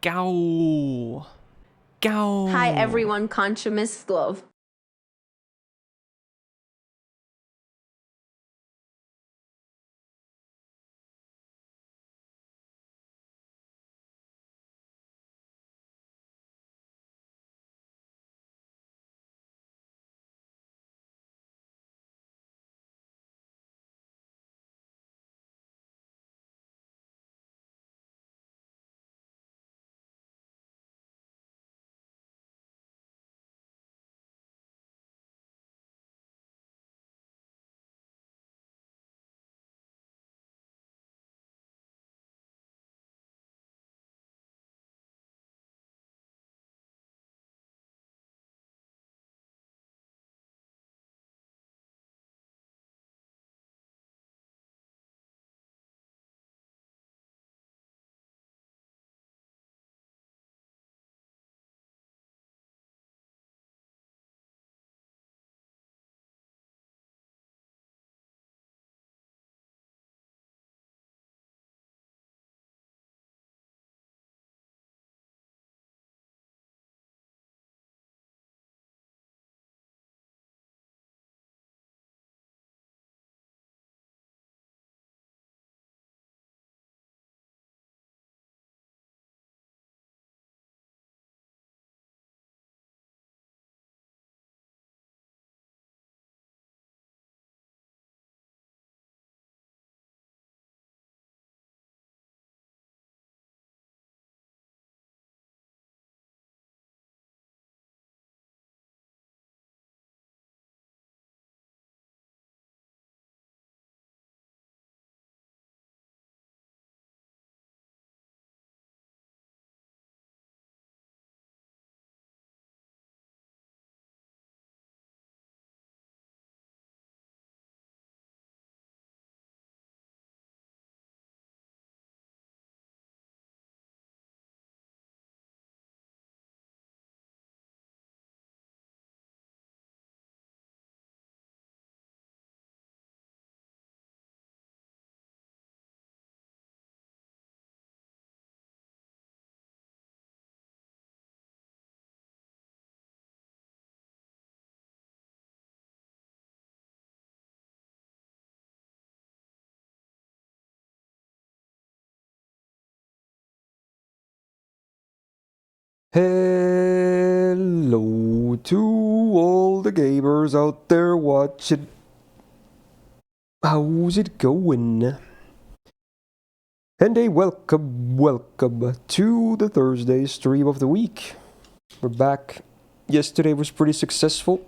Gow. Gow. Hi everyone, Concha Myst Glove. Hello to all the gamers out there watching. How's it going? And welcome to the Thursday stream of the week. We're back. Yesterday was pretty successful.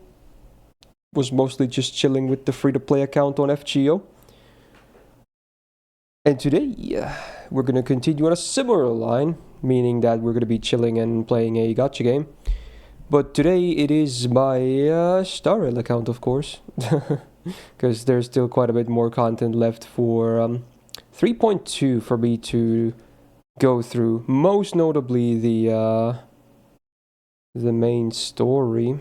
Was mostly just chilling with the free-to-play account on FGO. And today, we're gonna continue on a similar line, meaning that we're gonna be chilling and playing a gacha game. But today it is my Star Rail account, of course, because there's still quite a bit more content left for 3.2 for me to go through. Most notably the main story.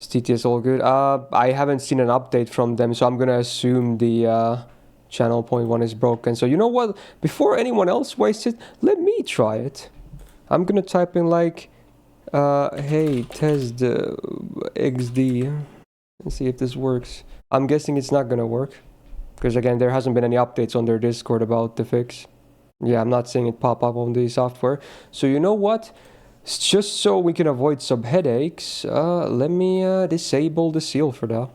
Is TTS all good? I haven't seen an update from them, so I'm gonna assume the channel point 1 is broken. So you know what? Before anyone else wastes it, let me try it. I'm gonna type in like, hey, test XD, and see if this works. I'm guessing it's not gonna work, because again, there hasn't been any updates on their Discord about the fix. Yeah, I'm not seeing it pop up on the software. So you know what? Just so we can avoid some headaches, let me disable the seal for now.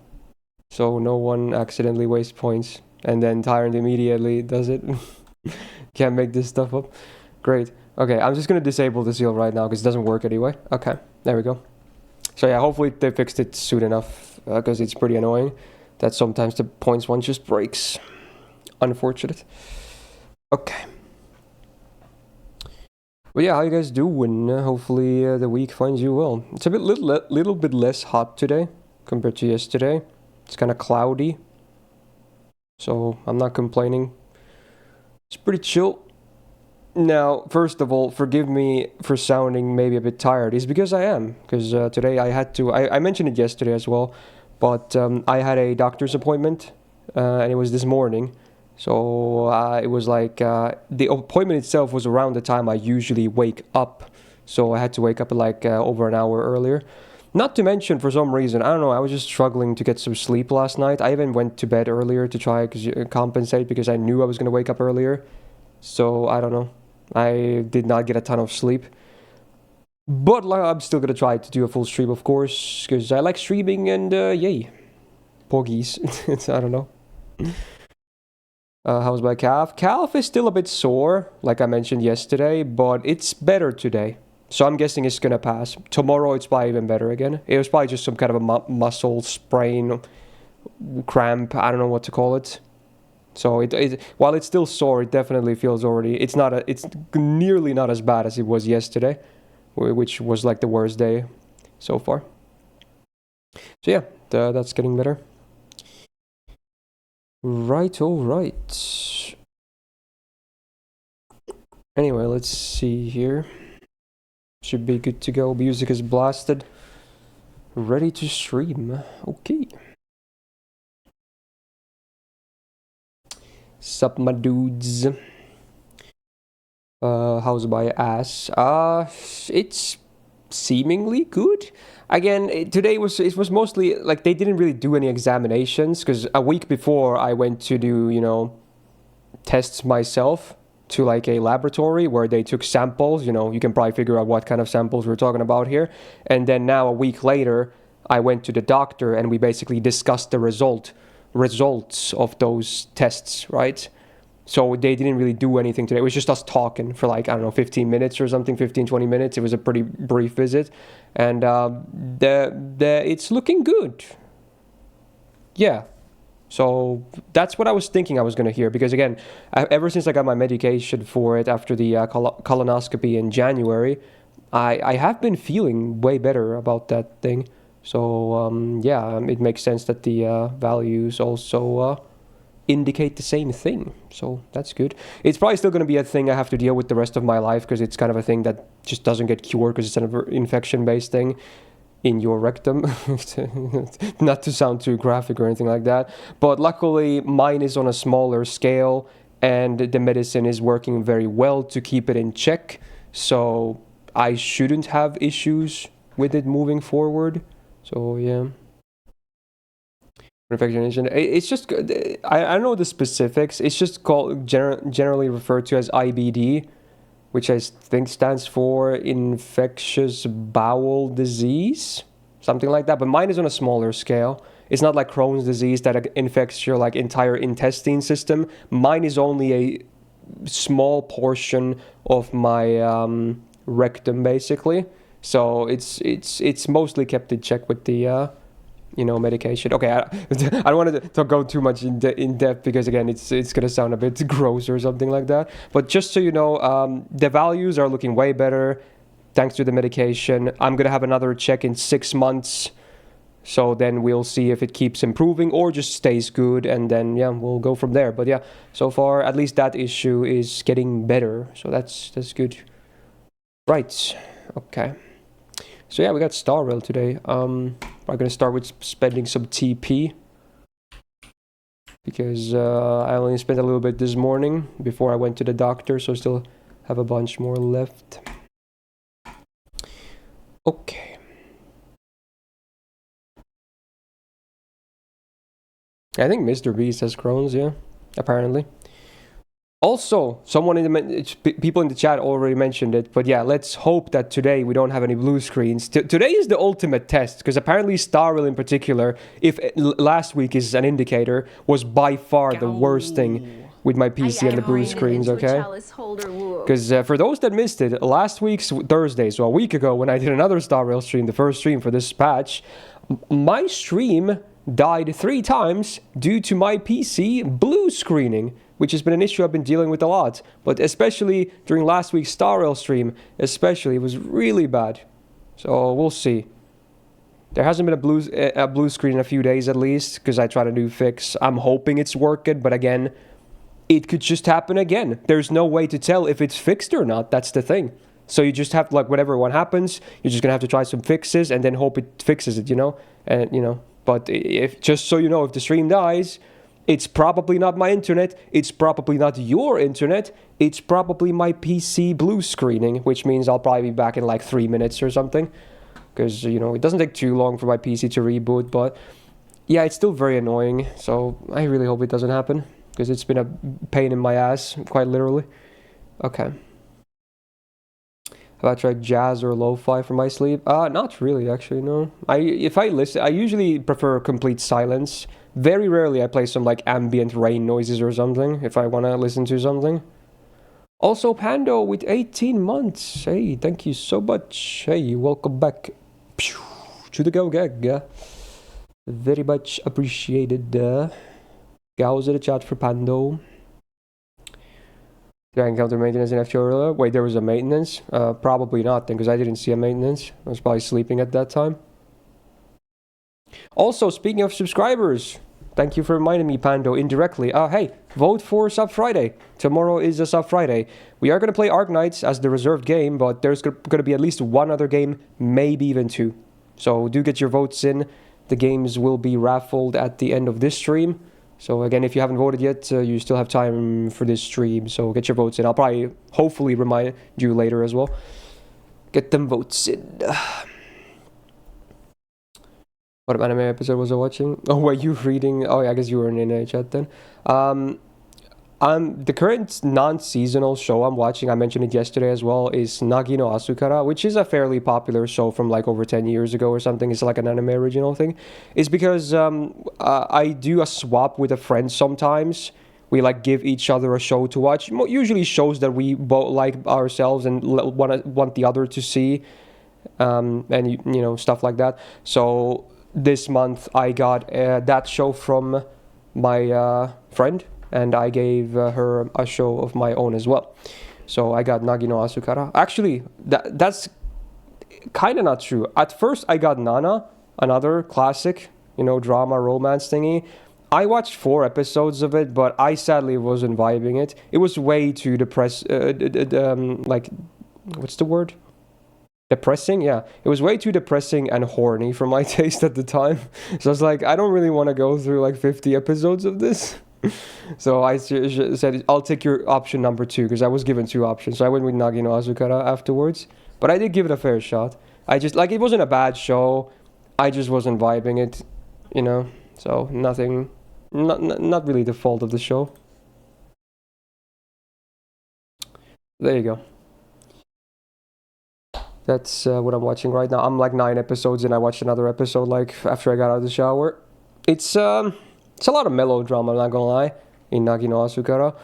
So no one accidentally wastes points, and then Tyrant immediately does it. Can't make this stuff up. Great. Okay, I'm just gonna disable the seal right now because it doesn't work anyway. Okay, there we go. So yeah, hopefully they fixed it soon enough because it's pretty annoying that sometimes the points one just breaks. Unfortunate. Okay. But yeah, how you guys doing? Hopefully the week finds you well. It's a little bit less hot today compared to yesterday. It's kind of cloudy, so I'm not complaining. It's pretty chill. Now, first of all, forgive me for sounding maybe a bit tired. It's because I am. Because today I had to... I mentioned it yesterday as well. But I had a doctor's appointment. And it was this morning. So it was like the appointment itself was around the time I usually wake up. So I had to wake up like over an hour earlier. Not to mention, for some reason, I don't know, I was just struggling to get some sleep last night. I even went to bed earlier to try to compensate because I knew I was going to wake up earlier. So I don't know. I did not get a ton of sleep. But like, I'm still going to try to do a full stream, of course, because I like streaming and yay. Poggies. I don't know. How's my calf? Calf is still a bit sore, like I mentioned yesterday, but it's better today. So I'm guessing it's gonna pass. Tomorrow it's probably even better again. It was probably just some kind of a muscle sprain, cramp, I don't know what to call it. So it while it's still sore, it definitely feels already, it's nearly not as bad as it was yesterday, which was like the worst day so far. So yeah, that's getting better. Right, all right. Anyway, let's see here. Should be good to go. Music is blasted. Ready to stream. Okay. Sup, my dudes. How's my ass? It's seemingly good. Again, today it was mostly like they didn't really do any examinations because a week before I went to do, you know, tests myself to like a laboratory where they took samples. You know, you can probably figure out what kind of samples we're talking about here. And then now a week later, I went to the doctor and we basically discussed the results of those tests, right? So they didn't really do anything today. It was just us talking for like, I don't know, 15 minutes or something, 15, 20 minutes. It was a pretty brief visit. And it's looking good. Yeah. So that's what I was thinking I was going to hear. Because again, ever since I got my medication for it after the colonoscopy in January, I have been feeling way better about that thing. So yeah, it makes sense that the values also indicate the same thing. So that's good. It's probably still going to be a thing I have to deal with the rest of my life because it's kind of a thing that just doesn't get cured because it's an infection-based thing in your rectum. Not to sound too graphic or anything like that. But luckily, mine is on a smaller scale and the medicine is working very well to keep it in check. So I shouldn't have issues with it moving forward. So yeah. Infection. It's just, I don't know the specifics. It's just called generally referred to as IBD, which I think stands for infectious bowel disease, something like that. But mine is on a smaller scale. It's not like Crohn's disease that infects your like entire intestine system. Mine is only a small portion of my rectum, basically. So it's mostly kept in check with the you know, medication. Okay, I don't want to go too much in depth because again, it's gonna sound a bit gross or something like that. But just so you know, the values are looking way better thanks to the medication. I'm gonna have another check in 6 months, so then we'll see if it keeps improving or just stays good, and then yeah, we'll go from there. But yeah, so far at least that issue is getting better, so that's good. Right. Okay. So yeah, we got Star Rail today. I'm gonna start with spending some TP because I only spent a little bit this morning before I went to the doctor, so I still have a bunch more left. Okay. I think Mr. Beast has Crohn's, yeah, apparently. Also, someone people in the chat already mentioned it, but yeah, let's hope that today we don't have any blue screens. Today is the ultimate test, because apparently Starville in particular, if last week is an indicator, was by far the worst thing with my PC and the blue screens, okay? Because for those that missed it, last week's Thursday, so a week ago when I did another Starville stream, the first stream for this patch, my stream died 3 times due to my PC blue screening, which has been an issue I've been dealing with a lot. But especially during last week's Star Rail stream, especially, it was really bad. So we'll see. There hasn't been a blue screen in a few days at least, because I tried a new fix. I'm hoping it's working, but again, it could just happen again. There's no way to tell if it's fixed or not. That's the thing. So you just have to, like, whatever one happens, you're just gonna have to try some fixes and then hope it fixes it, you know? And, you know, but if, just so you know, if the stream dies, It's probably not my internet. It's probably not your internet. It's probably my PC blue screening, which means I'll probably be back in like 3 minutes or something. Because, you know, it doesn't take too long for my PC to reboot, but yeah, it's still very annoying. So I really hope it doesn't happen, because it's been a pain in my ass, quite literally. Okay. Have I tried jazz or lo-fi for my sleep? Not really, actually, no. If I listen, I usually prefer complete silence. Very rarely I play some like ambient rain noises or something if I want to listen to something. Also, Pando with 18 months. Hey, thank you so much. Hey, welcome back to the Go Gag. Very much appreciated. Gals in the chat for Pando. Did I encounter maintenance in FTO earlier? Wait, there was a maintenance? Probably not then, because I didn't see a maintenance. I was probably sleeping at that time. Also, speaking of subscribers, thank you for reminding me, Pando, indirectly. Hey, vote for Sub Friday. Tomorrow is a Sub Friday. We are going to play Arknights as the reserved game, but there's going to be at least one other game, maybe even two. So do get your votes in. The games will be raffled at the end of this stream. So again, if you haven't voted yet, you still have time for this stream. So get your votes in. I'll probably, hopefully, remind you later as well. Get them votes in. What anime episode was I watching? Oh, were you reading? Oh, yeah, I guess you were in NA chat then. The current non-seasonal show I'm watching, I mentioned it yesterday as well, is Nagi no Asukara, which is a fairly popular show from like over 10 years ago or something. It's like an anime original thing. It's because I do a swap with a friend sometimes. We like give each other a show to watch. Usually shows that we both like ourselves and want the other to see. And you know, stuff like that. So this month I got that show from my friend, and I gave her a show of my own as well. So I got Nagi no Asukara. Actually, that's kind of not true. At first I got Nana, another classic, you know, drama romance thingy. I watched 4 episodes of it, but I sadly wasn't vibing it. It was way too like, what's the word? Depressing, yeah. It was way too depressing and horny for my taste at the time. So I was like, I don't really want to go through like 50 episodes of this. So I said, I'll take your option number 2, because I was given 2 options. So I went with Nagi no Asukara afterwards. But I did give it a fair shot. I just, like, it wasn't a bad show. I just wasn't vibing it, you know. So nothing, not really the fault of the show. There you go. That's what I'm watching right now. I'm like 9 episodes and I watched another episode like after I got out of the shower. It's a lot of melodrama, I'm not gonna lie, in Nagi no Asukara.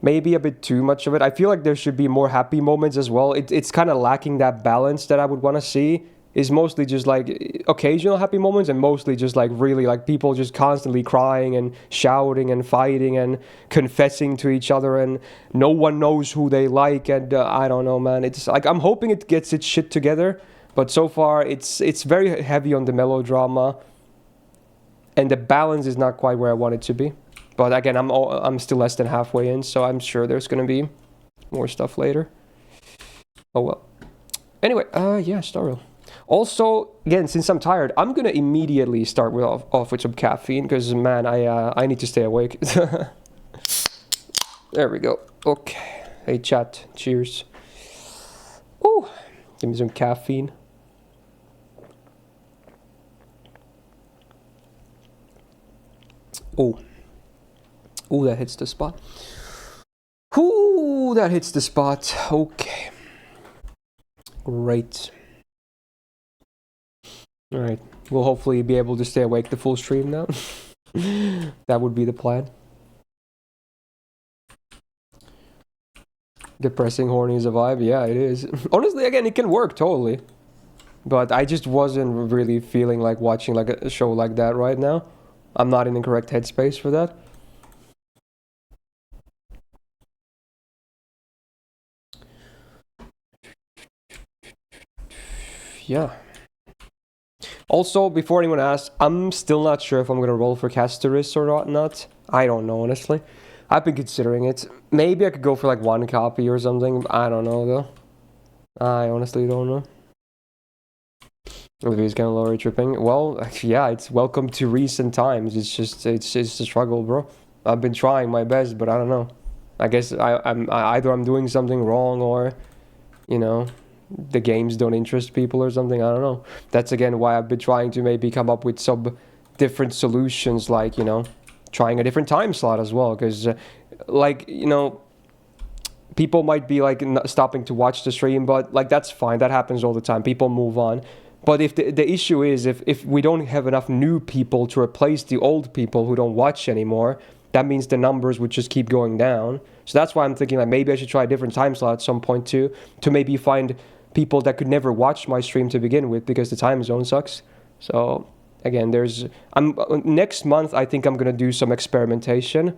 Maybe a bit too much of it. I feel like there should be more happy moments as well. It's kind of lacking that balance that I would want to see. Is mostly just like occasional happy moments, and mostly just like really like people just constantly crying and shouting and fighting and confessing to each other, and no one knows who they like, and I don't know, man. It's like I'm hoping it gets its shit together, but so far it's very heavy on the melodrama, and the balance is not quite where I want it to be. But again, I'm still less than halfway in, so I'm sure there's gonna be more stuff later. Oh well. Anyway, yeah, Starro. Also, again, since I'm tired, I'm gonna immediately start off with some caffeine, because man, I need to stay awake. There we go. Okay. Hey chat, cheers. Oh, give me some caffeine. Oh. Oh, that hits the spot. Ooh, that hits the spot. Okay. Great. Alright, we'll hopefully be able to stay awake the full stream now. That would be the plan. Depressing, horny is a vibe? Yeah, it is. Honestly, again, it can work totally. But I just wasn't really feeling like watching like a show like that right now. I'm not in the correct headspace for that. Yeah. Also, before anyone asks, I'm still not sure if I'm gonna roll for Castoris or not. I don't know, honestly. I've been considering it. Maybe I could go for like 1 copy or something. I don't know, though. I honestly don't know. Reviews can lower tripping. Well, yeah, it's welcome to recent times. It's a struggle, bro. I've been trying my best, but I don't know. I guess either I'm doing something wrong or, you know, the games don't interest people or something. I don't know. That's again why I've been trying to maybe come up with some different solutions, like, you know, trying a different time slot as well, because like, you know, people might be like stopping to watch the stream, but like that's fine. That happens all the time. People move on. But if the issue is if we don't have enough new people to replace the old people who don't watch anymore, that means the numbers would just keep going down. So that's why I'm thinking like maybe I should try a different time slot at some point too, to maybe find people that could never watch my stream to begin with because the time zone sucks. So again, I'm next month I think I'm gonna do some experimentation.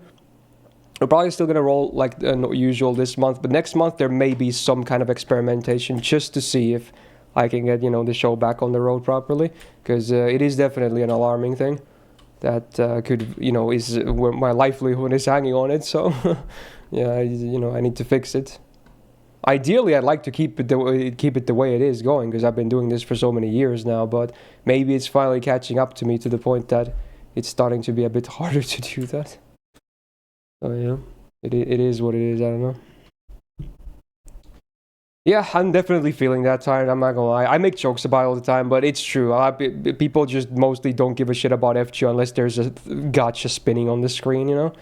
We're probably still gonna roll like the usual this month, but next month there may be some kind of experimentation just to see if I can get, you know, the show back on the road properly, because it is definitely an alarming thing that could, you know, is where my livelihood is hanging on it. So yeah, you know, I need to fix it. Ideally, I'd like to keep it the way it is going, because I've been doing this for so many years now, but maybe it's finally catching up to me to the point that it's starting to be a bit harder to do that. So yeah, it is what it is. I don't know. Yeah, I'm definitely feeling that tired. I'm not gonna lie. I make jokes about it all the time, but it's true. People just mostly don't give a shit about FGO unless there's a gotcha spinning on the screen, you know?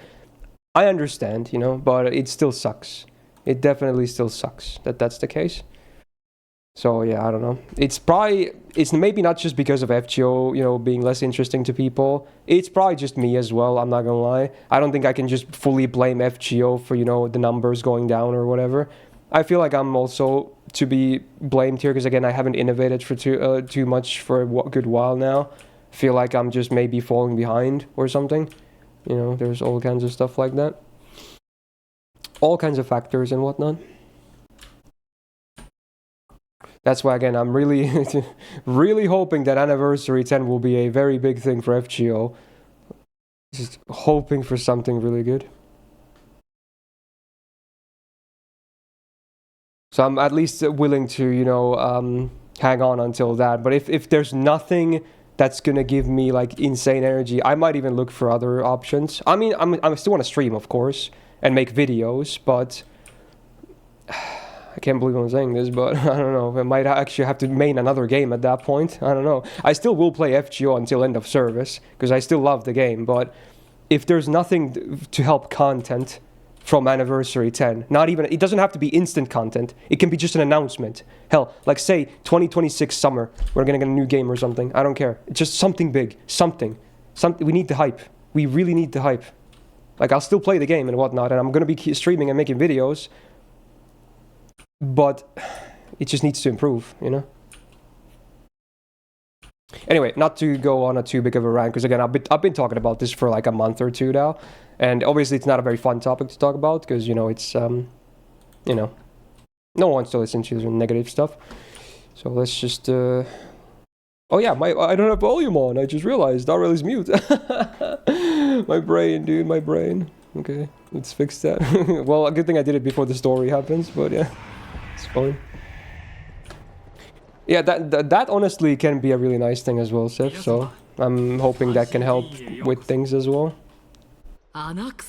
I understand, you know, but it still sucks. It definitely still sucks that that's the case. So yeah, I don't know. It's maybe not just because of FGO, you know, being less interesting to people. It's probably just me as well, I'm not gonna lie. I don't think I can just fully blame FGO for, you know, the numbers going down or whatever. I feel like I'm also to be blamed here because again I haven't innovated for too much for a good while now. Feel like I'm just maybe falling behind or something. You know, there's all kinds of stuff like that. All kinds of factors and whatnot. That's why again I'm really really hoping that Anniversary 10 will be a very big thing for FGO. Just hoping for something really good. So I'm at least willing to, you know, hang on until that. But if there's nothing that's gonna give me like insane energy, I might even look for other options. I mean, I still want to stream, of course, and make videos, but I can't believe I'm saying this, but I don't know. I might actually have to main another game at that point. I don't know. I still will play FGO until end of service because I still love the game. But if there's nothing to help content from Anniversary 10. Not even, it doesn't have to be instant content. It can be just an announcement. Hell, like say 2026 summer, we're gonna get a new game or something. I don't care. It's just something big. Something. We need the hype. We really need the hype. Like I'll still play the game and whatnot, and I'm gonna be streaming and making videos. But it just needs to improve, you know? Anyway, not to go on a too big of a rant, because again, I've been talking about this for like a month or two now. And obviously, it's not a very fun topic to talk about because, you know, it's, you know, no one wants to listen to negative stuff. So let's just, oh yeah, I don't have volume on. I just realized. Darrell is mute. My brain, dude, my brain. Okay, let's fix that. Well, a good thing I did it before the story happens, but yeah, it's fine. Yeah, that honestly can be a really nice thing as well, Sif. So I'm hoping that can help with things as well. Okay.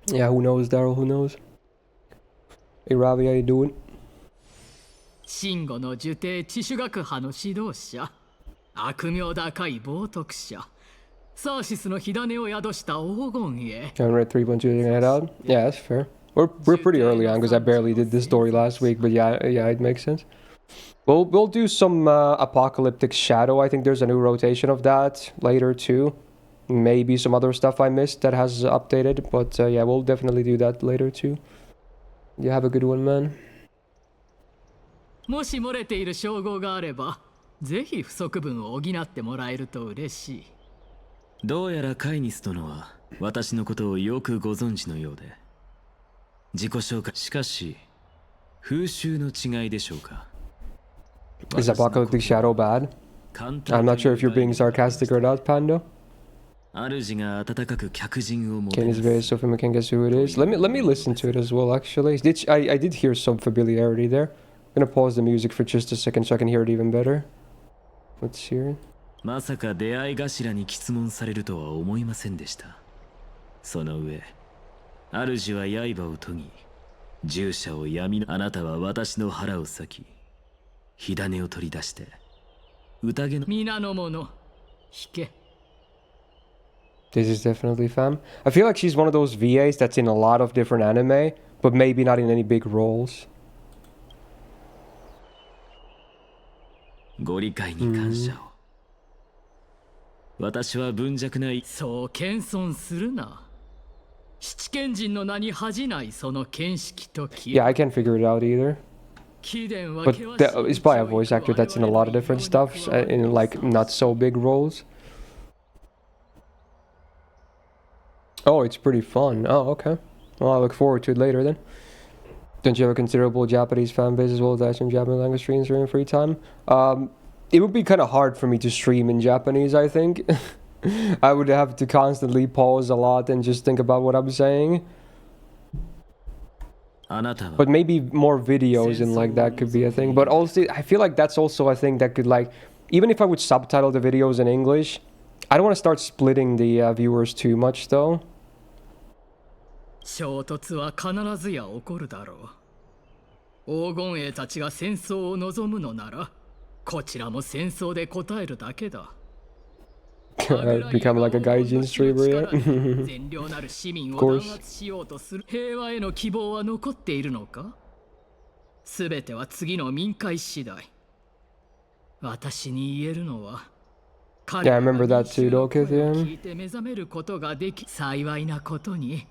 Yeah, who knows, Daryl? Who knows? Hey, Ravi, how you doing? 真吾の受定地主学派の指導者、悪名高い冒涜者、サーシスの火種を宿した黄金へ。 Haven't read 3.2 to get out. Yeah, that's fair. We're pretty early on because I barely did this story last week, but yeah, it makes sense. We'll do some Apocalyptic Shadow. I think there's a new rotation of that later too. Maybe some other stuff I missed that has updated, but yeah, we'll definitely do that later too. You have a good one, man. もし漏れている称号があれば、ぜひ不足分を補ってもらえると嬉しい。どうやらカイニス殿は私のことをよくご存知のようで。自己紹介しかし風習の違いでしょうか。Is Apocalyptic Shadow bad? I'm not sure if you're being sarcastic or not, Pando. 主が温かく客人をもて Can な his very す Sophie can guess who it is. Let me listen to it as well. Actually, I did hear some familiarity there. I'm gonna pause the music for just a second so I can hear it even better. Let's hear it. まさか出会い頭に質問されるとは思いませんでした。その上、主は刃を研ぎ、従者を闇のあなたは私の腹を裂き、火種を取り出して、宴の皆の者引け。 This is definitely fam. I feel like she's one of those VAs that's in a lot of different anime, but maybe not in any big roles. ご理解に感謝を。私は文弱なそう謙遜するな。七賢人の名に恥じないその見識と気。 Yeah, I can't figure it out either. 貴殿は But 険しい it's by a voice actor that's in a lot of different stuff, in like not so big roles. Oh, it's pretty fun. Oh, okay. Well, I look forward to it later then. Don't you have a considerable Japanese fan base as well as some Japanese language streams during free time? It would be kind of hard for me to stream in Japanese, I think. I would have to constantly pause a lot and just think about what I'm saying. あなたは But maybe more videos and like that could be a thing. But also, I feel like that's also a thing that could like, even if I would subtitle the videos in English, I don't want to start splitting the viewers too much though. 衝突は必ずや起こるだろう。黄金衛たちが戦争を望むのなら、こちらも戦争で答えるだけだ。 Become like a gaijin streamer yet? 善良なる市民を Of 弾 course. 圧しようとする平和への希望は残っているのか？すべては次の民会次第。私に言えるのは、 Yeah, I remember that too, though, Kithian. 聞いて目覚めることができ、幸いなことに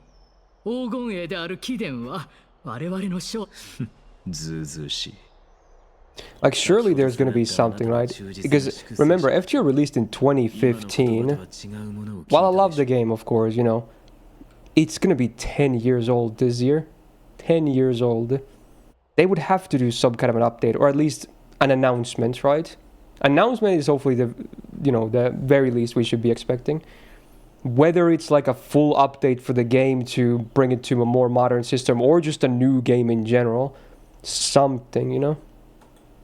黄金衛である貴殿は我々の将。ずうずうしい。 Like, surely there's gonna be something, right? Because remember, FGO released in 2015. While I love the game, of course, you know, it's gonna be 10 years old this year. 10 years old. They would have to do some kind of an update, or at least an announcement, right? Announcement is hopefully the, you know, the very least we should be expecting. Whether it's like a full update for the game to bring it to a more modern system, or just a new game in general, something, you know?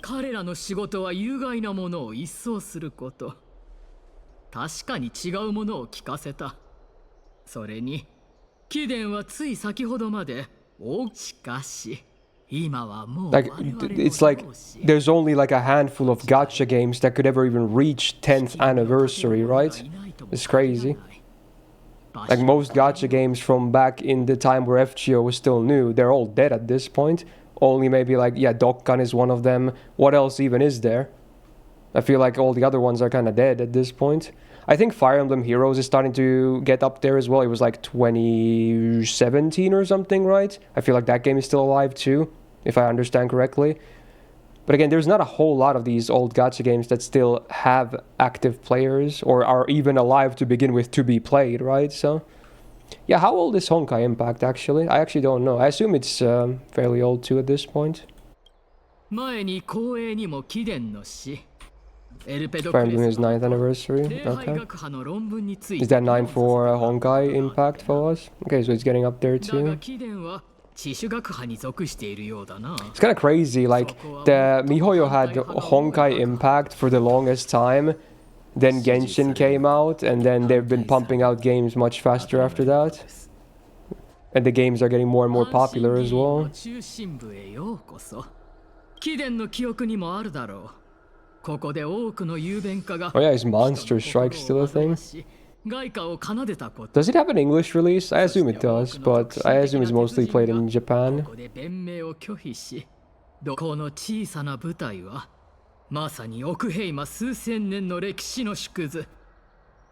彼らの仕事は有害なものを一掃すること。確かに違うものを聞かせた。それに、貴殿はつい先ほどまで、しかし、今はもう Like, it's like there's only like a handful of gacha games that could ever even reach 10th anniversary, right? It's crazy. Like most gacha games from back in the time where FGO was still new, they're all dead at this point. Only maybe like, yeah, Dokkan is one of them. What else even is there? I feel like all the other ones are kind of dead at this point. I think Fire Emblem Heroes is starting to get up there as well. It was like 2017 or something, right? I feel like that game is still alive too, if I understand correctly. But again, there's not a whole lot of these old gacha games that still have active players or are even alive to begin with to be played, right? So, yeah, how old is Honkai Impact actually? I actually don't know. I assume it's fairly old too at this point. 前に光栄にも貴殿の死。エルペド Fire クレ Emblem ス is 9th anniversary. 礼拝 Okay. 学派の論文について Is that 9 for Honkai Impact for us? Okay, so it's getting up there だが too. 貴殿は地主学派に属しているようだな。 It's kind of crazy. Like, the Mihoyo had Honkai Impact for the longest time. Then Genshin came out, and then they've been pumping out games much faster after that. And the games are getting more and more popular as well. 中心部へようこそ。貴殿の記憶にもあるだろう。ここで多くの雄弁家が Oh yeah, is Monster Strike still a thing? 外貨を奏でたこと。 Does it have an English release? I assume it does, but I assume it's mostly played in Japan. ここで弁明を拒否し、この小さな部隊はまさに奥平魔数千年の歴史の縮図。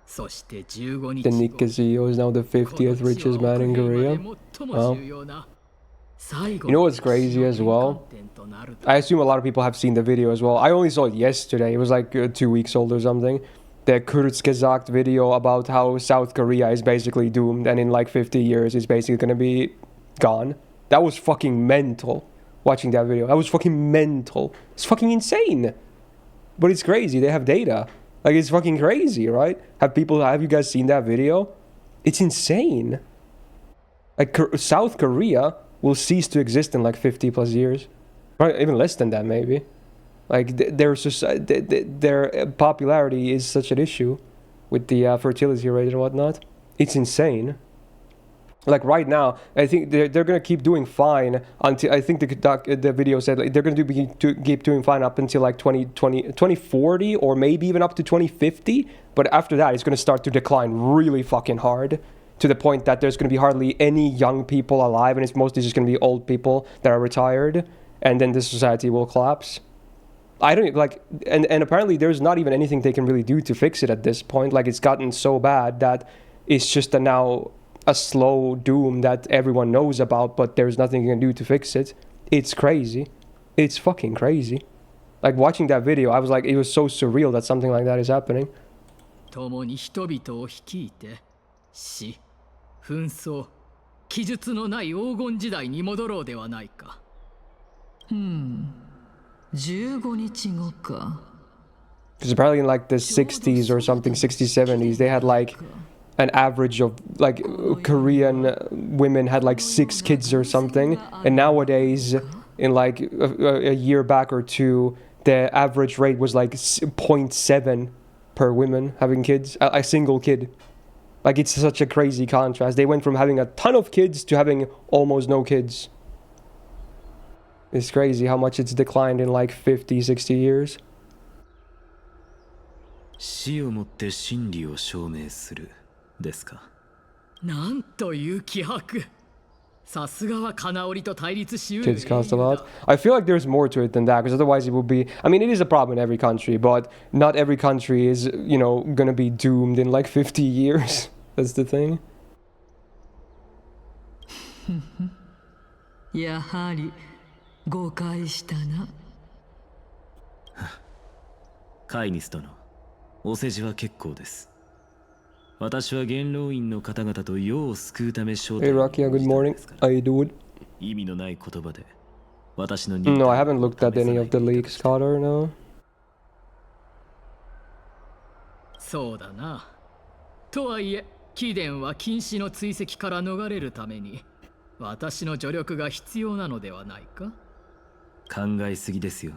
そして15日 The Nikkazio is now the 50th richest man in Korea. Wow. You know what's crazy as well? I assume a lot of people have seen the video as well. I only saw it yesterday. It was like 2 weeks old or something. The Kurzgesagt video about how South Korea is basically doomed and in like 50 years it's basically gonna be gone. That was fucking mental. Watching that video. That was fucking mental. It's fucking insane. But it's crazy. They have data. Like, it's fucking crazy, right? Have you guys seen that video? It's insane. Like, South Korea will cease to exist in like 50 plus years. Right, even less than that, maybe. Like, their popularity is such an issue with the fertility rate and whatnot. It's insane. Like, right now, I think they're gonna keep doing fine until, I think the video said, like, they're gonna keep doing fine up until like 2040 or maybe even up to 2050. But after that, it's gonna start to decline really fucking hard, to the point that there's gonna be hardly any young people alive, and it's mostly just gonna be old people that are retired, and then the society will collapse. I don't like, and apparently there's not even anything they can really do to fix it at this point. Like, it's gotten so bad that it's just now a slow doom that everyone knows about, but there's nothing you can do to fix it. It's crazy. It's fucking crazy. Like, watching that video, I was like, it was so surreal that something like that is happening. 共に人々を率いて死、紛争、記述のない黄金時代に戻ろうではないか。15日後か。Because apparently in like the 60s or something, 60s, 70s, they had like an average of like Korean women had like 6 kids or something, and nowadays in like a year back or two, the average rate was like 0.7 per woman having kids, a single kid. Like, it's such a crazy contrast. They went from having a ton of kids to having almost no kids. It's crazy how much it's declined in like 50, 60 years. 死をもって真理を証明するですか。なんという気迫。さすがは金織りと対立しうる。 Kids cost a lot. I feel like there's more to it than that, because otherwise it would be, I mean, it is a problem in every country, but not every country is, you know, gonna be doomed in like 50 years. That's the thing. やはり誤解したな。カイニス殿、お世辞は結構です。私は元老院の方々と世を救うため招待 Hey Rakia, good morning. How you doing? 意味のない言葉で私の No, I haven't looked at any of the leaks, Carter, no. そうだな。とはいえ、貴殿は禁止の追跡から逃れるために私の助力が必要なのではないか。考えすぎですよ。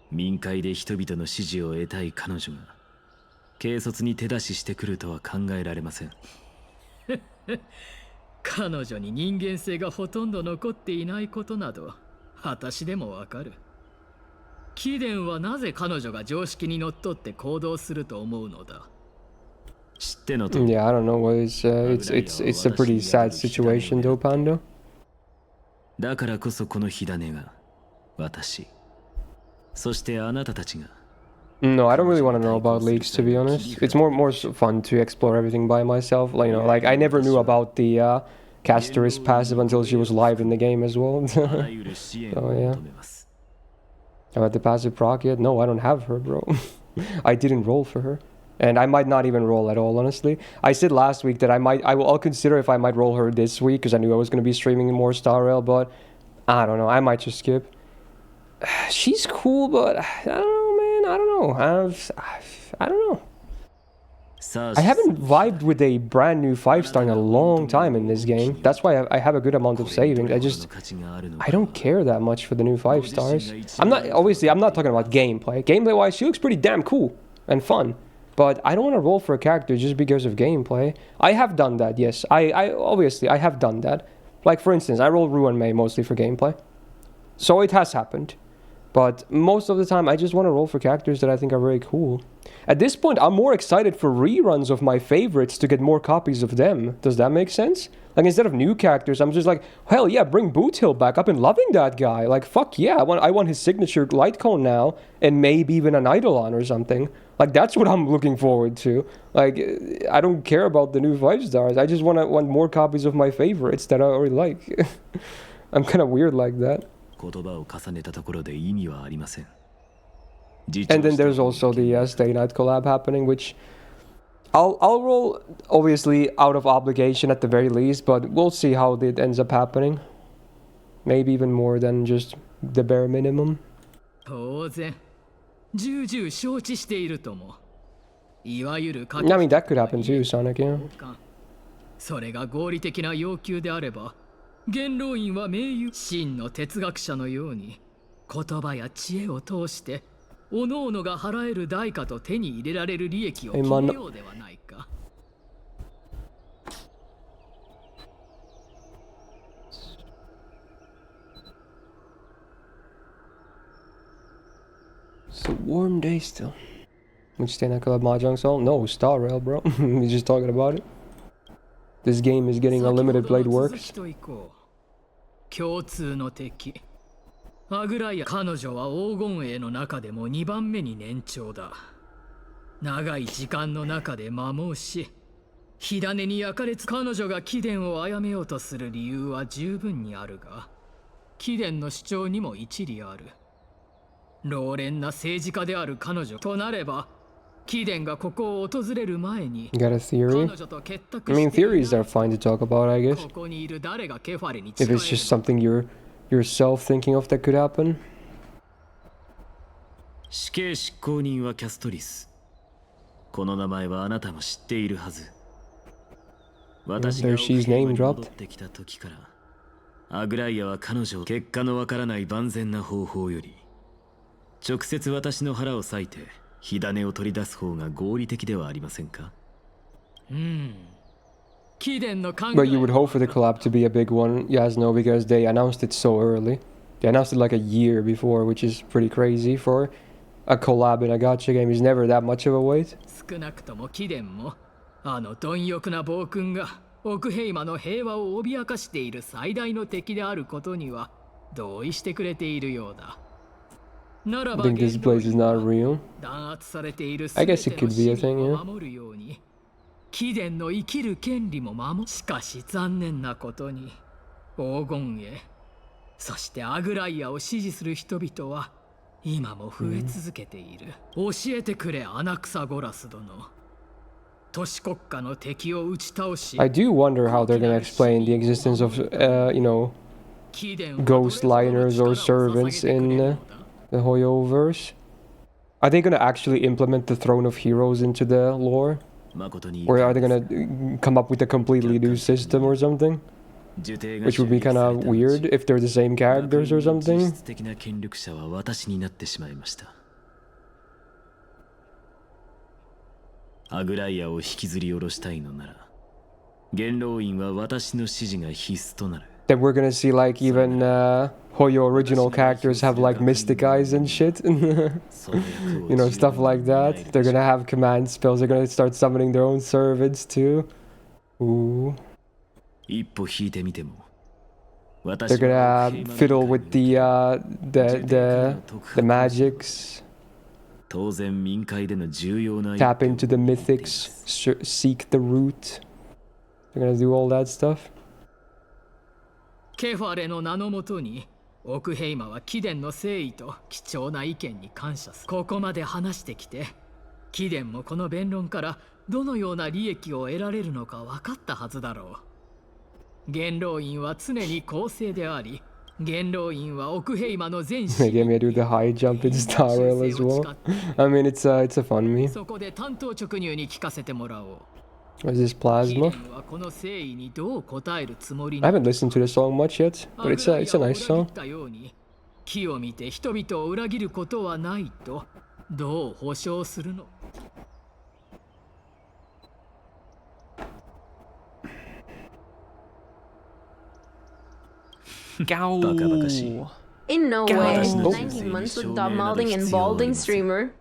民会で人々の支持を得たい彼女が軽率に手出ししてくるとは考えられません。彼女に人間性がほとんど残っていないことなど私でもわかる。貴殿はなぜ彼女が常識にのっとって行動すると思うのだ。知ってのとおり。 Yeah, I don't know. It's a pretty sad situation, though, Panda. だからこそこの火種が私、そしてあなたたちが No, I don't really want to know about leaks, to be honest. It's more fun to explore everything by myself. Like, you know, like I never knew about the casterist passive until she was live in the game as well. So yeah. About the passive proc yet? No, I don't have her, bro. I didn't roll for her. And I might not even roll at all, honestly. I said last week that I'll consider if I might roll her this week, because I knew I was going to be streaming more Star Rail, but I don't know. I might just skip. She's cool, but I don't know, man. I don't know. I don't know. I haven't vibed with a brand new 5-star in a long time in this game. That's why I have a good amount of savings. I don't care that much for the new 5-stars. I'm not talking about gameplay. Gameplay-wise, she looks pretty damn cool and fun. But I don't want to roll for a character just because of gameplay. I have done that, yes. Obviously, I have done that. Like, for instance, I roll Ruin May mostly for gameplay. So it has happened. But most of the time, I just want to roll for characters that I think are very cool. At this point, I'm more excited for reruns of my favorites to get more copies of them. Does that make sense? Like, instead of new characters, I'm just like, hell yeah, bring Boothill back. I've been loving that guy. Like, fuck yeah, I want his signature light cone now, and maybe even an Eidolon or something. Like, that's what I'm looking forward to. Like, I don't care about the new 5-stars. I just want more copies of my favorites that I already like. I'm kind of weird like that. And then there's also the Stay Night collab happening, which I'll roll, obviously, out of obligation at the very least, but we'll see how it ends up happening. Maybe even more than just the bare minimum. 当然重々承知しているとも。いわゆる I mean, that could happen too, Sonic, yeah. それが合理的な要求であれば、元老院は名誉真の哲学者のように言葉や知恵を通して各々が払える代価と手に入れられる利益を決めようではないか。It's a warm day still. Would you stay in that club mahjong song? No, Star Rail, bro. He's just talking about it. This game is getting unlimited blade works. 共通の敵。アグライア彼女は黄金栄の中でも2番目に年長だ。長い時間の中で摩耗し、火種に焼かれつ彼女が貴殿を殺めようとする理由は十分にあるが、貴殿の主張にも一理ある。老練な政治家である彼女となれば、貴殿がここを訪れる前に、 You got a theory? I mean, theories are fine to talk about, I guess. ここにいる誰がケファレに If it's just something you're yourself thinking of that could happen. 死刑執行人はキャストリス。この名前はあなたも知っているはず。私が There she's name 戻 dropped. ってきた時から、アグライアは彼女を結果のわからない万全な方法より、直接私の腹を裂いて火種を取り出す方が合理的ではありませんか？ But you would hope for the collab to be a big one, yes, no, because they announced it so early. They announced it like a year before, which is pretty crazy for a collab in a gacha game. Is never that much of a wait. 少なくとも貴殿もあの貪欲な暴君が奥平魔の平和を脅かしている最大の敵であることには同意してくれているようだ。ならば I think this place is not real. 弾圧されている I guess it 全ての could be a 市 thing, 民 yeah. を守るように貴殿の生きる権利も守。しかし残念なことに黄金へそしてアグライアを支持する人々は今も増え続けている。教えてくれアナクサゴラス殿。都市国家の敵を打ち倒し。 I do wonder how they're gonna explain the existence of, you know, ghost liners or servants in the Hoyoverse. Are they gonna actually implement the Throne of Heroes into the lore? Or are they gonna come up with a completely new system or something? Which would be kind of weird if they're the same characters or something. 的な権力者は私になってしまいました。アグライアを引きずり下ろしたいのなら、元老院は私の指示が必須となる。That we're gonna see like even Hoyo original characters have like mystic eyes and shit. You know, stuff like that. They're gonna have command spells. They're gonna start summoning their own servants too. Ooh. 一歩引いてみても。 They're gonna fiddle with the magics. 当然民会での重要な Tap into the mythics. Seek the root. They're gonna do all that stuff. ケファレの名のもとに奥平魔は貴殿の誠意と貴重な意見に感謝する。ここまで話してきて貴殿もこの弁論からどのような利益を得られるのか分かったはずだろう。元老院は常に公正であり、元老院は奥平魔の全市 They gave me to do the high jump in Star Rail as well. I mean, it's a fun me. そこで単刀直入に聞かせてもらおう。 Is this Plasma? 貴殿はこの誠意にどう応えるつもり I haven't listened to the song much yet, but it's a nice song. 木を見て人々を裏切ることはないとどう保証するの？ In no way. 19 months with the molding and balding streamer.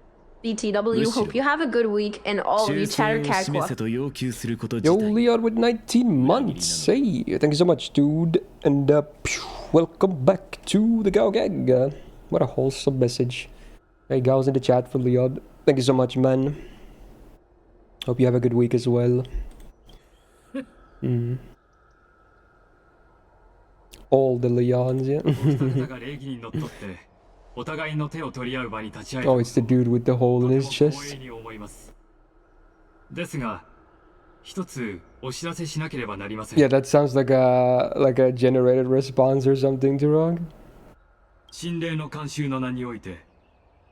BTW, hope you have a good week and all of you chatter kakwa. Yo, Leon with 19 months. Hey, thank you so much, dude. And welcome back to the Gao Gag. What a wholesome message. Hey, Gao's in the chat for Leon. Thank you so much, man. Hope you have a good week as well. All the Leons, yeah. Oh, it's the dude with the hole in his chest. Yeah, that sounds like a generated response or something to Rog.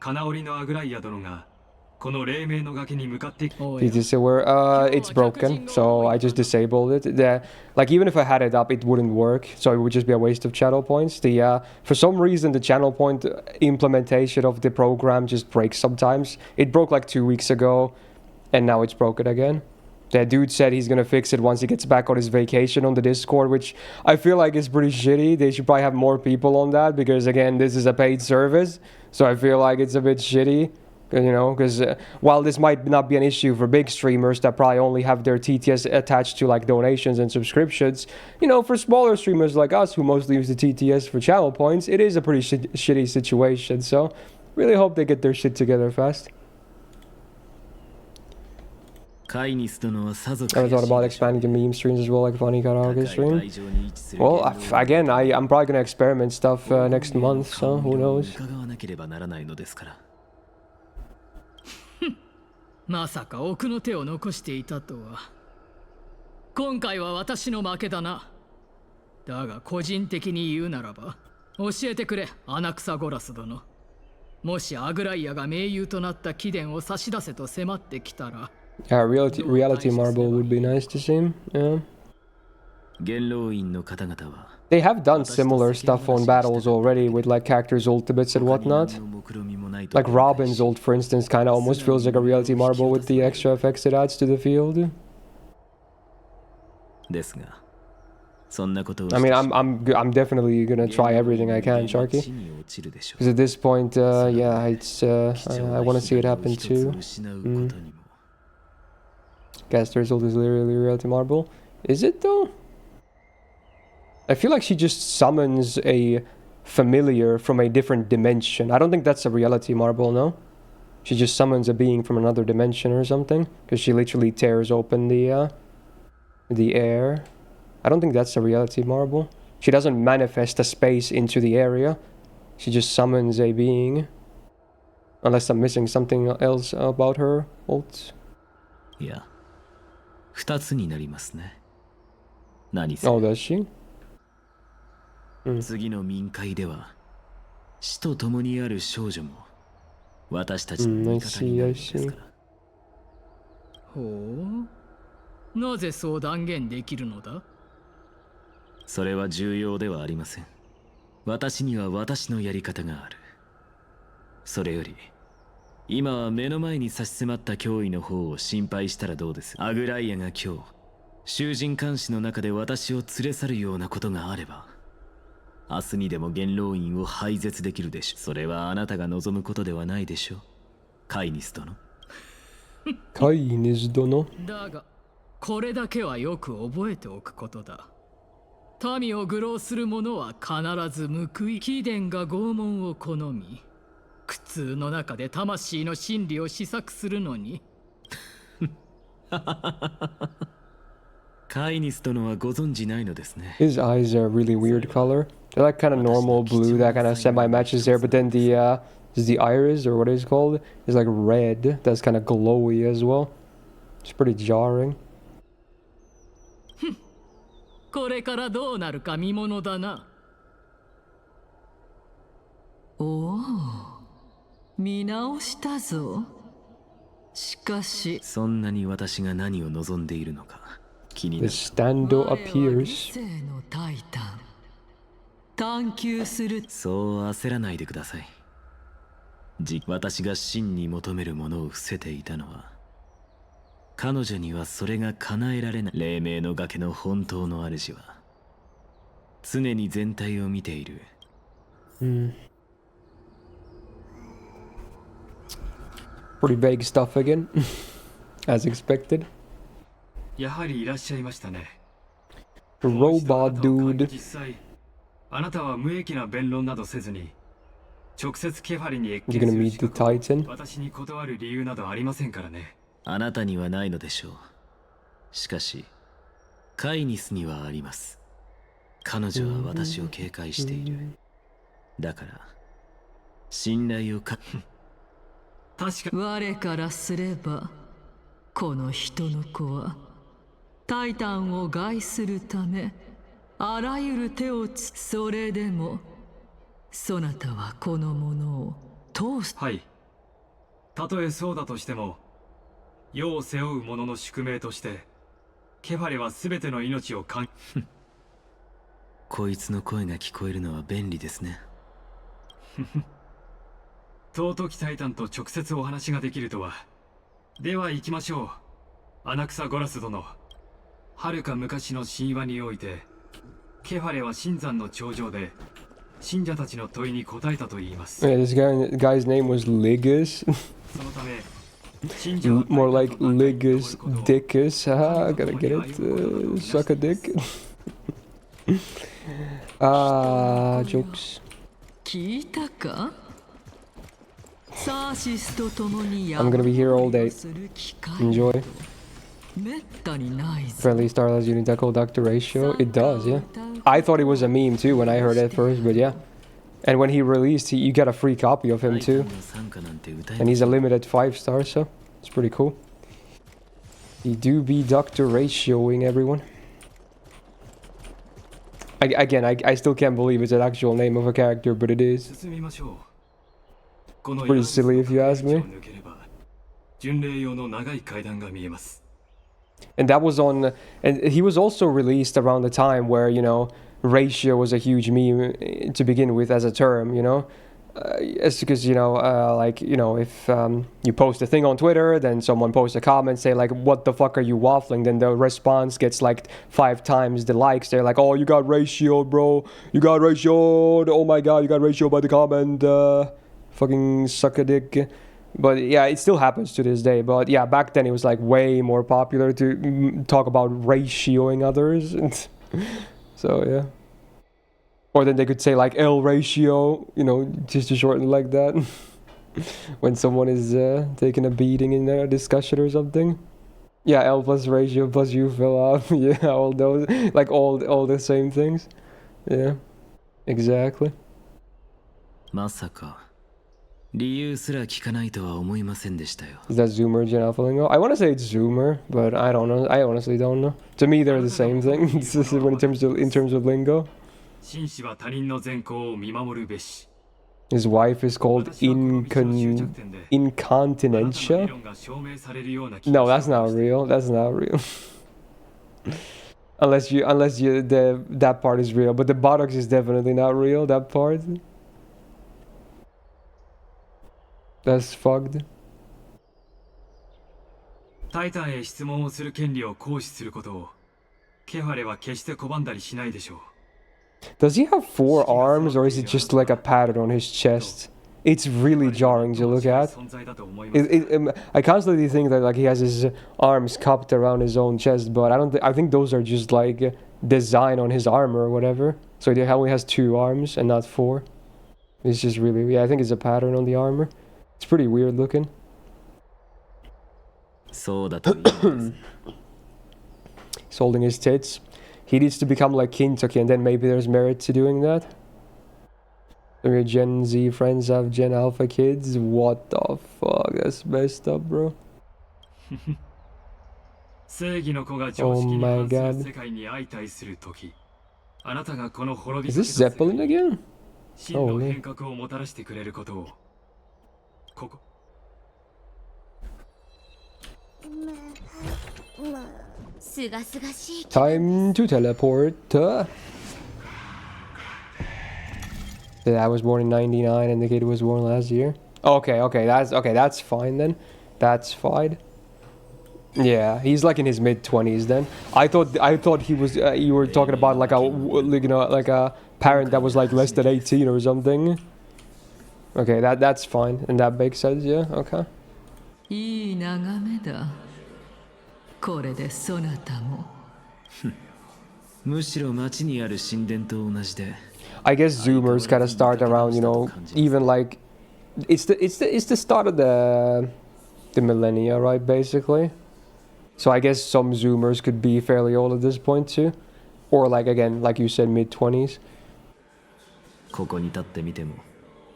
金織のアグライア殿がこの黎明の崖に向かってき お You や just say where it's broken, so I just disabled it. Like even if I had it up, it wouldn't work, so it would just be a waste of channel points. For some reason the channel point implementation of the program just breaks sometimes. It broke like 2 weeks ago, and now it's broken again. That dude said he's gonna fix it once he gets back on his vacation on the Discord, which I feel like is pretty shitty. They should probably have more people on that because again, this is a paid service, so I feel like it's a bit shitty. You know, because while this might not be an issue for big streamers that probably only have their TTS attached to like donations and subscriptions, you know, for smaller streamers like us who mostly use the TTS for channel points, it is a pretty shitty situation. So, really hope they get their shit together fast. I ever thought about expanding to meme streams as well, like funny karaoke stream? Well, again, I'm probably gonna experiment stuff next month, so who knows? まさか奥の手を残していたとは。今回は私の負けだな。だが個人的に言うならば、教えてくれ、アナクサゴラス殿。もしアグライアが盟友となった貴殿を差し出せと迫ってきたら。Yeah, reality marble would be nice to see. Yeah. They have done similar stuff on battles already with like characters' ultimates and whatnot. Like Robin's ult, for instance, kind of almost feels like a reality marble with the extra effects it adds to the field. I mean, I'm definitely gonna try everything I can, Sharky. Because at this point, yeah, it's I want to see it happen too. Caster's ult is literally reality marble. Is it though? I feel like she just summons a familiar from a different dimension. I don't think that's a reality marble, no? She just summons a being from another dimension or something. Because she literally tears open the air. I don't think that's a reality marble. She doesn't manifest a space into the area. She just summons a being. Unless I'm missing something else about her ult. Yeah. Oh, does she? 次の民会では死と共にある少女も私たちの味方になるのですから。ほう。なぜそう断言できるのだ？それは重要ではありません。私には私のやり方がある。それより今は目の前に差し迫った脅威の方を心配したらどうです？アグライアが今日囚人監視の中で私を連れ去るようなことがあれば、明日にでも元老院を廃絶できるでしょう。それはあなたが望むことではないでしょう、カイニス殿。カイニス殿。だがこれだけはよく覚えておくことだ。民を愚弄する者は必ず報い。貴殿が拷問を好み、苦痛の中で魂の真理を思索するのに。カイニス殿はご存じないのですね。His eyes are a really weird color. They're like kind of normal blue that kind of semi-matches there, but then the iris, or what it's called, is like red. That's kind of glowy as well. It's pretty jarring. これからどうなるか見ものだな。おお、見直したぞ。しかし、そんなに私が何を望んでいるのか気にな The る。stando appears. 探求する。そう焦らないでください。私が真に求めるものを伏せていたのは、彼女にはそれが叶えられない。黎明の崖の本当の主は常に全体を見ている。Pretty vague stuff again, as expected. やはりいらっしゃいましたね。 Robot dude. 実際あなたは無益な弁論などせずに直接ケファリに謁見する資格を私に断る理由などありませんからね。あなたにはないのでしょう。しかしカイニスにはあります。彼女は私を警戒している。だから信頼を確か我からすればこの人の子はタイタンを害するためあらゆる手をそれでもそなたはこの者を通す。はい、たとえそうだとしても、世を背負う者の宿命として、ケファレは全ての命を関こいつの声が聞こえるのは便利ですね。尊きタイタンと直接お話ができるとは。では行きましょう。穴草ゴラス殿。遥か昔の神話において、ケファレは新山の頂上で信者たちの問いに答えたと言います。Yeah, this guy's name was Ligus. そのため、信者は More like Ligus Dickus. Haha, gotta get it. Suck a dick. Jokes. 聞いたか？サーシスと共に I'm gonna be here all day. Enjoy. めったにないぞ。 Friendly Starless Unideco Doctor Ratio. It does, yeah. I thought it was a meme too when I heard it first, but yeah. And when he released, you get a free copy of him too. And he's a limited 5-star, so it's pretty cool. He do be Doctor Ratioing everyone. I still can't believe it's an actual name of a character, but it is. It's pretty silly if you ask me. And that was on, and he was also released around the time where, you know, ratio was a huge meme to begin with as a term, you know. It's because, you know, like, you know, if you post a thing on Twitter, then someone posts a comment, say like, what the fuck are you waffling? Then the response gets like 5 times the likes. They're like, oh, you got ratioed, bro. You got ratioed. Oh my god, you got ratioed by the comment. Fucking suck a dick. But yeah, it still happens to this day. But yeah, back then it was like way more popular to talk about ratioing others. So yeah. Or then they could say like L ratio, you know, just to shorten like that. When someone is taking a beating in a discussion or something. Yeah, L plus ratio plus you fill up. Yeah, all those, like all the same things. Yeah, exactly. まさか理由すら聞かないとは思いませんでしたよ。 Is that Zoomer Genophalingo? I want to say it's Zoomer, but I don't know. I honestly don't know. To me, they're the same thing. When in terms of lingo. His wife is called Incontinentia. No, that's not real. That's not real. unless that part is real, but the buttocks is definitely not real. That part. That's fucked. タイタンへ質問をする権利を行使することをケファレは決して拒んだりしないでしょう。 Does he have 4 arms or is it just like a pattern on his chest? It's really jarring to look at. I constantly think that like he has his arms cupped around his own chest, but I think those are just like design on his armor or whatever. So he only has 2 arms and not 4. It's just really, yeah, I think it's a pattern on the armor. It's pretty weird looking. そうだといいです。 He's holding his tits. He needs to become like Kintoki, and then maybe there's merit to doing that. Some of your Gen Z friends have Gen Alpha kids. What the fuck? That's messed up, bro. Oh my god. Is this Zeppelin again? Holy. Time to teleport. Yeah, I was born in 99 and the kid was born last year. Okay, that's fine then. That's fine. Yeah, he's like in his mid-20s then. I thought he was you were talking about like a, you know, like a parent that was like less than 18 or something. Okay, that's fine and that makes sense. Yeah, okay. いい眺めだ。これでそなたも。むしろ町にある神殿と同じで。 I guess Zoomers kind of start around, you know, even like it's the start of the millennia, right? Basically. So I guess some Zoomers could be fairly old at this point too, or like again, like you said, mid-20s. ここに立ってみても、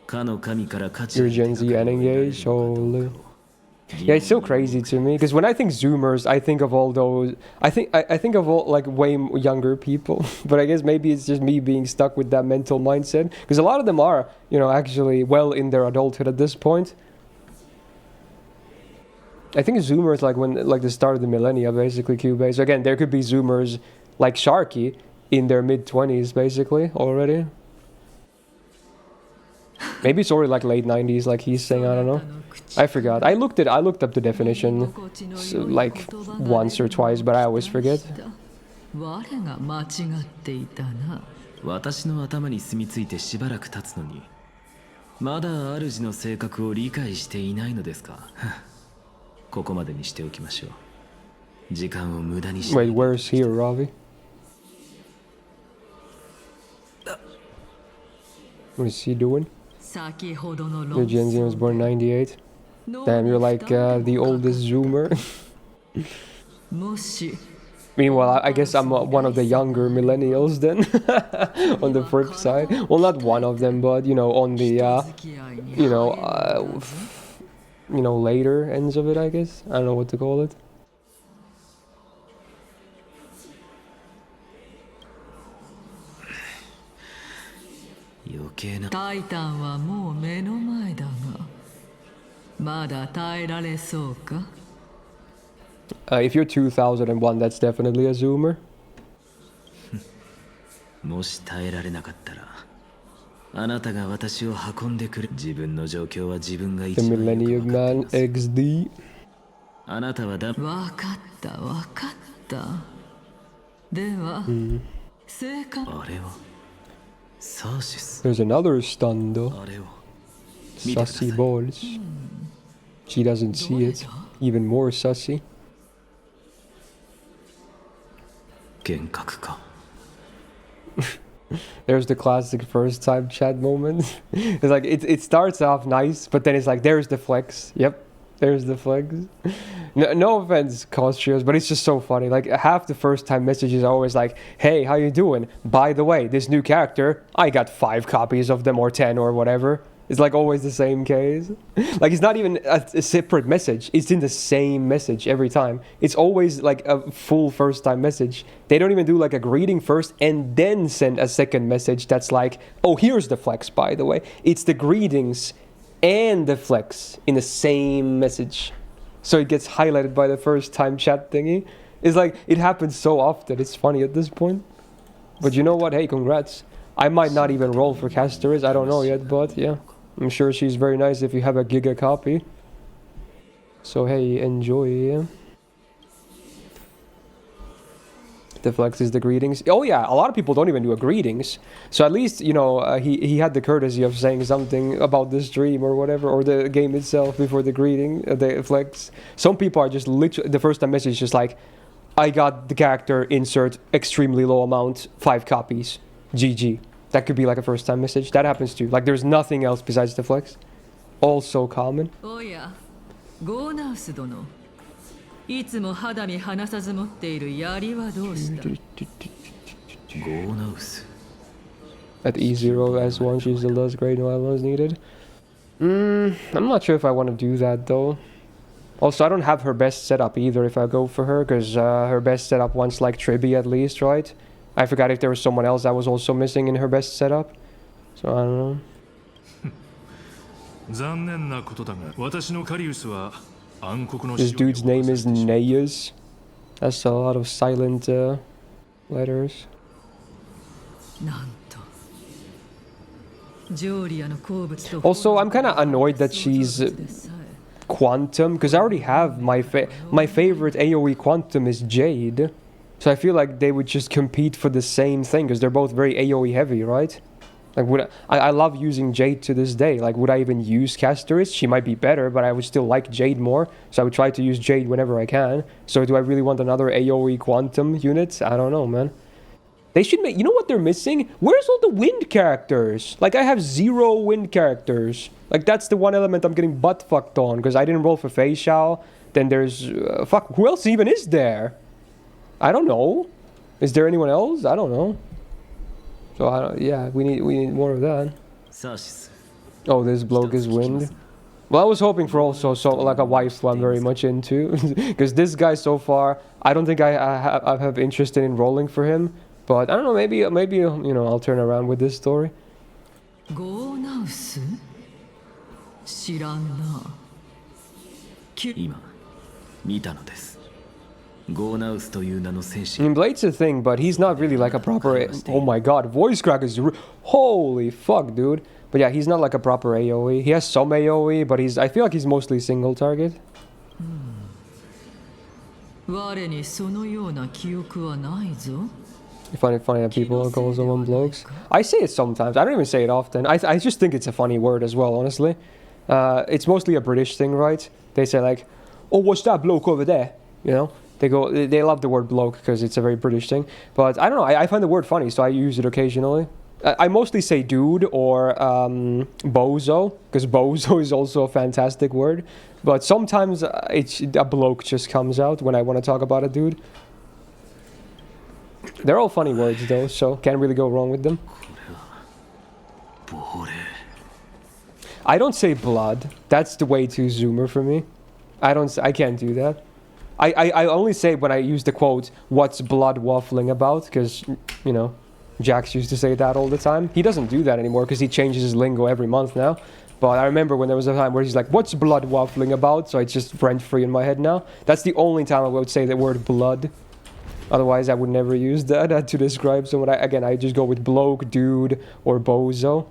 かの神から価値 You're Gen Z and engaged. Holy. Yeah, it's so crazy to me because when I think Zoomers, I think of all those. I think of all like way younger people. But I guess maybe it's just me being stuck with that mental mindset because a lot of them are, you know, actually well in their adulthood at this point. I think Zoomers like when like the start of the millennia, basically Cubase. So again, there could be Zoomers like Sharky in their mid-20s, basically already. Maybe it's already like late 90s, like he's saying. I don't know. I forgot. I looked up the definition like once or twice, but I always forget. 我が間違っていたな。私の頭に住み着いてしばらく経つのに、まだ主の性格を理解していないのですか。ここまでにしておきましょう。時間を無駄にしない。 Wait, where's here, Ravi? What is he doing? The Gen Z was born in 98. Damn, you're like the oldest Zoomer. Meanwhile, I guess I'm one of the younger millennials then. On the flip side. Well, not one of them, but, you know, on the, later ends of it, I guess. I don't know what to call it. If you're 2001, that's definitely a Zoomer. もし耐えられなかったら、あなたが私を運んでくる。自分の状況は自分が一 The 番よく Millennium 分かってい Man ます。 XD. あなたはだ。分かった分かった。では、正解。あれはサーシス。 There's another stun though. あれを見てください。 Sussy balls. She doesn't see it. Even more sussy. 幻覚か。There's the classic first time chat moment. It's like it starts off nice, but then it's like there's the flex. Yep, there's the flex. No offense, Costrios, but it's just so funny. Like half the first time messages are always like, "Hey, how you doing? By the way, this new character, I got 5 copies of them or 10 or whatever." It's like always the same case. Like it's not even a separate message. It's in the same message every time. It's always like a full first time message. They don't even do like a greeting first and then send a second message that's like, oh, here's the flex, by the way. It's the greetings and the flex in the same message. So it gets highlighted by the first time chat thingy. It's like, it happens so often. It's funny at this point. But you know what? Hey, congrats. I might not even roll for Casteris. I don't know yet, but yeah. I'm sure she's very nice if you have a Giga copy. So hey, enjoy. Yeah. The flex is the greetings. Oh yeah, a lot of people don't even do a greetings. So at least, you know, he had the courtesy of saying something about the stream or whatever, or the game itself before the greeting, the flex. Some people are just literally, the first time message is just like, I got the character, insert extremely low amount, 5 copies, GG. That could be like a first time message. That happens too. Like there's nothing else besides the flex. Also common. Oh yeah. Go now, Sudono. いつも肌身離さず持っている槍はどうした? Go Nose. At E0 S1 she still does great, no items needed. I'm not sure if I want to do that though. Also, I don't have her best setup either if I go for her, because her best setup wants like Triby at least, right? I forgot if there was someone else that was also missing in her best setup. So I don't know. This dude's name is Neas. That's a lot of silent letters. Also, I'm kind of annoyed that she's Quantum, because I already have my favorite AoE Quantum is Jade. So I feel like they would just compete for the same thing, because they're both very AoE heavy, right? Like, I love using Jade to this day. Like, would I even use Casteris? She might be better, but I would still like Jade more. So I would try to use Jade whenever I can. So do I really want another AoE Quantum unit? I don't know, man. They should make... You know what they're missing? Where's all the wind characters? Like, I have 0 wind characters. Like, that's the one element I'm getting butt-fucked on, because I didn't roll for Fei Xiao. Then there's... fuck, who else even is there? I don't know. Is there anyone else? I don't know. So yeah, we need more of that. Oh, this bloke is wind. Well, I was hoping for also like a waifu I'm very much into, because this guy so far, I don't think I have interest in rolling for him. But I don't know, maybe you know, I'll turn around with this story. Go now, 見たのです。ゴーナウスという名の戦士。I mean, Blade's a thing, but he's not really like a proper. Oh my god, voice crack is. Holy fuck, dude. But yeah, he's not like a proper AoE. He has some AoE, but he's. I feel like he's mostly single target. You find it funny that people call someone blokes? I say it sometimes. I don't even say it often. I just think it's a funny word as well, honestly. It's mostly a British thing, right? They say like, "Oh, what's that bloke over there?" You know? They love the word bloke because it's a very British thing. But I don't know, I find the word funny, so I use it occasionally. I mostly say dude or bozo, because bozo is also a fantastic word. But sometimes a bloke just comes out when I want to talk about a dude. They're all funny words though, so can't really go wrong with them. I don't say blood. That's the way too zoomer for me. I can't do that. I only say when I use the quote, "What's blood waffling about?" Because, you know, Jax used to say that all the time. He doesn't do that anymore because he changes his lingo every month now. But I remember when there was a time where he's like, "What's blood waffling about?" So it's just rent-free in my head now. That's the only time I would say the word blood. Otherwise, I would never use that to describe someone. I just go with bloke, dude, or bozo.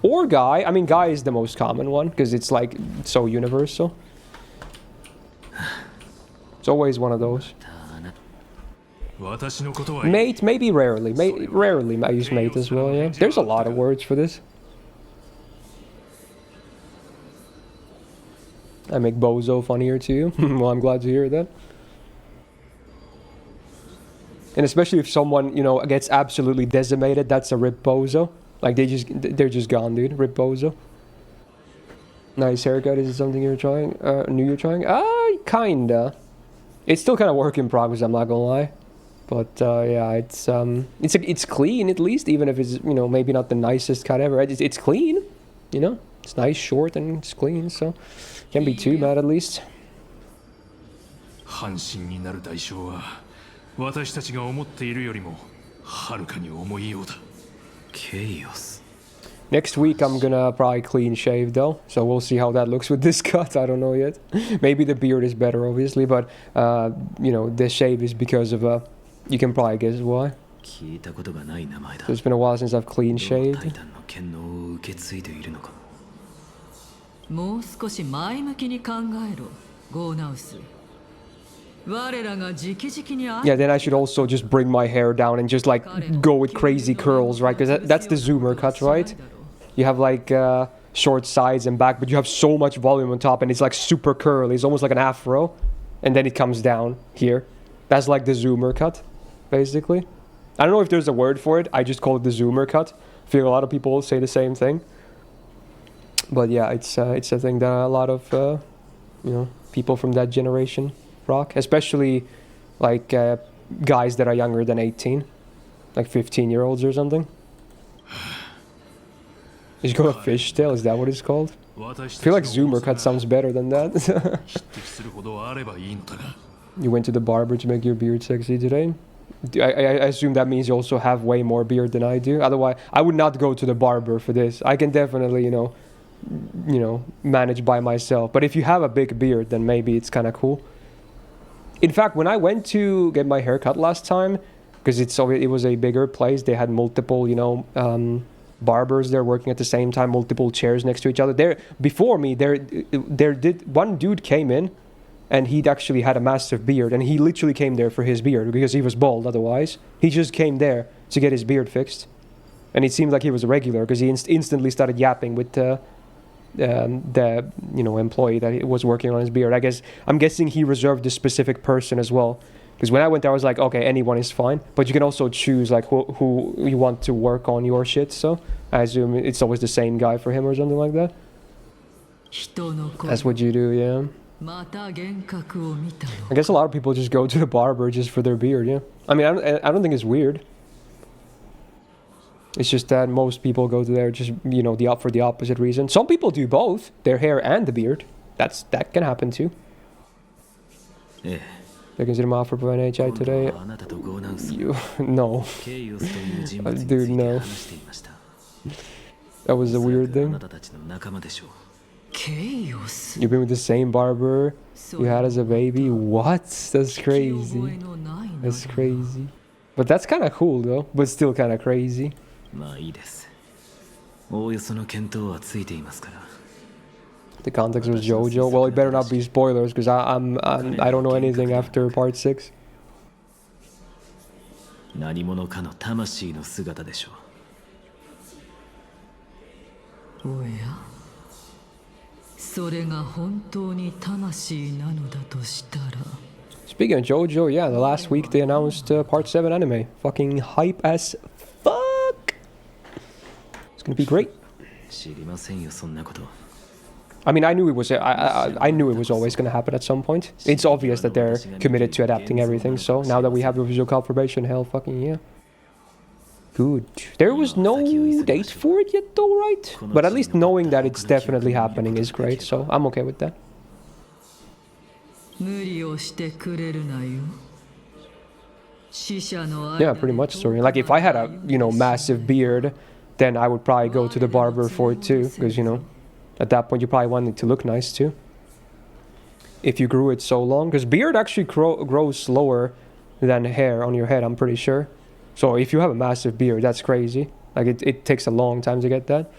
Or guy. I mean, guy is the most common one because it's like so universal. It's always one of those. Mate, maybe rarely. Rarely I use mate as well, yeah. There's a lot of words for this. I make bozo funnier to you. Well, I'm glad to hear that. And especially if someone, you know, gets absolutely decimated, that's a rip bozo. Like they're just gone, dude. Rip bozo. Nice haircut. Is it something you're trying? New you're trying? Kinda. It's still kind of work in progress, I'm not gonna lie. But yeah, it's clean at least, even if it's, you know, maybe not the nicest cut ever. It's clean, you know. It's nice, short, and it's clean, so can't be too bad at least. Chaos. Next week I'm gonna probably clean shave though, so we'll see how that looks with this cut. I don't know yet. Maybe the beard is better, obviously, but you know, the shave is because of you can probably guess why. So it's been a while since I've clean shaved. Yeah, then I should also just bring my hair down and just like go with crazy curls, right? Because that's the zoomer cut, right? You have like short sides and back, but you have so much volume on top and it's like super curly. It's almost like an afro. And then it comes down here. That's like the zoomer cut, basically. I don't know if there's a word for it. I just call it the zoomer cut. I feel a lot of people say the same thing. But yeah, it's a thing that a lot of, you know, people from that generation rock, especially like guys that are younger than 18, like 15-year-olds or something. Is it called a fishtail? Is that what it's called? I feel like zoomer cut sounds better than that. You went to the barber to make your beard sexy today? I assume that means you also have way more beard than I do. Otherwise, I would not go to the barber for this. I can definitely, you know, manage by myself. But if you have a big beard, then maybe it's kind of cool. In fact, when I went to get my hair cut last time, because it was a bigger place, they had multiple, you know, barbers there working at the same time, multiple chairs next to each other. Before me, one dude came in, and he'd actually had a massive beard, and he literally came there for his beard because he was bald otherwise. He just came there to get his beard fixed, and it seemed like he was a regular because he instantly started yapping with the you know, employee that was working on his beard. I'm guessing he reserved this specific person as well, because when I went there I was like, okay, anyone is fine, but you can also choose like who you want to work on your shit. So I assume it's always the same guy for him or something like that. That's what you do, yeah. I guess a lot of people just go to the barber just for their beard, yeah. I mean, I don't think it's weird. It's just that most people go to there just, you know, for the opposite reason. Some people do both, their hair and the beard. That can happen too. Yeah. They consider my offer for NHI today. No. Dude, no. That was a weird thing. You've been with the same barber you had as a baby? What? That's crazy. That's crazy. But that's kind of cool though, but still kind of crazy. まあいいです。おおよその見当はついていますから。 The context was JoJo. Well, it better not be spoilers because I don't know anything after part 6. 何者かの魂の姿でしょう。おや、それが本当に魂なのだとしたら。 Speaking of JoJo, yeah, the last week they announced part 7 anime. Fucking hype as fuck. It's gonna be great. 知りませんよそんなこと。 I mean, I knew it was always going to happen at some point. It's obvious that they're committed to adapting everything. So now that we have the visual confirmation, hell, fucking yeah. Good. There was no date for it yet, though, right? But at least knowing that it's definitely happening is great. So I'm okay with that. Yeah, pretty much, story. Like if I had a massive beard, then I would probably go to the barber for it too, because at that point, you probably want it to look nice too. If you grew it so long. Because beard actually grows slower than hair on your head, I'm pretty sure. So if you have a massive beard, that's crazy. Like, it takes a long time to get that.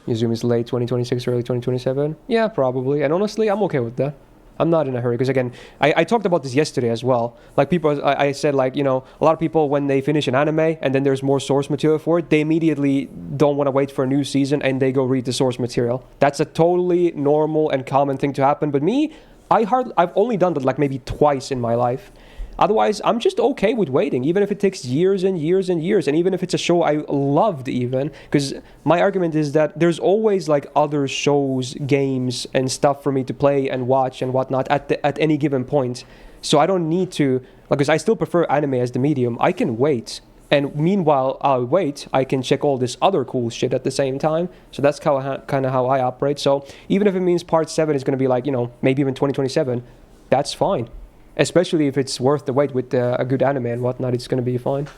You assume it's late 2026, early 2027? Yeah, probably. And honestly, I'm okay with that. I'm not in a hurry because again, I talked about this yesterday as well. Like people, I said like, a lot of people when they finish an anime and then there's more source material for it, they immediately don't want to wait for a new season and they go read the source material. That's a totally normal and common thing to happen. But me, I've only done that like maybe twice in my life. Otherwise, I'm just okay with waiting, even if it takes years and years and years, and even if it's a show I loved even, because my argument is that there's always like other shows, games, and stuff for me to play and watch and whatnot at any given point. So I don't need to, because I still prefer anime as the medium. I can wait, and meanwhile I'll wait, I can check all this other cool shit at the same time. So that's kind of how I operate. So even if it means part 7 is going to be like, maybe even 2027, that's fine. Especially if it's worth the wait with a good anime and whatnot, it's gonna be fine.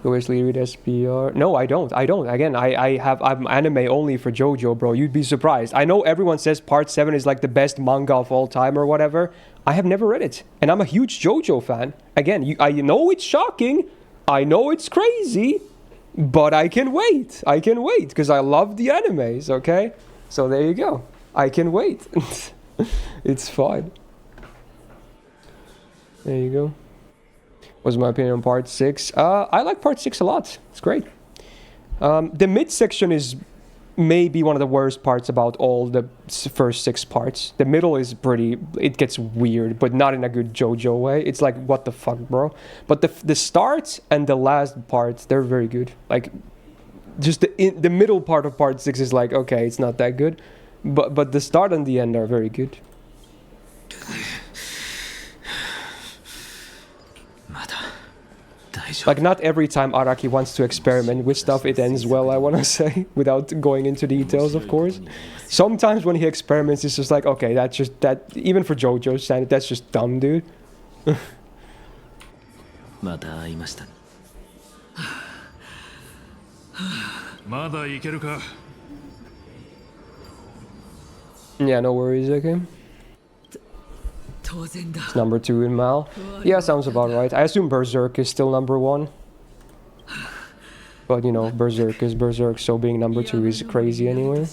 You always read SPR? No, I don't. Again, I'm anime only for JoJo, bro. You'd be surprised. I know everyone says part 7 is like the best manga of all time or whatever. I have never read it. And I'm a huge JoJo fan. Again, I know it's shocking. I know it's crazy. But I can wait. Because I love the animes, okay? So there you go. I can wait. It's fine. There you go. What's my opinion on part 6? I like part 6 a lot. It's great. The midsection is maybe one of the worst parts about all the first 6 parts. The middle is it gets weird, but not in a good JoJo way. It's like, what the fuck, bro? But the start and the last part, they're very good. Like, just the middle part of part 6 is like, okay, it's not that good. But the start and the end are very good. Like, not every time Araki wants to experiment with stuff, it ends well, I want to say, without going into details, of course. Sometimes when he experiments, it's just like, okay, even for JoJo's standard, that's just dumb, dude. Yeah, no worries, okay? It's number 2 in Mal. Yeah, sounds about right. I assume Berserk is still number 1. But Berserk is Berserk, so being number 2 is crazy anyway.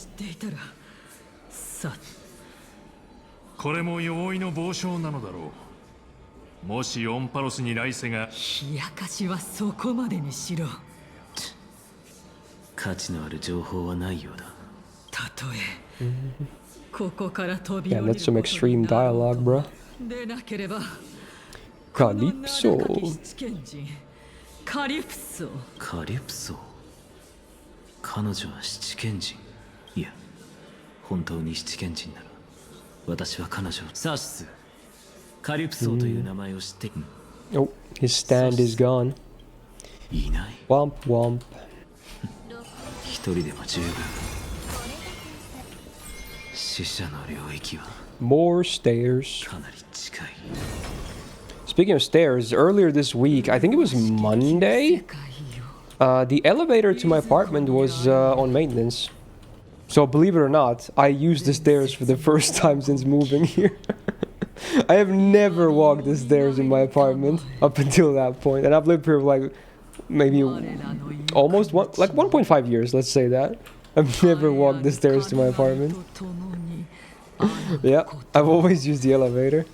Yeah, that's some extreme dialogue, bro. Calypso. 彼女は七賢人。いや、本当に七賢人なら、私は彼女をサーシス、カリプソという名前を知って。Oh, his stand is gone. いない。Womp womp. 一人でも十分。死者の領域は More stairs. かなり近い。Speaking of stairs, earlier this week, I think it was Monday, the elevator to my apartment was on maintenance. So believe it or not, I used the stairs for the first time since moving here. I have never walked the stairs in my apartment up until that point, and I've lived here like maybe almost 1.5 years, let's say that. I've never walked the stairs to my apartment. Yeah, I've always used the elevator.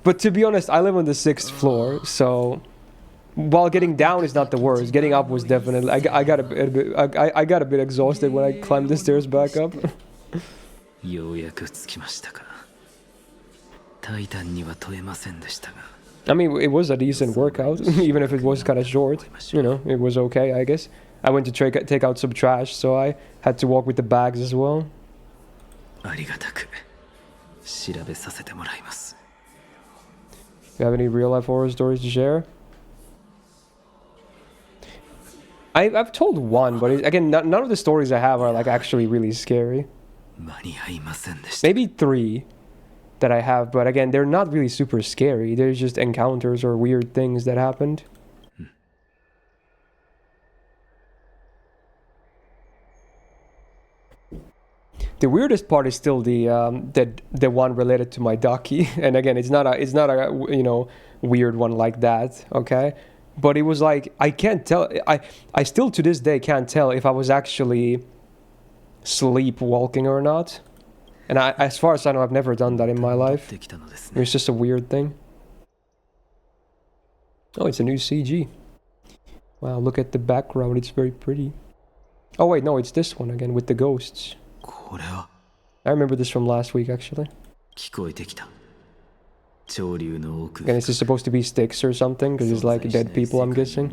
But to be honest, I live on the 6th floor, so while getting down is not the worst, getting up was definitely. I got a bit exhausted when I climbed the stairs back up. ようやく着きましたか。タイタンには問えませんでしたが。I mean, it was a decent workout, even if it was kind of short. You know, it was okay, I guess. I went to take out some trash, so I had to walk with the bags as well. ありがたく調べさせてもらいます。You have any real-life horror stories to share? I've told one, but again, none of the stories I have are like actually really scary. 間に合いませんでした。 Maybe 3 that I have, but again, they're not really super scary. They're just encounters or weird things that happened. The weirdest part is still the one related to my ducky, and again, it's not a you know, weird one like that, okay? But it was like, I can't tell, I still to this day can't tell if I was actually sleepwalking or not. And as far as I know, I've never done that in my life. It's just a weird thing. Oh, it's a new CG. Wow, look at the background, it's very pretty. Oh wait, no, it's this one again with the ghosts. I remember this from last week, actually. And is this supposed to be sticks or something? Because it's like dead people, I'm guessing.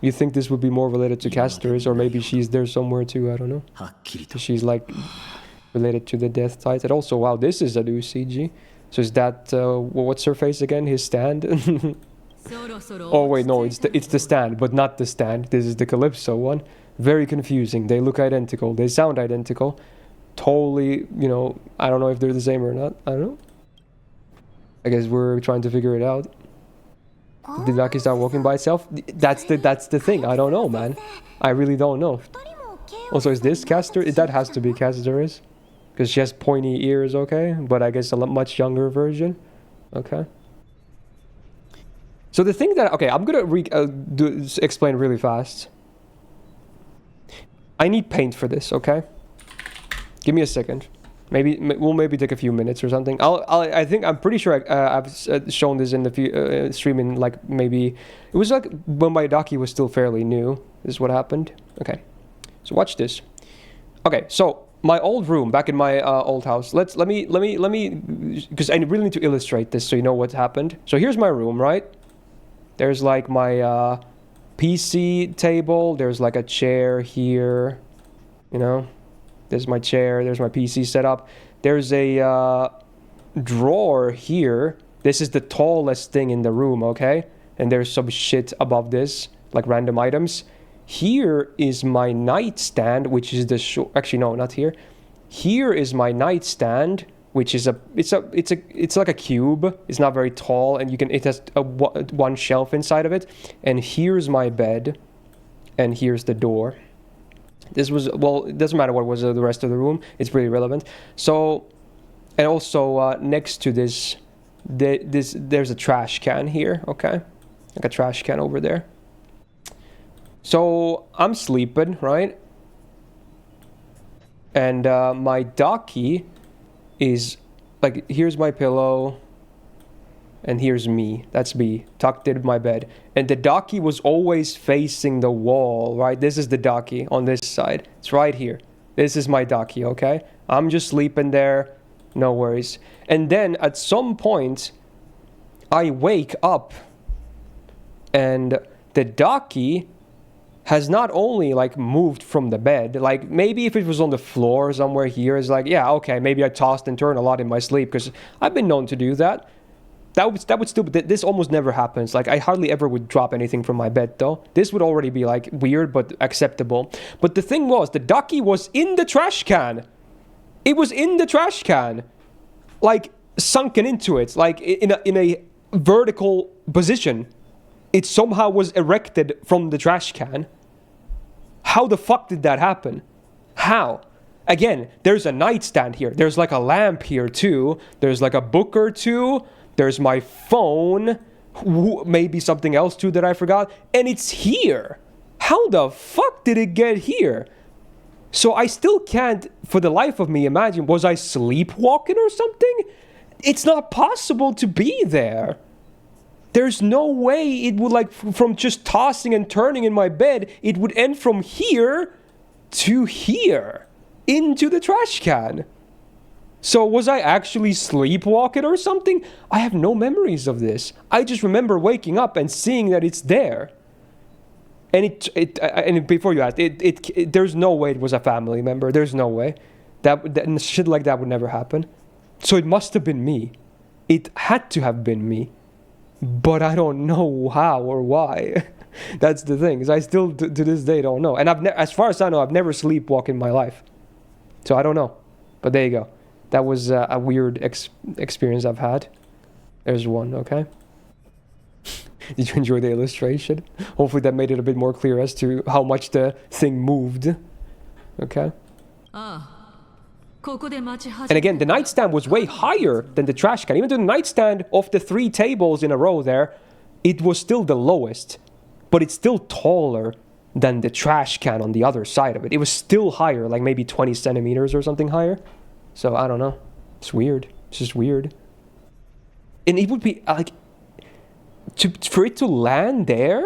You think this would be more related to Casters, or maybe she's there somewhere too, I don't know. She's like related to the Death Titan. Also, wow, this is a new CG. So is that, what's her face again? His stand? Oh wait, no, it's the stand, but not the stand. This is the Calypso one. Very confusing. They look identical. They sound identical. Totally, you know, I don't know if they're the same or not. I don't know. I guess we're trying to figure it out. Did the ducky start walking by itself? That's the thing. I don't know, man. I really don't know. Also, is this Caster? That has to be Caster's. Because she has pointy ears, okay? But I guess a much younger version. Okay. So the thing that... Okay, I'm gonna explain really fast. I need paint for this, okay? Give me a second. We'll take a few minutes or something. I think I'm pretty sure I've shown this in the stream in like maybe it was like when my ducky was still fairly new. This is what happened. Okay, so watch this. Okay, so my old room back in my old house. Let me because I really need to illustrate this so you know what happened. So here's my room, right? There's like my PC table. There's like a chair here, you know. There's my chair, there's my PC setup. There's a drawer here. This is the tallest thing in the room, okay? And there's some shit above this, like random items. Here is my nightstand, which is the actually no, not here. Here is my nightstand, which is it's like a cube. It's not very tall, and it has one shelf inside of it. And here's my bed, and here's the door. This was, well, it doesn't matter what was the rest of the room. It's pretty relevant. So, and also next to this, there's a trash can here, okay? Like a trash can over there. So, I'm sleeping, right? And my ducky is, like, here's my pillow. And here's me. That's me, tucked in my bed. And the ducky was always facing the wall, right? This is the ducky on this side. It's right here. This is my ducky, okay? I'm just sleeping there. No worries. And then at some point, I wake up. And the ducky has not only, like, moved from the bed. Like, maybe if it was on the floor somewhere here, it's like, yeah, okay, maybe I tossed and turned a lot in my sleep. Because I've been known to do that. That would still, but this almost never happens. Like, I hardly ever would drop anything from my bed, though. This would already be, like, weird, but acceptable. But the thing was, the ducky was in the trash can. It was in the trash can. Like, sunken into it. Like, in a vertical position. It somehow was erected from the trash can. How the fuck did that happen? How? Again, there's a nightstand here. There's like a lamp here too. There's like a book or two. There's my phone. Maybe something else too that I forgot. And it's here. How the fuck did it get here? So I still can't, for the life of me, imagine, was I sleepwalking or something? It's not possible to be there. There's no way it would, like, from just tossing and turning in my bed, it would end from here to here. Into the trash can. So was I actually sleepwalking or something? I have no memories of this. I just remember waking up and seeing that it's there. And before you asked, there's no way it was a family member. There's no way. That shit like that would never happen. So it must have been me. It had to have been me. But I don't know how or why. That's the thing. Is I still to this day don't know. And as far as I know, I've never sleepwalked in my life. So I don't know. But there you go. That was a weird experience I've had. There's one, okay? Did you enjoy the illustration? Hopefully that made it a bit more clear as to how much the thing moved. Okay? And again, the nightstand was way higher than the trash can. Even though the nightstand of the 3 tables in a row there, it was still the lowest. But it's still taller than the trash can on the other side of it. It was still higher, like maybe 20 centimeters or something higher. So I don't know. It's weird. It's just weird. And it would be like, for it to land there,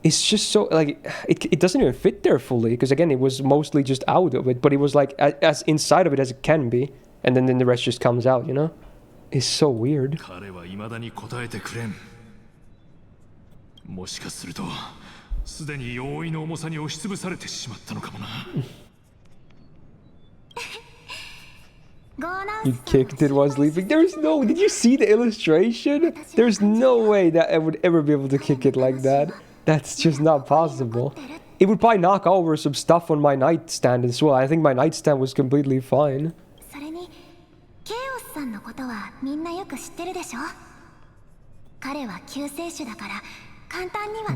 it's just so, like, it doesn't even fit there fully. Because again, it was mostly just out of it. But it was like as inside of it as it can be. And then the rest just comes out, you know? It's so weird. You kicked it while sleeping? There's no... Did you see the illustration? There's no way that I would ever be able to kick it like that. That's just not possible. It would probably knock over some stuff on my nightstand as well. I think my nightstand was completely fine.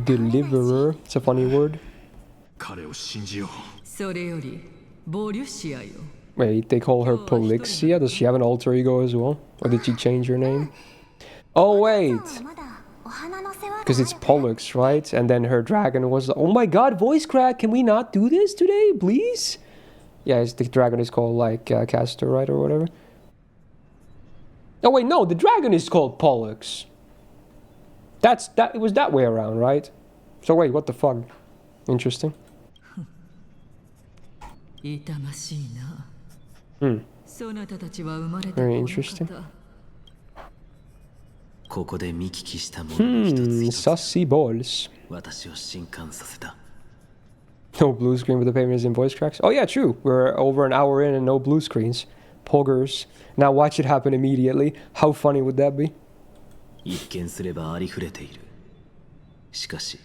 Deliverer. It's a funny word. Wait, they call her Polixia? Does she have an alter ego as well? Or did she change her name? Oh, wait. Because it's Pollux, right? And then her dragon was... Oh my god, voice crack! Can we not do this today, please? Yeah, the dragon is called, like, Castor, right? Or whatever. Oh, wait, no. The dragon is called Pollux. It was that way around, right? So, wait, what the fuck? Interesting. Very interesting. Sussy balls. No blue screen with the payments in voice cracks. Oh yeah, true. We're over an hour in and no blue screens. Poggers. Now watch it happen immediately. How funny would that be? 一見すればありふれている。しかし、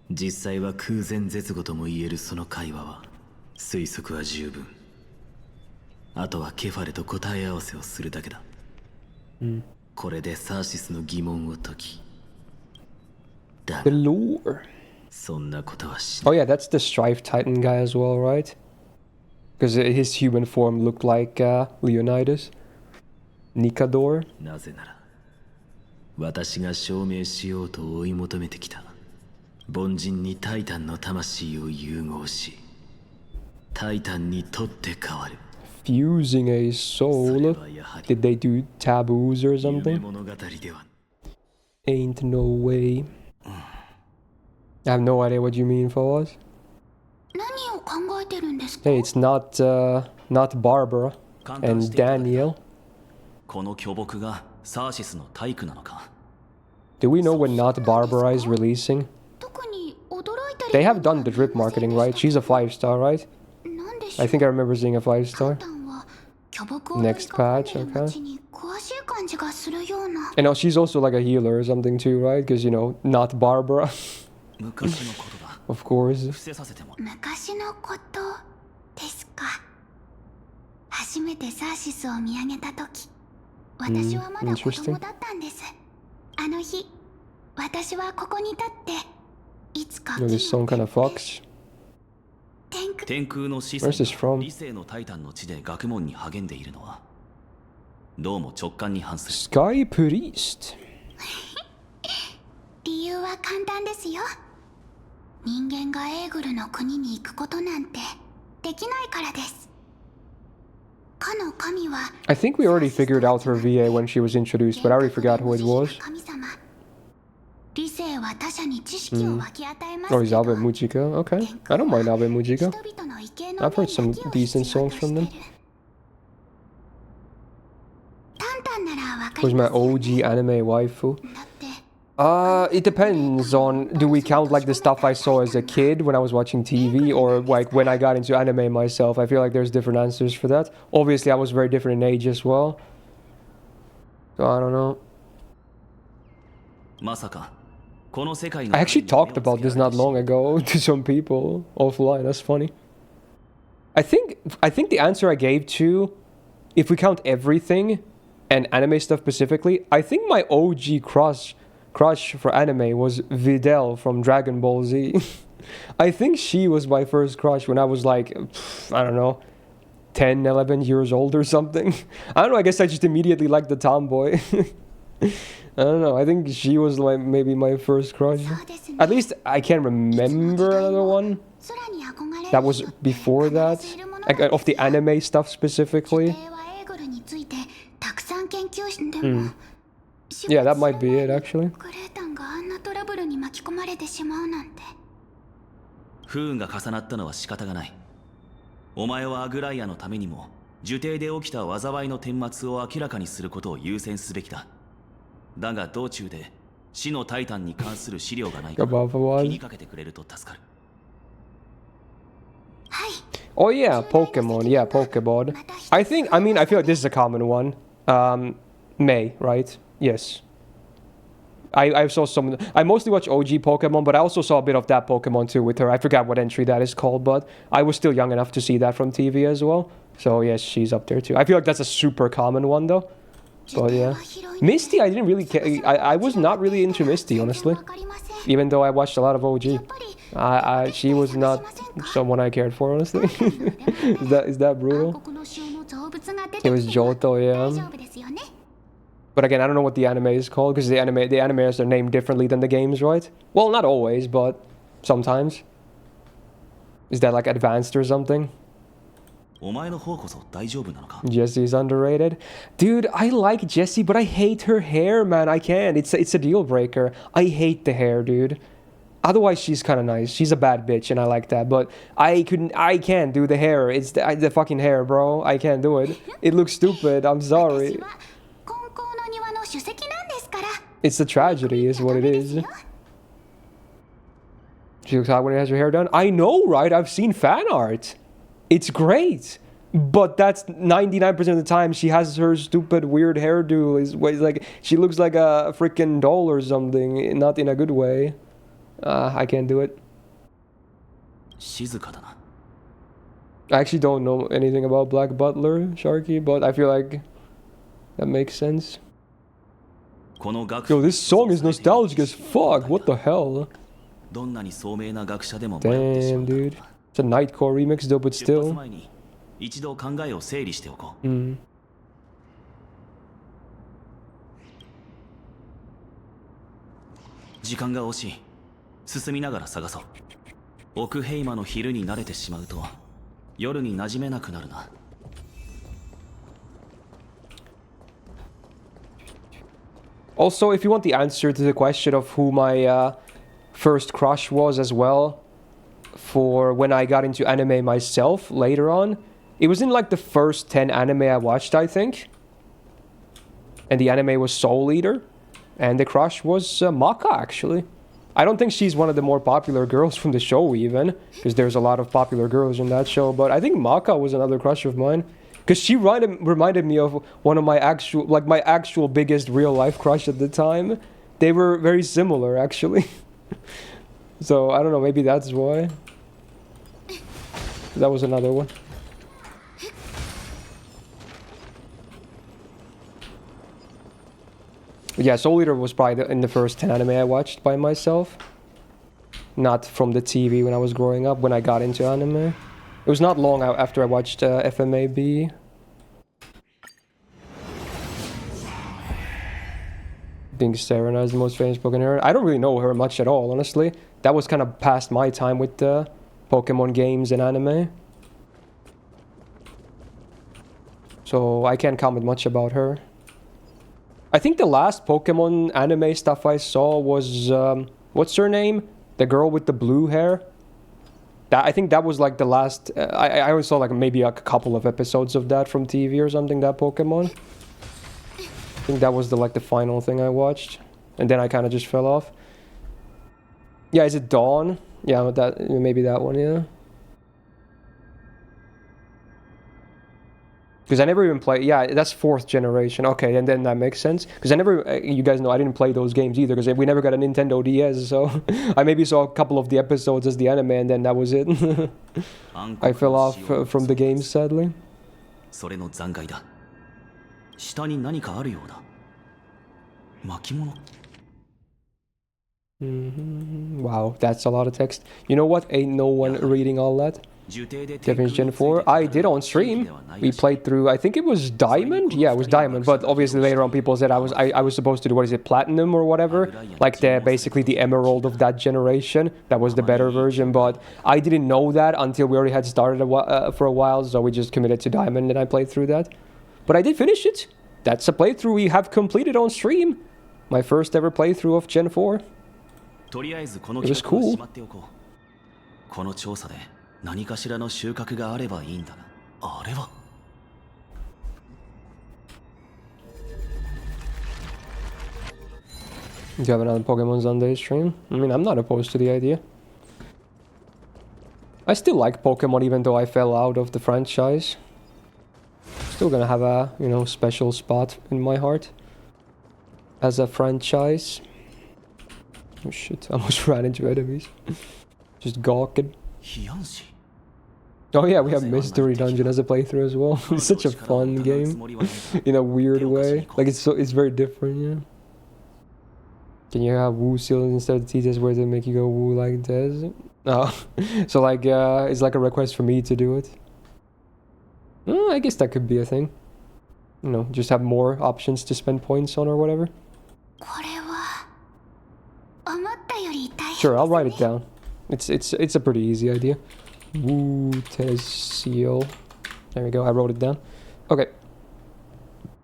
実際は空前絶後とも言えるその会話は推測は十分。あとはケファレと答え合わせをするだけだ。これでサーシスの疑問を解き。だが、The lore. そんなことはしない。Oh yeah, that's the Strife Titan guy as well, right? Because his human form looked like Leonidas. Nikador. なぜなら、私が証明しようと追い求めてきた凡人にタイタンの魂を融合し、タイタンにとって変わる。Fusing a soul. Did they do taboos or something? Ain't no way. I have no idea what you mean, fellas. Hey, it's not Barbara and Daniel. Do we know when Not Barbara is releasing? They have done the drip marketing, right? She's a 5-star, right? I think I remember seeing a 5-star. Next patch, okay. And now she's also like a healer or something too, right? Because, you know, Not Barbara. Of course. Interesting. There's some kind of fox. 天空の子 Where's this 孫 from? が理性のタイタンの地で学問に励んでいるのはどうも直感に反する。 Sky Priest. 理由は簡単ですよ。人間がエーグルの国に行くことなんてできないからです。かの神は I think we already figured out her VA when she was introduced, but I already forgot who it was. 神様。理性は他者に知識を分け与えます Oh, け he's ど、 Abe Mujica. Okay. I don't mind Abe Mujica. 人々の畏敬 I've の heard 念 some だけを decent 必要 songs と from して them. る。タンタンならわか Who's り my ますよね。 OG anime waifu? だって It depends on, do we count like the stuff I saw as a kid when I was watching TV, or like when I got into anime myself? I feel like there's different answers for that. Obviously, I was very different in age as well. So I don't know. まさかこの世界の I actually talked about this not long ago to some people offline. That's funny. I think the answer I gave to, if we count everything and anime stuff specifically, I think my OG crush for anime was Videl from Dragon Ball Z. I think she was my first crush when I was like, I don't know, 10, 11 years old or something. I don't know, I guess I just immediately liked the tomboy. I don't know, I think she was like maybe my first crush. そうですね。 At least I can't remember another one 空に憧れる that was before that, 必ずいるもの like, of the anime stuff specifically. 帝はエーグルについてたくさん研究しても、 Yeah, that might be it actually. グレータンがあんなトラブルに巻き込まれてしまうなんて。不運が重なったのは仕方がない。お前はアグライアのためにも樹帝で起きた災いの顛末を明らかにすることを優先すべきだ。だが道中で死のタイタンに関する資料がないか Above 気に was. かけてくれると助かる。はい。 Oh yeah, Pokemon. Yeah, Pokemon. I think, I mean, I feel like this is a common one. May, right? Yes. I saw some. I mostly watch OG Pokemon, but I also saw a bit of that Pokemon too with her. I forgot what entry that is called, but I was still young enough to see that from TV as well. So yes, she's up there too. I feel like that's a super common one though. But yeah, Misty, I didn't really care. I was not really into Misty, honestly. Even though I watched a lot of OG, she was not someone I cared for, honestly. is that brutal? 暗黒の潮の造物が出 It て was きても Johto, 大 yeah. 丈夫ですよね。 But again, I don't know what the anime is called because the animes are named differently than the games, right? Well, not always, but sometimes. Is that like advanced or something? お前の方こそ大丈夫なのか。 Jessie's underrated. Dude, I like Jessie, but I hate her hair, man. I can't. It's a deal breaker. I hate the hair, dude. Otherwise, she's kind of nice. She's a bad bitch, and I like that. But I can't do the hair. It's the fucking hair, bro. I can't do it. It looks stupid. I'm 私 sorry. は金光の庭の主席なんですから。 It's a tragedy, is what it is. She looks hot when it has her hair done. I know, right? I've seen fan art. It's great. But that's 99% of the time she has her stupid weird hairdo. Is like she looks like a freaking doll or something, not in a good way. I can't do it. 静かだな。 I actually don't know anything about Black Butler, Sharky, but I feel like that makes sense. この学 Yo, this song is nostalgic as fuck. What the hell? どんなに聡明な学者でも迷ってしま Damn, うんだ。 dude. It's a Nightcore remix though, but 出発 still. 前に一度考えを整理しておこう。 Mm. 時間が惜しい。進みながら探そう。奥ヘイマの昼に慣れてしまうと夜に馴染めなくなるな。 Also, if you want the answer to the question of who my first crush was as well, for when I got into anime myself later on, it was in like the first 10 anime I watched, I think. And the anime was Soul Eater, and the crush was Maka, actually. I don't think she's one of the more popular girls from the show even, because there's a lot of popular girls in that show, but I think Maka was another crush of mine. Because she reminded me of one of my actual biggest real life crush at the time. They were very similar, actually. So, I don't know, maybe that's why. That was another one. Yeah, Soul Eater was probably in the first 10 anime I watched by myself. Not from the TV when I was growing up, when I got into anime. It was not long after I watched FMAB. I think Serena is the most famous Pokemon hero. I don't really know her much at all, honestly. That was kind of past my time with Pokemon games and anime. So I can't comment much about her. I think the last Pokemon anime stuff I saw was... what's her name? The girl with the blue hair? I think that was like the last... I always saw like maybe a couple of episodes of that from TV or something, that Pokemon. I think that was the final thing I watched. And then I kind of just fell off. Yeah, is it Dawn? Yeah, that maybe that one, yeah. Because I never even played... Yeah, that's 4th generation. Okay, and then that makes sense. Because I never... you guys know I didn't play those games either. Because we never got a Nintendo DS. So I maybe saw a couple of the episodes as the anime and then that was it. I fell off from the game, sadly. Wow, that's a lot of text. You know what? Ain't no one reading all that. Definition Gen 4. I did on stream. We played through, I think it was Diamond? Yeah, it was Diamond, but obviously later on people said I was supposed to do, what is it, Platinum or whatever? Like basically the Emerald of that generation. That was the better version, but I didn't know that until we already had started for a while, so we just committed to Diamond and I played through that. But I did finish it. That's a playthrough we have completed on stream. My first ever playthrough of Gen 4. It was cool. 何かしらの収穫があればいいんだが、あれは Do you have another Pokemon Sunday stream? I mean, I'm not opposed to the idea. I still like Pokemon even though I fell out of the franchise. Still gonna have a, you know, special spot in my heart as a franchise. Oh shit, I almost ran into enemies. Just gawking. Oh yeah, we have Mystery Dungeon as a playthrough as well. It's such a fun game in a weird way. Like it's very different, yeah. Can you have Woo seals instead of TTS where they make you go woo like this? Oh, so like it's like a request for me to do it. I guess that could be a thing. You know, just have more options to spend points on or whatever. Sure, I'll write it down. It's a pretty easy idea. Woo seal. There we go, I wrote it down. Okay.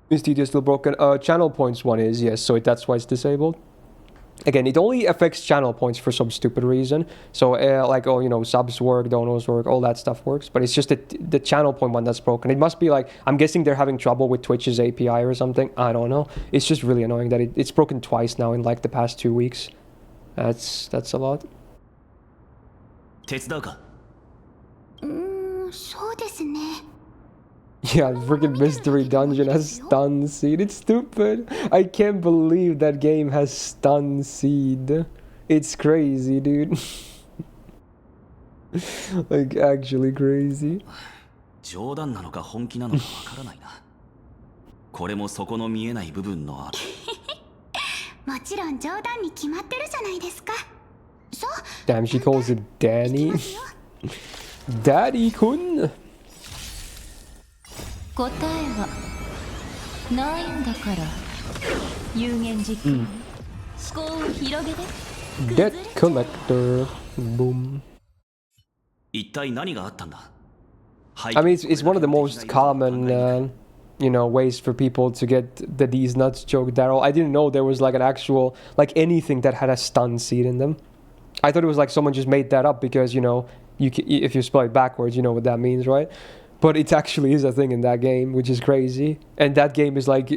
Is TTS still broken? Channel points one is, yes, so that's why it's disabled. Again, it only affects channel points for some stupid reason. So, like, oh, you know, subs work, donos work, all that stuff works. But it's just the channel point one that's broken. It must be like, I'm guessing they're having trouble with Twitch's API or something. I don't know. It's just really annoying that it's broken twice now in like the past 2 weeks. That's a lot. 手伝うか? そうですね. Yeah, freaking Mystery Dungeon has Stun Seed. It's stupid. I can't believe that game has Stun Seed. It's crazy, dude. Like, actually crazy. 冗談なのか本気なのかわからないな。これもそこの見えない部分のある。もちろん冗談に決まってるじゃないですか。そう。 Damn, she calls it Danny. Daddy-kun. 答えはないんだから有言実行、思考を広げて Debt collector. Boom. 一体何があったんだ? I mean, it's one of the most common, you know, ways for people to get the these nuts joke, Daryl. I didn't know there was like an actual, like anything that had a stun seed in them. I thought it was like someone just made that up because, you know, if you spell it backwards, you know what that means, right? But it actually is a thing in that game, which is crazy. And that game is like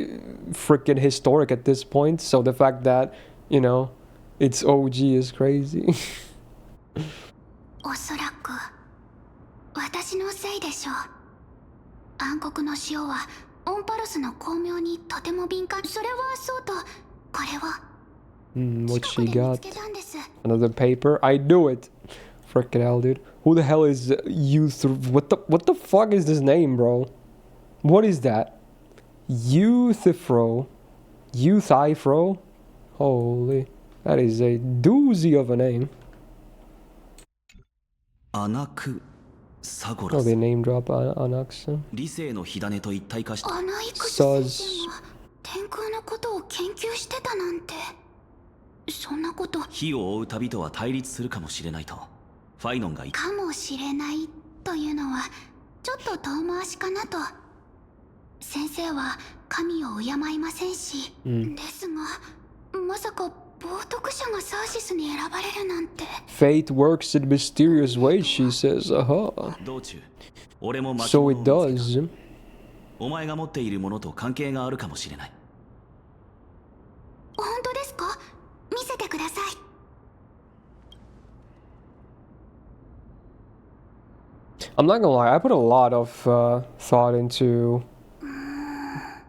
freaking historic at this point. So the fact that, you know, it's OG is crazy. おそらく私のせいでしょう。暗黒の塩はオンパルスの巧妙にとても敏感。それはそうと、これは what she got? Another paper? I knew it. Frickin' hell, dude. Who the hell is Youth? What the fuck is this name, bro? What is that? Youthifro? Youthifro? Holy. That is a doozy of a name. 穴くサゴ Oh, ラス they name drop Anaxa. 理性の火種と一体化したアナイクス先生が天空のことを研究してたなんて。そんなこと火を追う旅とは対立するかもしれないとファイノンが言っかもしれないというのはちょっと遠回しかなと。先生は神を敬いませんし、ですがまさか冒涜者がサーシスに選ばれるなんて。 Fate works in mysterious ways, she says. Aha. 道中俺も巻 So it 物を見つけた does. お前が持っているものと関係があるかもしれない。本当ですか？見せてください。I'm not gonna lie, I put a lot of thought into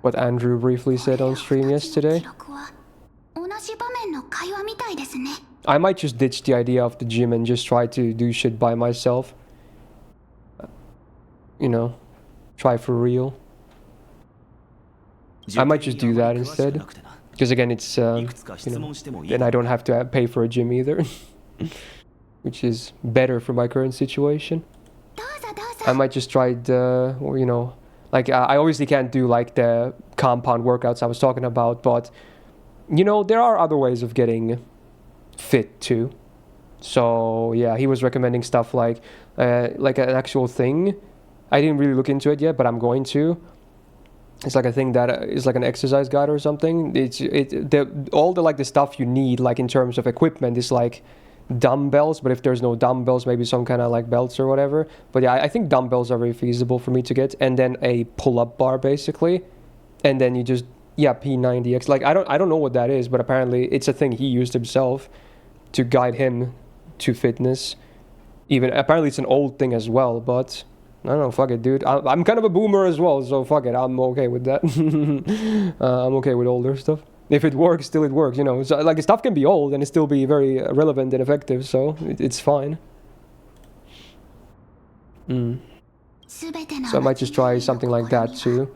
what Andrew briefly said on stream yesterday. 記録は同じ場面の会話みたいですね。 I might just ditch the idea of the gym and just try to do shit by myself. You know, try for real. I might just do that instead. Because again, it's, you know, then I don't have to pay for a gym either. Which is better for my current situation. どうぞどうぞ。 I might just try the, or, you know, like I obviously can't do like the compound workouts I was talking about, but you know, there are other ways of getting fit too. So yeah, he was recommending stuff like an actual thing. I didn't really look into it yet, but I'm going to. It's like a thing that is like an exercise guide or something. All the like the stuff you need, like in terms of equipment, is like dumbbells. But if there's no dumbbells, maybe some kind of like belts or whatever. But yeah, I think dumbbells are very feasible for me to get, and then a pull-up bar basically, and then you just P90X. Like I don't know what that is, but apparently it's a thing he used himself to guide him to fitness. Even apparently it's an old thing as well, but I don't know, fuck it, dude. I'm kind of a boomer as well, so fuck it, I'm okay with that. I'm okay with older stuff. If it works, still it works, you know. So, like, stuff can be old and it still be very relevant and effective, so it's fine. So I might just try something like that to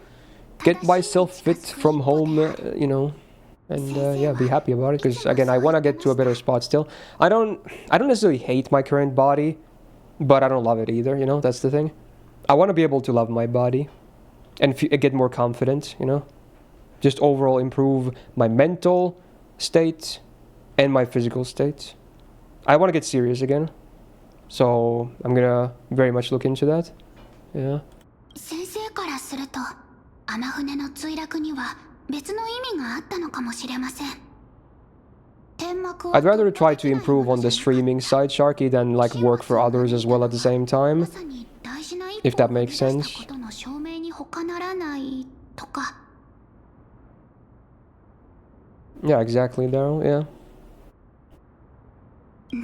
get myself fit from home, you know, and yeah, be happy about it. Because again, I want to get to a better spot still. I don't necessarily hate my current body, but I don't love it either, you know. That's the thing. I want to be able to love my body and get more confident, you know. Just overall improve my mental state and my physical state. I want to get serious again. So I'm gonna very much look into that. Yeah. 先生からすると、天船の墜落には別の意味があったのかもしれません。 I'd rather try to improve on the streaming side, Sharky, than like work for others as well at the same time. If that makes sense. Yeah, exactly, Daryl, yeah.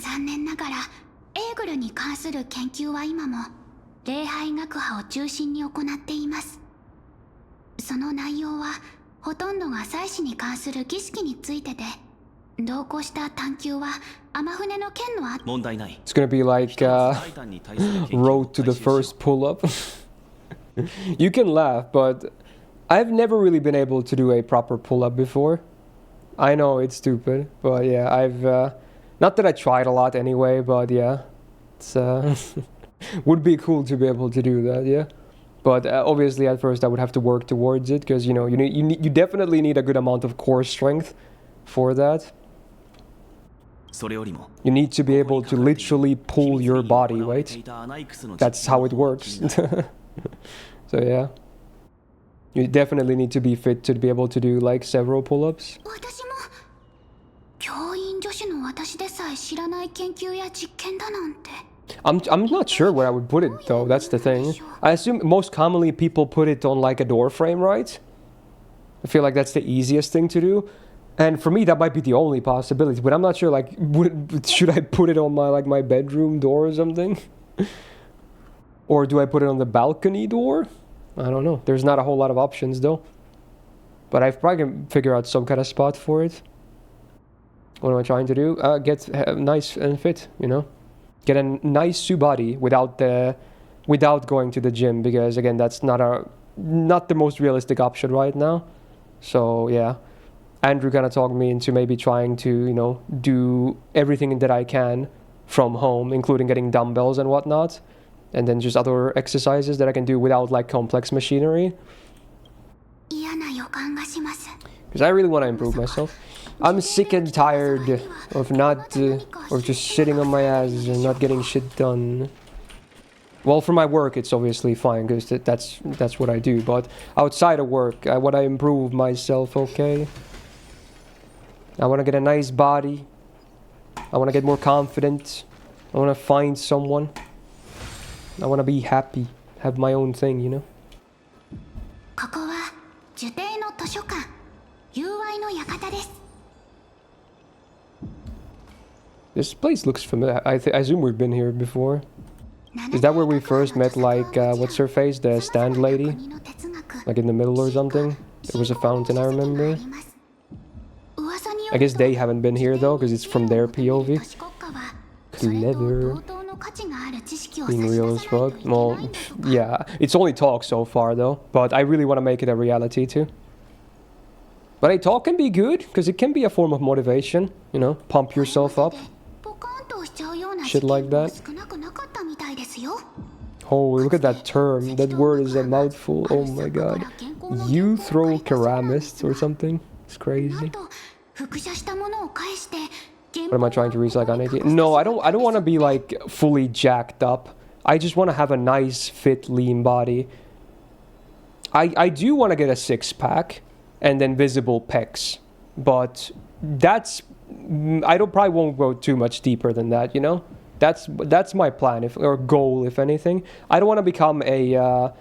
残念ながら、エーグルに関する研究は今も礼拝学派を中心に行っています。その内容はほとんどが祭祀に関する儀式についてで、同行した探求は天船の剣の問題ない。 It's gonna be like road to the first pull-up. You can laugh, but I've never really been able to do a proper pull-up before. I know it's stupid, but yeah, I've not that I tried a lot anyway, but yeah, it's would be cool to be able to do that, yeah. But obviously, at first, I would have to work towards it because you know you definitely need a good amount of core strength for that. You need to be able to literally pull your body weight. That's how it works. So yeah, you definitely need to be fit to be able to do like several pull-ups. 私も教員助手の私でさえ知らない研究や実験だなんて。 I'm not sure where I would put it though. That's the thing. I assume most commonly people put it on like a door frame, right? I feel like that's the easiest thing to do. And for me, that might be the only possibility. But I'm not sure. Like, should I put it on my bedroom door or something? Or do I put it on the balcony door? I don't know. There's not a whole lot of options though. But I probably can figure out some kind of spot for it. What am I trying to do? Get nice and fit, you know? Get a nice body without going to the gym, because again, that's not the most realistic option right now. So yeah, Andrew kind of talked me into maybe trying to, you know, do everything that I can from home, including getting dumbbells and whatnot, And then just other exercises that I can do without like complex machinery. 嫌な予感がします。 Because I really want to improve myself. I'm sick and tired of of just sitting on my ass and not getting shit done. Well, for my work, it's obviously fine because that's what I do. But outside of work, I want to improve myself. Okay. I want to get a nice body. I want to get more confident. I want to find someone. I want to be happy. Have my own thing, you know. ここは呪帝の図書館、友愛の館です。 This place looks familiar. I assume we've been here before. Is that where we first met, like, what's her face? The stand lady? Like in the middle or something? It was a fountain, I remember. I guess they haven't been here though, because it's from their POV. Clever. Being real as fuck. Well, yeah, it's only talk so far though, but I really want to make it a reality too. But a talk can be good, because it can be a form of motivation, you know, pump yourself up. Shit like that. Oh, look at that term. That word is a mouthful. Oh my god. Euthroceramus or something. It's crazy. What am I trying to reach like on 18? No, I don't want to be like fully jacked up. I just want to have a nice, fit, lean body. I do want to get a six-pack and then visible pecs. But that's... I probably won't go too much deeper than that, you know? That's my plan, or goal, if anything. I don't want to become a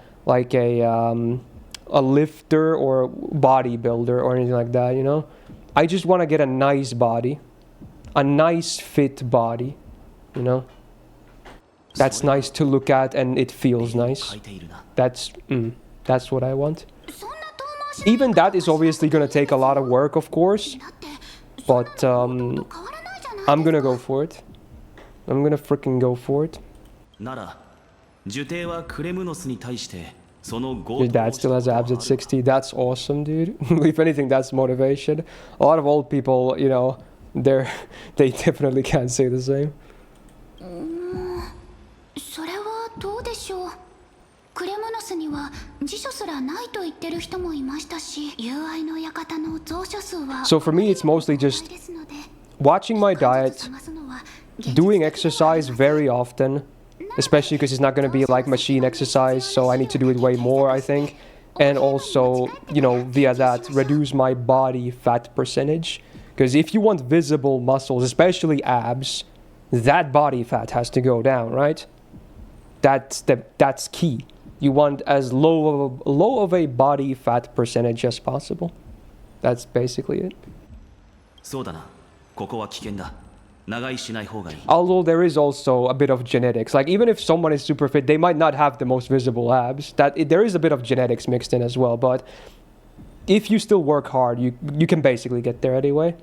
lifter or bodybuilder or anything like that, you know? I just want to get a nice body. A nice fit body, you know? That's nice to look at and it feels nice. That's what I want. Even that is obviously going to take a lot of work, of course. But I'm gonna go for it. I'm gonna freaking go for it. Your dad still has abs at 60. That's awesome, dude. If anything, that's motivation. A lot of old people, you know, they definitely can't say the same. それはどうでしょう。クレムノスには辞書すらないと言ってる人もいましたし、友愛の館の蔵書数は So for me, it's mostly just watching my diet, doing exercise very often, especially because it's not going to be like machine exercise, so I need to do it way more, I think. And also, you know, via that, reduce my body fat percentage. Because if you want visible muscles, especially abs, that body fat has to go down, right? That's key. You want as low of a body fat percentage as possible. That's basically it. Although there is also a bit of genetics. Like, even if someone is super fit, they might not have the most visible abs. There is a bit of genetics mixed in as well. But if you still work hard, you can basically get there anyway.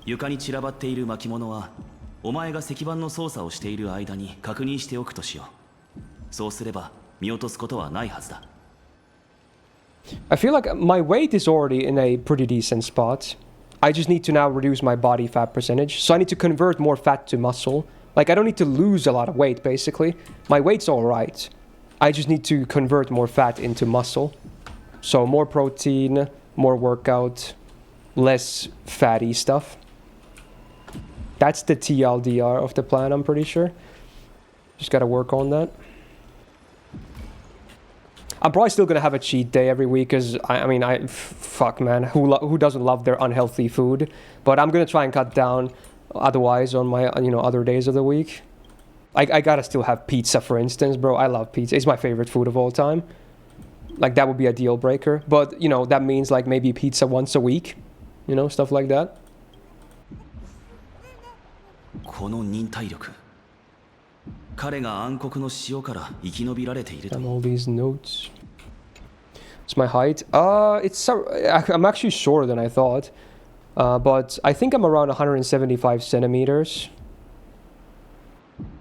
床に散らばっている巻物はお前が石板の操作をしている間に確認しておくとしよう。そうすれば見落とすことはないはずだ。I feel like my weight is already in a pretty decent spot. I just need to now reduce my body fat percentage. So I need to convert more fat to muscle. Like, I don't need to lose a lot of weight, basically. My weight's alright. I just need to convert more fat into muscle. So more protein, more workout, less fatty stuff. That's the TLDR of the plan, I'm pretty sure. Just gotta work on that. I'm probably still gonna have a cheat day every week, because fuck man, who doesn't love their unhealthy food? But I'm gonna try and cut down otherwise on my, you know, other days of the week. I gotta still have pizza, for instance, bro. I love pizza. It's my favorite food of all time. Like, that would be a deal breaker. But, you know, that means like maybe pizza once a week. You know, stuff like that. この忍耐力。彼が暗黒の塩から生き延びられていると。 And all these notes. It's my height. I'm actually shorter than I thought. But I think I'm around 175 centimeters.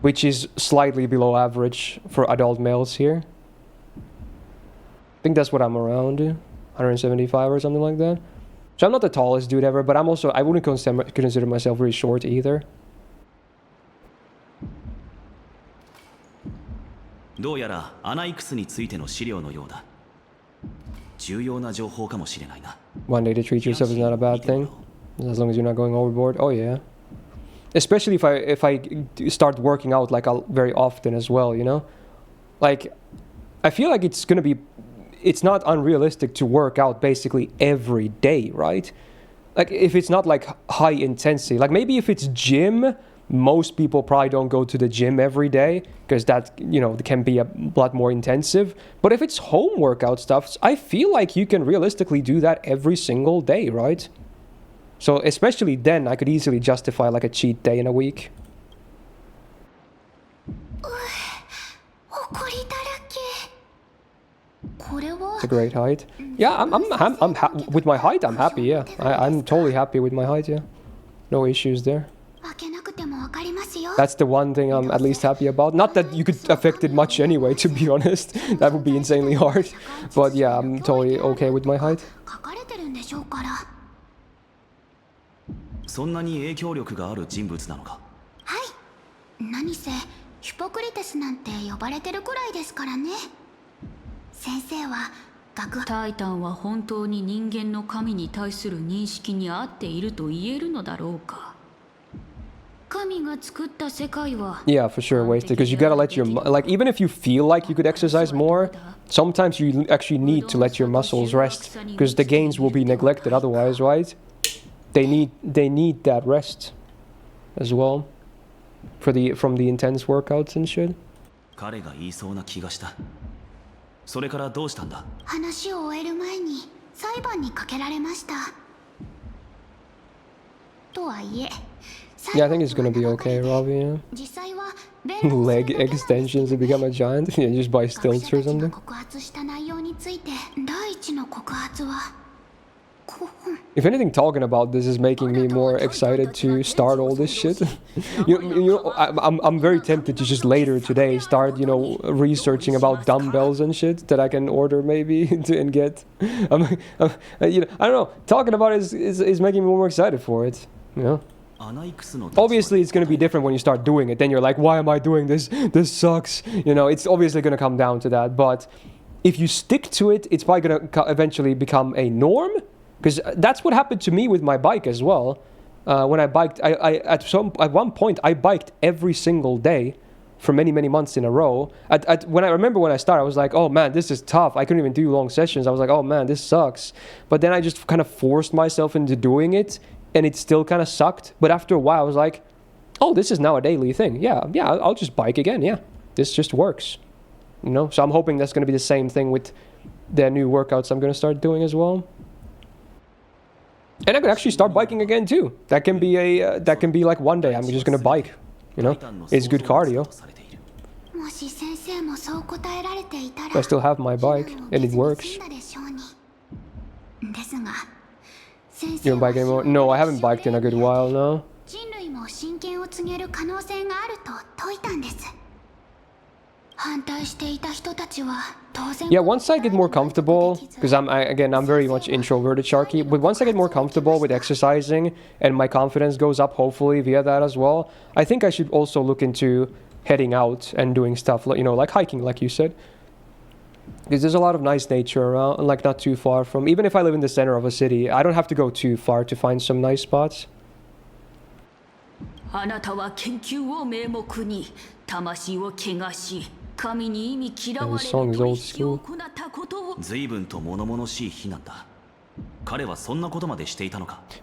Which is slightly below average for adult males here. I think that's what I'm around. 175 or something like that. So I'm not the tallest dude ever, but I wouldn't consider myself very short either. どうやらアナイクスについての資料のようだ。重要な情報かもしれないな。 One day to treat yourself is not a bad thing, as long as you're not going overboard. Oh yeah. Especially if I start working out like very often as well, you know? Like, I feel like it's not unrealistic to work out basically every day, right? Like, if it's not like high intensity, like maybe if it's gym, most people probably don't go to the gym every day because that, you know, can be a lot more intensive. But if it's home workout stuff, I feel like you can realistically do that every single day, right? So especially then, I could easily justify like a cheat day in a week. It's a great height. Yeah, I'm with my height. I'm happy. Yeah, I'm totally happy with my height. Yeah, no issues there. That's the one thing I'm at least happy about. Not that you could affect it much anyway, to be honest. That would be insanely hard. But yeah, I'm totally okay with my height. そんなに影響力がある人物なのか。はい。何せヒポクリテスなんて呼ばれてるくらいですからね。先生はタイタンは本当に人間の神に対する認識に合っていると言えるのだろうか。神が作った世界は Yeah, for sure wasted because you gotta let your like even if you feel like you could exercise more, sometimes you actually need to let your muscles rest because the gains will be neglected otherwise, right? They need that rest as well from the intense workouts and shit. 彼が言いそうな気がした。それからどうしたんだ。話を終える前に裁判にかけられました。とはいえ。Yeah, I think it's gonna be okay, Robbie. Yeah. Leg extensions to become a giant. Yeah, just buy stilts or something. If anything, talking about this is making me more excited to start all this shit. you know, I'm very tempted to just later today start, you know, researching about dumbbells and shit that I can order maybe and get. You know, I don't know. Talking about it is making me more excited for it. You know. Obviously, it's going to be different when you start doing it. Then you're like, why am I doing this? This sucks. You know, it's obviously going to come down to that. But if you stick to it, it's probably going to eventually become a norm. Because that's what happened to me with my bike as well. When I biked, at one point, I biked every single day for many months in a row. When I started, I was like, oh man, this is tough. I couldn't even do long sessions. I was like, oh man, this sucks. But then I just kind of forced myself into doing it. And it still kind of sucked. But after a while, I was like, oh, this is now a daily thing. Yeah, I'll just bike again. Yeah, this just works. You know, so I'm hoping that's going to be the same thing with the new workouts I'm going to start doing as well. And I could actually start biking again too. That can be like one day I'm just going to bike. You know, it's good cardio. I still have my bike and it works. You don't bike anymore? No, I haven't biked in a good while now. Yeah, once I get more comfortable, because I'm very much introverted, Sharky, but once I get more comfortable with exercising and my confidence goes up, hopefully, via that as well, I think I should also look into heading out and doing stuff, you know, like hiking, like you said. Because there's a lot of nice nature around, like not too far from, even if I live in the center of a city, I don't have to go too far to find some nice spots. Yeah, this song is old school.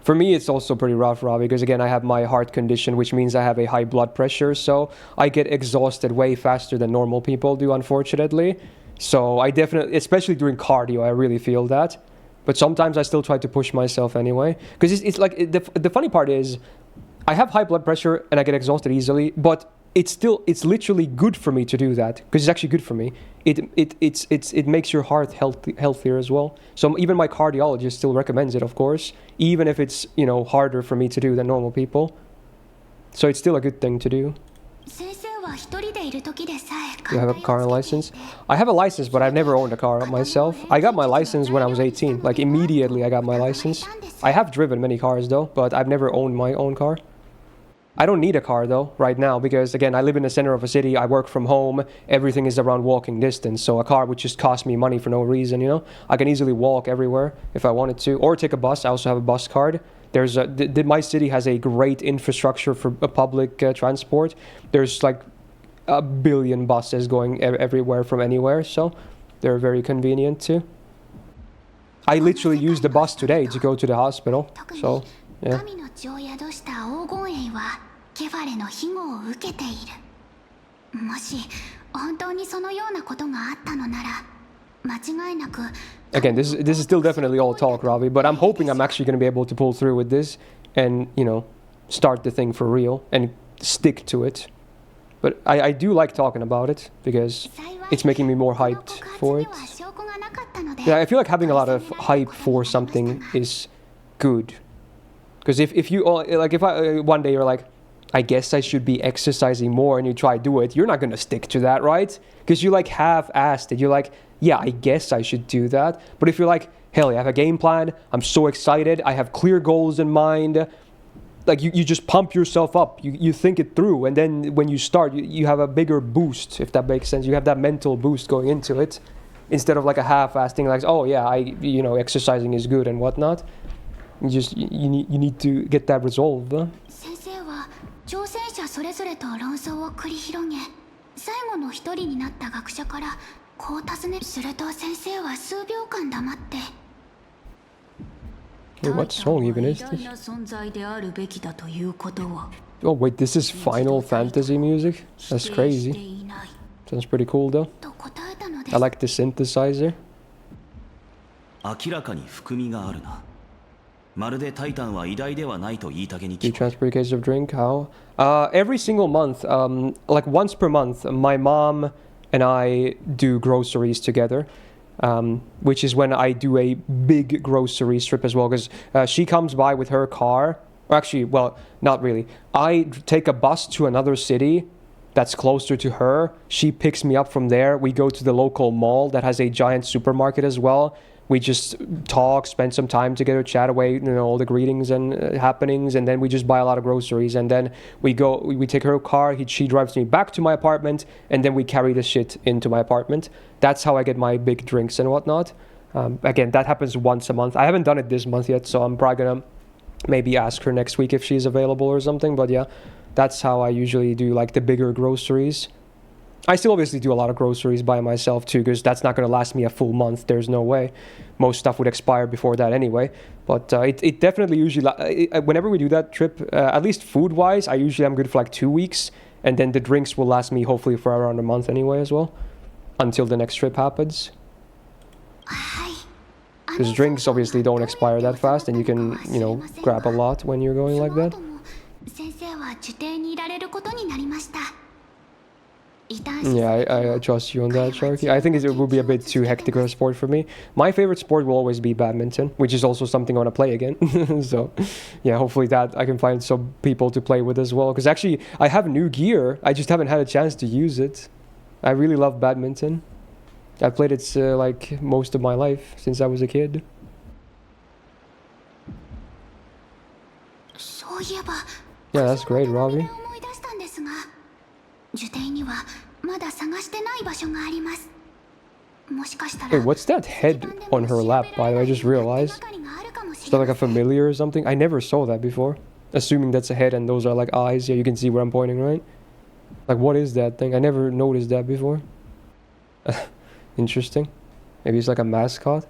For me, it's also pretty rough, Robbie, because again, I have my heart condition, which means I have a high blood pressure, so I get exhausted way faster than normal people do, unfortunately. So I definitely, especially during cardio, I really feel that. But sometimes I still try to push myself anyway. Because it's like, the funny part is, I have high blood pressure and I get exhausted easily, but it's literally good for me to do that. Because it's actually good for me. It makes your heart healthier as well. So even my cardiologist still recommends it, of course. Even if it's, you know, harder for me to do than normal people. So it's still a good thing to do. You have a car license? I have a license, but I've never owned a car myself. I got my license when I was 18. Like, immediately I got my license. I have driven many cars, though, but I've never owned my own car. I don't need a car though right now because again I live in the center of a city, I work from home, everything is around walking distance, so a car would just cost me money for no reason, you know. I can easily walk everywhere if I wanted to, or take a bus. I also have a bus card. There's my city has a great infrastructure for public transport. There's like a billion buses going everywhere from anywhere, so they're very convenient too. I literally used the bus today to go to the hospital, so yeah. 神の血を宿した黄金栄はケファレの庇護を受けている。もし本当にそのようなことがあったのなら、間違いなく Again, this is still definitely all talk, Ravi, but I'm hoping I'm actually going to be able to pull through with this and, you know, start the thing for real and stick to it. But I do like talking about it because it's making me more hyped for it. Yeah, I feel like having a lot of hype for something is good. Because if you, like, if one day you're like, I guess I should be exercising more, and you try to do it, you're not going to stick to that, right? Because you like half-assed it. You're like, yeah, I guess I should do that. But if you're like, hell, I have a game plan, I'm so excited, I have clear goals in mind, like you just pump yourself up, you think it through, and then when you start, you have a bigger boost, if that makes sense. You have that mental boost going into it, instead of like a half-assed thing, like, oh yeah, you know, exercising is good and whatnot. You need to get that resolved. 先生は挑戦者それぞれと論争を繰り広げ、最後の一人になった学者からこう尋ねすると先生は数秒間黙って。Wait, what song even is this? Oh wait, this is Final Fantasy music? That's crazy. Sounds pretty cool though. I like the synthesizer. 明らかに含みがあるな。まるでタイタンは偉大ではないと言いたげに Do you 聞こえる。 transfer a case of drink? How? Every single month, like once per month, my mom and I do groceries together. Which is when I do a big grocery trip as well, because she comes by with her car. Or actually, well, not really. I take a bus to another city that's closer to her. She picks me up from there. We go to the local mall that has a giant supermarket as well. We just talk, spend some time together, chat away, you know, all the greetings and happenings, and then we just buy a lot of groceries. And then we take her car, she drives me back to my apartment, and then we carry the shit into my apartment. That's how I get my big drinks and whatnot. Again, that happens once a month. I haven't done it this month yet, so I'm probably gonna maybe ask her next week if she's available or something. But yeah, that's how I usually do like the bigger groceries. I still obviously do a lot of groceries by myself too, because that's not going to last me a full month. There's no way. Most stuff would expire before that anyway. But it definitely usually, whenever we do that trip, at least food-wise, I usually am good for like 2 weeks. And then the drinks will last me hopefully for around a month anyway as well. Until the next trip happens. Because drinks obviously don't expire that fast, and you can, you know, grab a lot when you're going like that. Yeah, I trust you on that, Sharky. I think it would be a bit too hectic of a sport for me. My favorite sport will always be badminton, which is also something I want to play again. So, yeah, hopefully that I can find some people to play with as well. Because actually, I have new gear. I just haven't had a chance to use it. I really love badminton. I've played it like most of my life since I was a kid. Yeah, that's great, Robbie. Wait, what's that head on her lap, by the way? I just realized. Is that like a familiar or something? I never saw that before. Assuming that's a head and those are like eyes. Yeah, you can see where I'm pointing, right? Like, what is that thing? I never noticed that before. Interesting. Maybe it's like a mascot.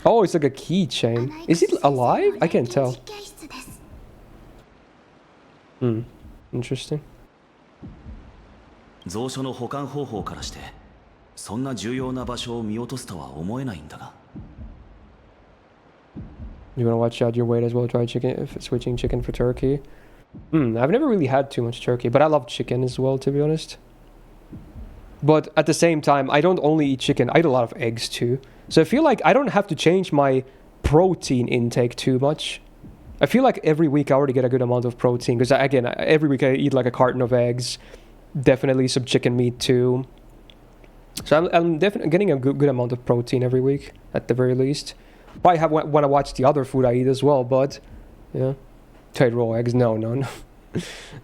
Oh, it's like a keychain. Is it alive? I can't tell. Interesting. 蔵書の保管方法からしてそんな重要な場所を見落とすとは思えないんだが。You wanna watch out your weight as well? Try switching chicken for turkey. I've never really had too much turkey, but I love chicken as well, to be honest. But at the same time, I don't only eat chicken, I eat a lot of eggs too. So I feel like I don't have to change my protein intake too much. I feel like every week I already get a good amount of protein, because again, every week I eat like a carton of eggs, definitely some chicken meat too. So I'm definitely getting a good amount of protein every week, at the very least. Probably want to watch the other food I eat as well, but yeah. Wait, raw eggs? No, no, no.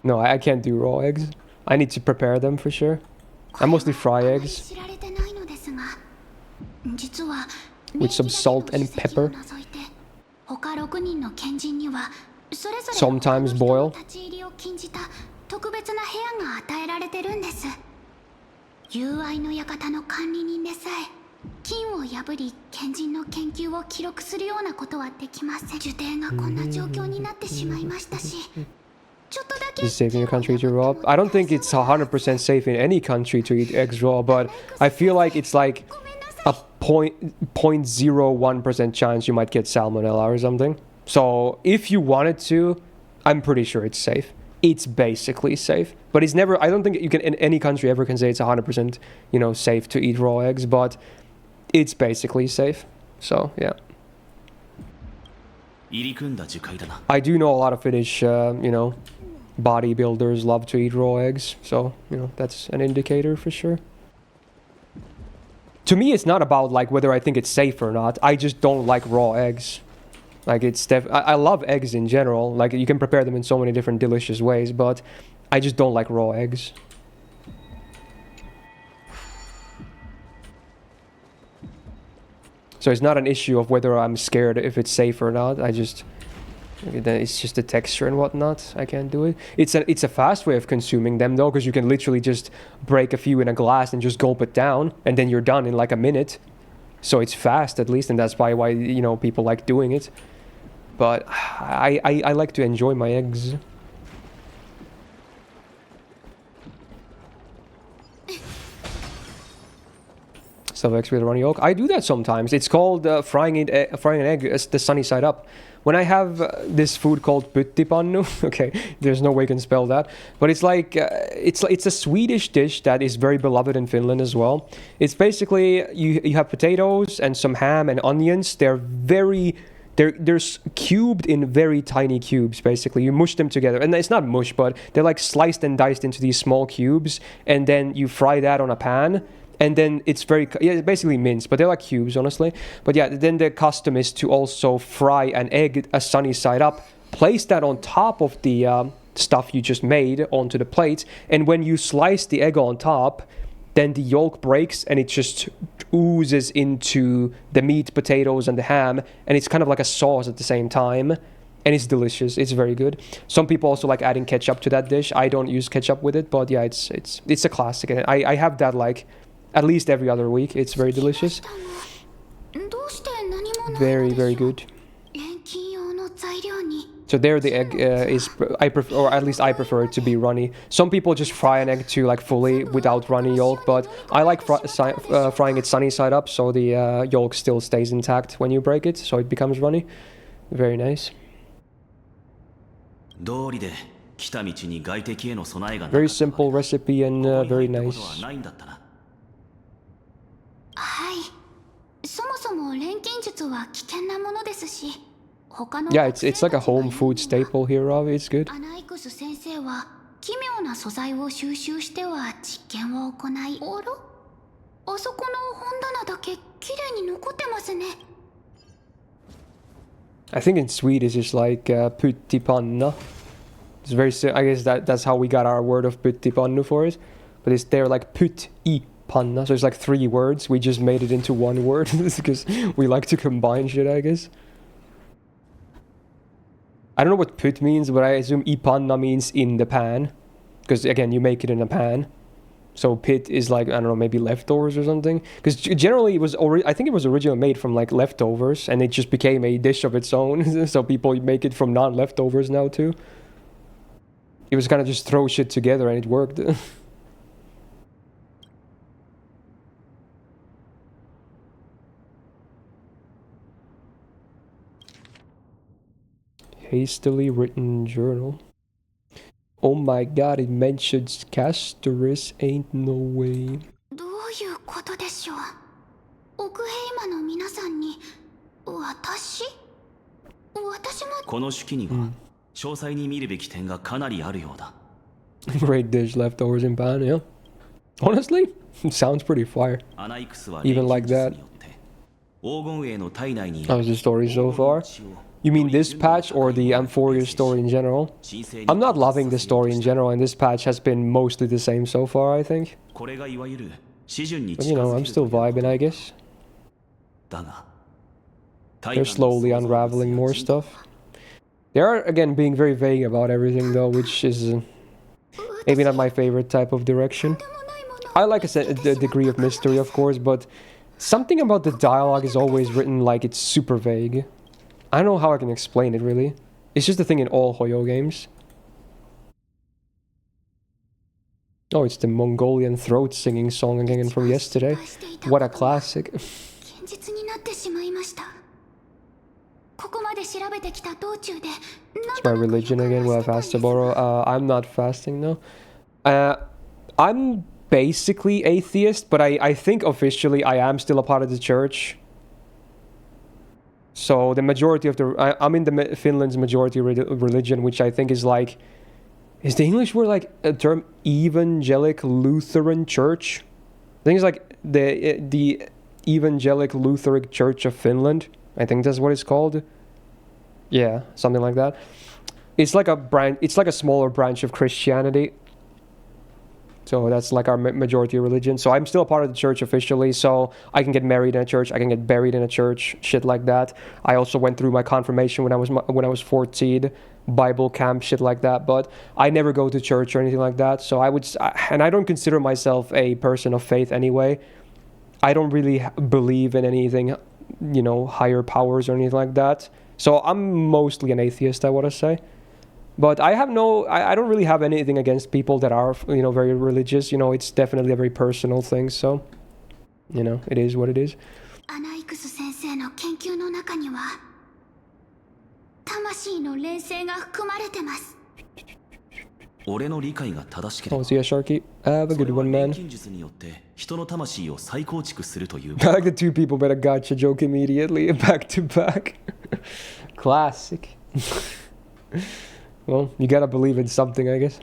No, I can't do raw eggs. I need to prepare them for sure. I mostly fry eggs. With some salt and pepper. Sometimes boil. 友愛の館の管理人でさえ金を破り賢人の研究を記録するようなことはできません。受定がこんな状況になってしまいましたし、ちょっとだけ Is safe in your country to raw? I don't think it's 100% safe in any country to eat eggs raw, but I feel like it's like a 0.01% chance you might get salmonella or something. So if you wanted to, I'm pretty sure it's safe. It's basically safe, but it's never. I don't think you can in any country ever can say it's 100%, you know, safe to eat raw eggs, but it's basically safe. So yeah. I do know a lot of Finnish, you know, bodybuilders love to eat raw eggs, so you know that's an indicator for sure. To me, it's not about like whether I think it's safe or not. I just don't like raw eggs. Like it's I love eggs in general. Like you can prepare them in so many different delicious ways, but I just don't like raw eggs. So it's not an issue of whether I'm scared if it's safe or not. It's just the texture and whatnot. I can't do it. It's a fast way of consuming them though, because you can literally just break a few in a glass and just gulp it down, and then you're done in like a minute. So it's fast at least, and that's why you know people like doing it. But I like to enjoy my eggs. Stuff eggs with runny yolk. I do that sometimes. It's called frying an egg the sunny side up. When I have this food called pyttipannu, okay, there's no way you can spell that, but it's like it's a Swedish dish that is very beloved in Finland as well. It's basically you have potatoes and some ham and onions. They're cubed in very tiny cubes. Basically, you mush them together, and it's not mush, but they're like sliced and diced into these small cubes, and then you fry that on a pan. And then it's it's basically mince, but they're like cubes, honestly. But yeah, then the custom is to also fry an egg a sunny side up, place that on top of the stuff you just made onto the plate, and when you slice the egg on top, then the yolk breaks and it just oozes into the meat, potatoes, and the ham, and it's kind of like a sauce at the same time. And it's delicious. It's very good. Some people also like adding ketchup to that dish. I don't use ketchup with it, but yeah, it's a classic, and I have that like at least every other week. It's very delicious. Very, very good. So there the egg is, I prefer, or at least I prefer it to be runny. Some people just fry an egg to like fully without runny yolk, but I like frying it sunny side up, so the yolk still stays intact when you break it, so it becomes runny. Very nice. Very simple recipe and very nice. Yeah, it's like a home food staple here, Ravi. It's good. I think in Swedish it's like pyttipanna. It's very. I guess that's how we got our word of pyttipannu for it. But they're like pyttipanna, so it's like 3 words. We just made it into 1 word because we like to combine shit, I guess. I don't know what pyt means, but I assume ipanna means in the pan, because again you make it in a pan. So pit is like, I don't know, maybe leftovers or something. Because generally it was I think it was originally made from like leftovers, and it just became a dish of its own. So people make it from non-leftovers now too. It was kind of just throw shit together and it worked. Hastily written journal. Oh my god, it mentions Castorus. Ain't no way. どういうことでしょう。奥平間の皆さんに私もこの手記には詳細に見るべき点がかなりあるようだ。Great dish, leftovers in pan, yeah. Honestly, it sounds pretty fire. Even like that. How's the story so far? You mean this patch or the Amphoria story in general? I'm not loving the story in general, and this patch has been mostly the same so far, I think. But you know, I'm still vibing, I guess. They're slowly unraveling more stuff. They are, again, being very vague about everything, though, which is maybe not my favorite type of direction. I like a degree of mystery, of course, but something about the dialogue is always written like it's super vague. I don't know how I can explain it, really. It's just a thing in all Hoyo games. Oh, it's the Mongolian throat singing song again from yesterday. What a classic. It's my religion again, will I fast tomorrow? I'm not fasting, no. I'm basically atheist, but I think officially I am still a part of the church. So the majority of I'm in the Finland's majority religion, which I think is like, is the English word like a term Evangelic Lutheran Church? I think it's like the Evangelic Lutheran Church of Finland. I think that's what it's called. Yeah, something like that. It's like a branch. It's like a smaller branch of Christianity. So that's like our majority religion. So I'm still a part of the church officially. So I can get married in a church. I can get buried in a church. Shit like that. I also went through my confirmation when I was 14, Bible camp, shit like that. But I never go to church or anything like that. So and I don't consider myself a person of faith anyway. I don't really believe in anything, you know, higher powers or anything like that. So I'm mostly an atheist, I want to say. But I don't really have anything against people that are, you know, very religious. You know, it's definitely a very personal thing. So, you know, it is what it is. Oh, see ya, Sharky. Have a good one, man. I like the two people made a gotcha joke immediately, back to back. Classic. Well, you gotta believe in something, I guess.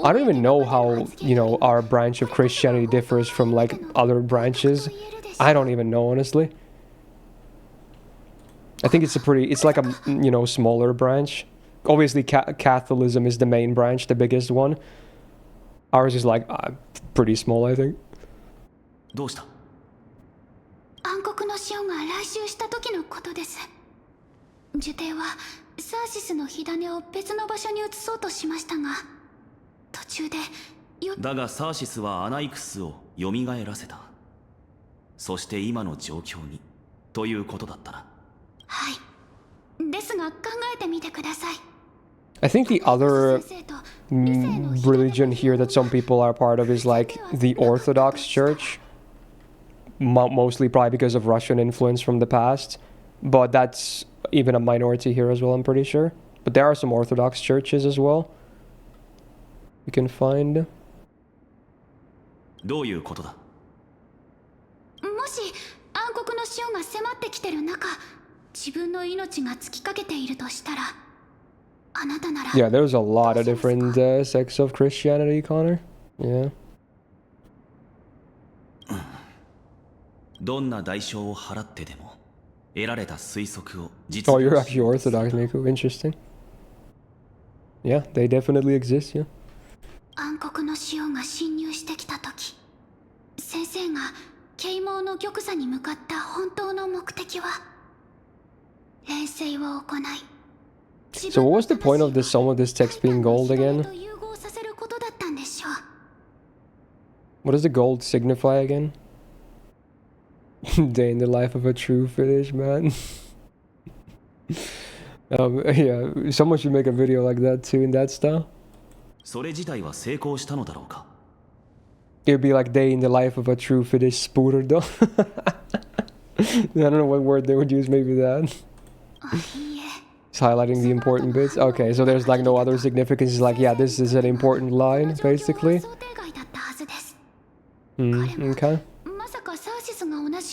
I don't even know how, you know, our branch of Christianity differs from, like, other branches. I don't even know, honestly. I think it's like a, you know, smaller branch. Obviously, Catholicism is the main branch, the biggest one. Ours is, like, pretty small, I think. 暗黒の潮が来襲した時のことです。呪帝はサーシスの火種を別の場所に移そうとしましたが、途中でだがサーシスはアナイクスを蘇らせた。そして今の状況にということだったな。はい。ですが考えてみてください。I think the other religion here that some people are part of is like the Orthodox Church. Mostly probably because of Russian influence from the past. But that's even a minority here as well, I'm pretty sure. But there are some Orthodox churches as well. You can find. どういうことだ? もし暗黒の潮が迫ってきてる中、自分の命が尽きかけているとしたら、あなたなら Yeah, there's a lot of different sects of Christianity, Connor. Yeah. どんな代償を払ってでも得られた推測を Oh, you're actually Orthodox, Miku. Interesting. Yeah, they definitely exist, yeah. 暗黒の潮が侵入してきた時、先生が啓蒙の玉座に向かった本当の目的は錬成を行い So what was the point of some of this text being gold again? What does the gold signify again? Day in the life of a true Finnish man. Yeah, someone should make a video like that too in that style. It'd be like day in the life of a true Finnish spurdo. I don't know what word they would use, maybe that. It's highlighting the important bits. Okay, so there's like no other significance. It's like, yeah, this is an important line, basically. Okay.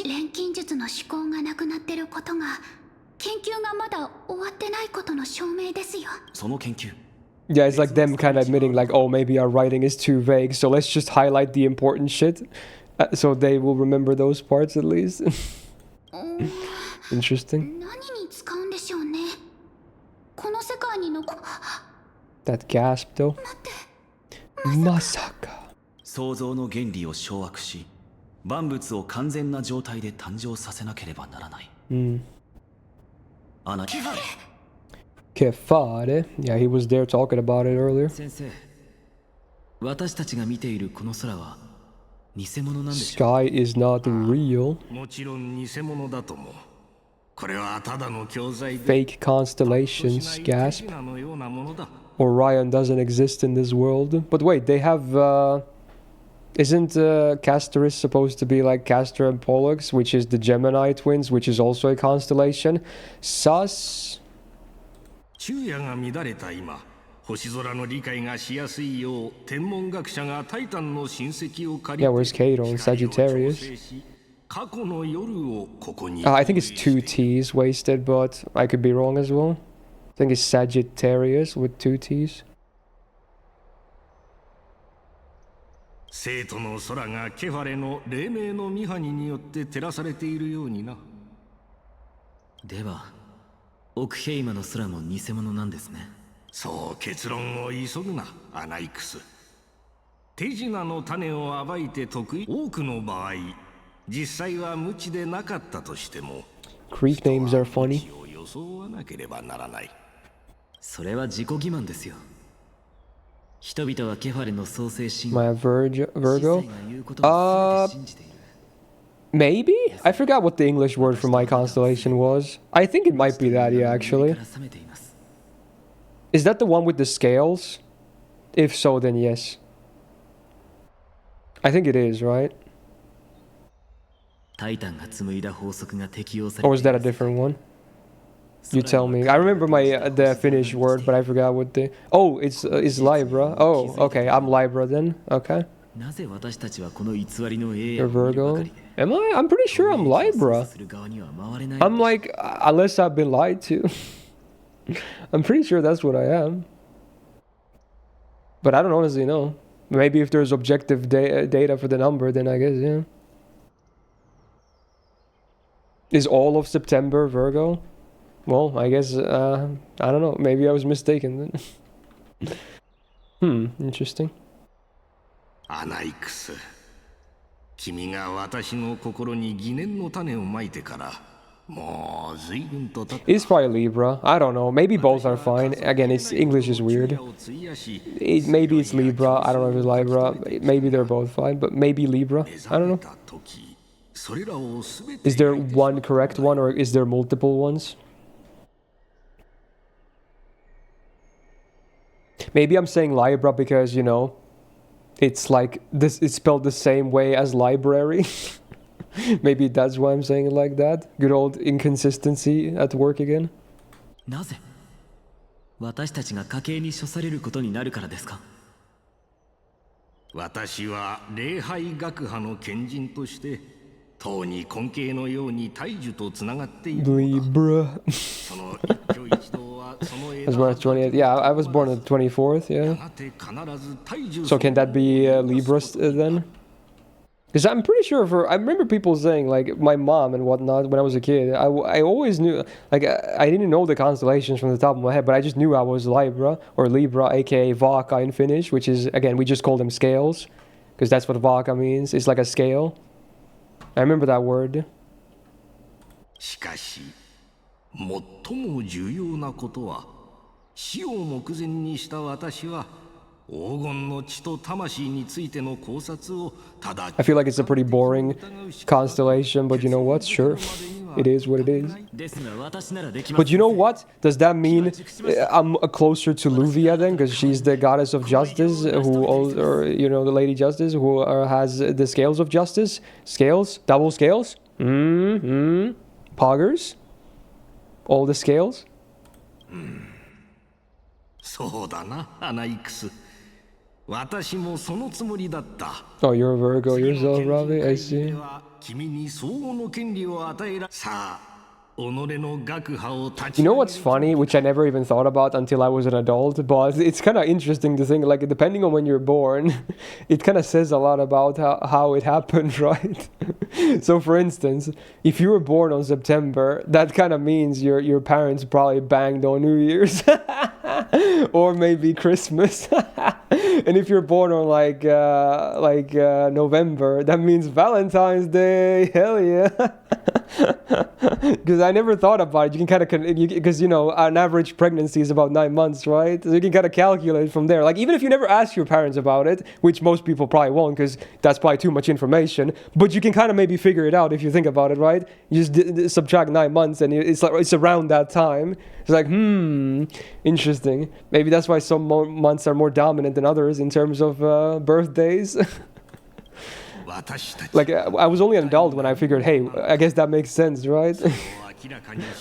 錬金術の思考がなくなってることが研究がまだ終わってないことの証明ですよ。その研究 Yeah, it's like them kind of admitting like, oh, maybe our writing is too vague, so let's just highlight the important shit, so they will remember those parts at least. Interesting. 何に使うんでしょうね。この世界に残 That gasp though. Masaka. 創造の原理を掌握し、万物を完全な状態で誕生させなければならない。Kefare. Yeah, he was there talking about it earlier. 先生、私たちが見ているこの空は偽物なんでしょう。 Sky is not real. もちろん偽物だとも。これはただの教材で Fake constellations. Gasp. のようなものだ。 Orion doesn't exist in this world. But wait, they have isn't Castor supposed to be like Castor and Pollux, which is the Gemini twins, which is also a constellation? Sus. 昼夜が乱れた今、星空の理解がしやすいよう天文学者がタイタンの親戚を借り Yeah, where's Cato in Sagittarius? 過去の夜をここに I think it's 2 T's wasted, but I could be wrong as well. I think it's Sagittarius with 2 T's. 生徒の空がケファレの黎明のミハニによって照らされているようにな。では、オクヘイマの空も偽物なんですね。そう結論を急ぐな、アナイクス。手品の種を暴いて得意。多くの場合、実際は無知でなかったとしても、 Greek names are funny. 人は無知を装わなければならない。それは自己欺瞞ですよ。人々はケファレの創世神 My 話 Virgo? Maybe? I forgot what the English word for my constellation was. I think it might be that, yeah, actually. Is that the one with the scales? If so, then yes. I think it is, right? Or is that a different one? You tell me. I remember the Finnish word, but I forgot what the... Oh, it's Libra. Oh, okay, I'm Libra then. Okay. You're Virgo. Am I? I'm pretty sure I'm Libra. I'm like, unless I've been lied to. I'm pretty sure that's what I am. But I don't honestly know. Maybe if there's objective data for the number, then I guess, yeah. Is all of September Virgo? Well, I guess, I don't know. Maybe I was mistaken then. Interesting. アナイクス、君が私の心に疑念の種をまいてからもう随分と経った。 It's probably Libra. I don't know. Maybe both are fine. Again, it's English is weird. Maybe it's Libra. I don't know if it's Libra. Maybe they're both fine, but maybe Libra. I don't know. Is there one correct one, or is there multiple ones? Maybe I'm saying Libra because, you know, it's like this. It's spelled the same way as library. Maybe that's why I'm saying it like that. Good old inconsistency at work again. なぜ私たちが家計に処されることになるからですか。私は礼拝学派の賢人として当に根茎のように大樹とつながっている。Libra. その一挙一動はその I was born on the 28th. Yeah, I was born on the 24th. Yeah. So can that be Libra then? Because I'm pretty sure I remember people saying, like, my mom and whatnot when I was a kid. I always knew, like, I didn't know the constellations from the top of my head, but I just knew I was Libra, or Libra, aka Vaka in Finnish, which is, again, we just call them scales, because that's what Vaka means. It's like a scale. I remember that word. しかし、最も重要なことは、死を目前にした私は、黄金の血と魂についての考察をただ I feel like it's a pretty boring constellation, but you know what? Sure. It is what it is. But you know what? Does that mean I'm closer to Luvia then? Because she's the goddess of justice, or, you know, the Lady Justice, who has the scales of justice? Scales? Double scales? Poggers? All the scales? そうだな、アナイクス。私もそのつもりだった。 Oh, you're a Virgo yourself, Robbie. I see. 君に相応の権利を与えら。さあ、You know what's funny, which I never even thought about until I was an adult, but it's kind of interesting to think, like, depending on when you're born, it kind of says a lot about how it happened, right? So, for instance, if you were born on September, that kind of means your parents probably banged on New Year's, or maybe Christmas. And if you're born on November, that means Valentine's Day. Hell yeah. Because I never thought about it. You can kind of, because, you know, an average pregnancy is about 9 months, right? So you can kind of calculate from there. Like, even if you never ask your parents about it, which most people probably won't, because that's probably too much information, but you can kind of maybe figure it out if you think about it, right? You just subtract 9 months, and it's like it's around that time. It's like, interesting. Maybe that's why some months are more dominant than others in terms of birthdays. Like, I was only an adult when I figured, hey, I guess that makes sense, right?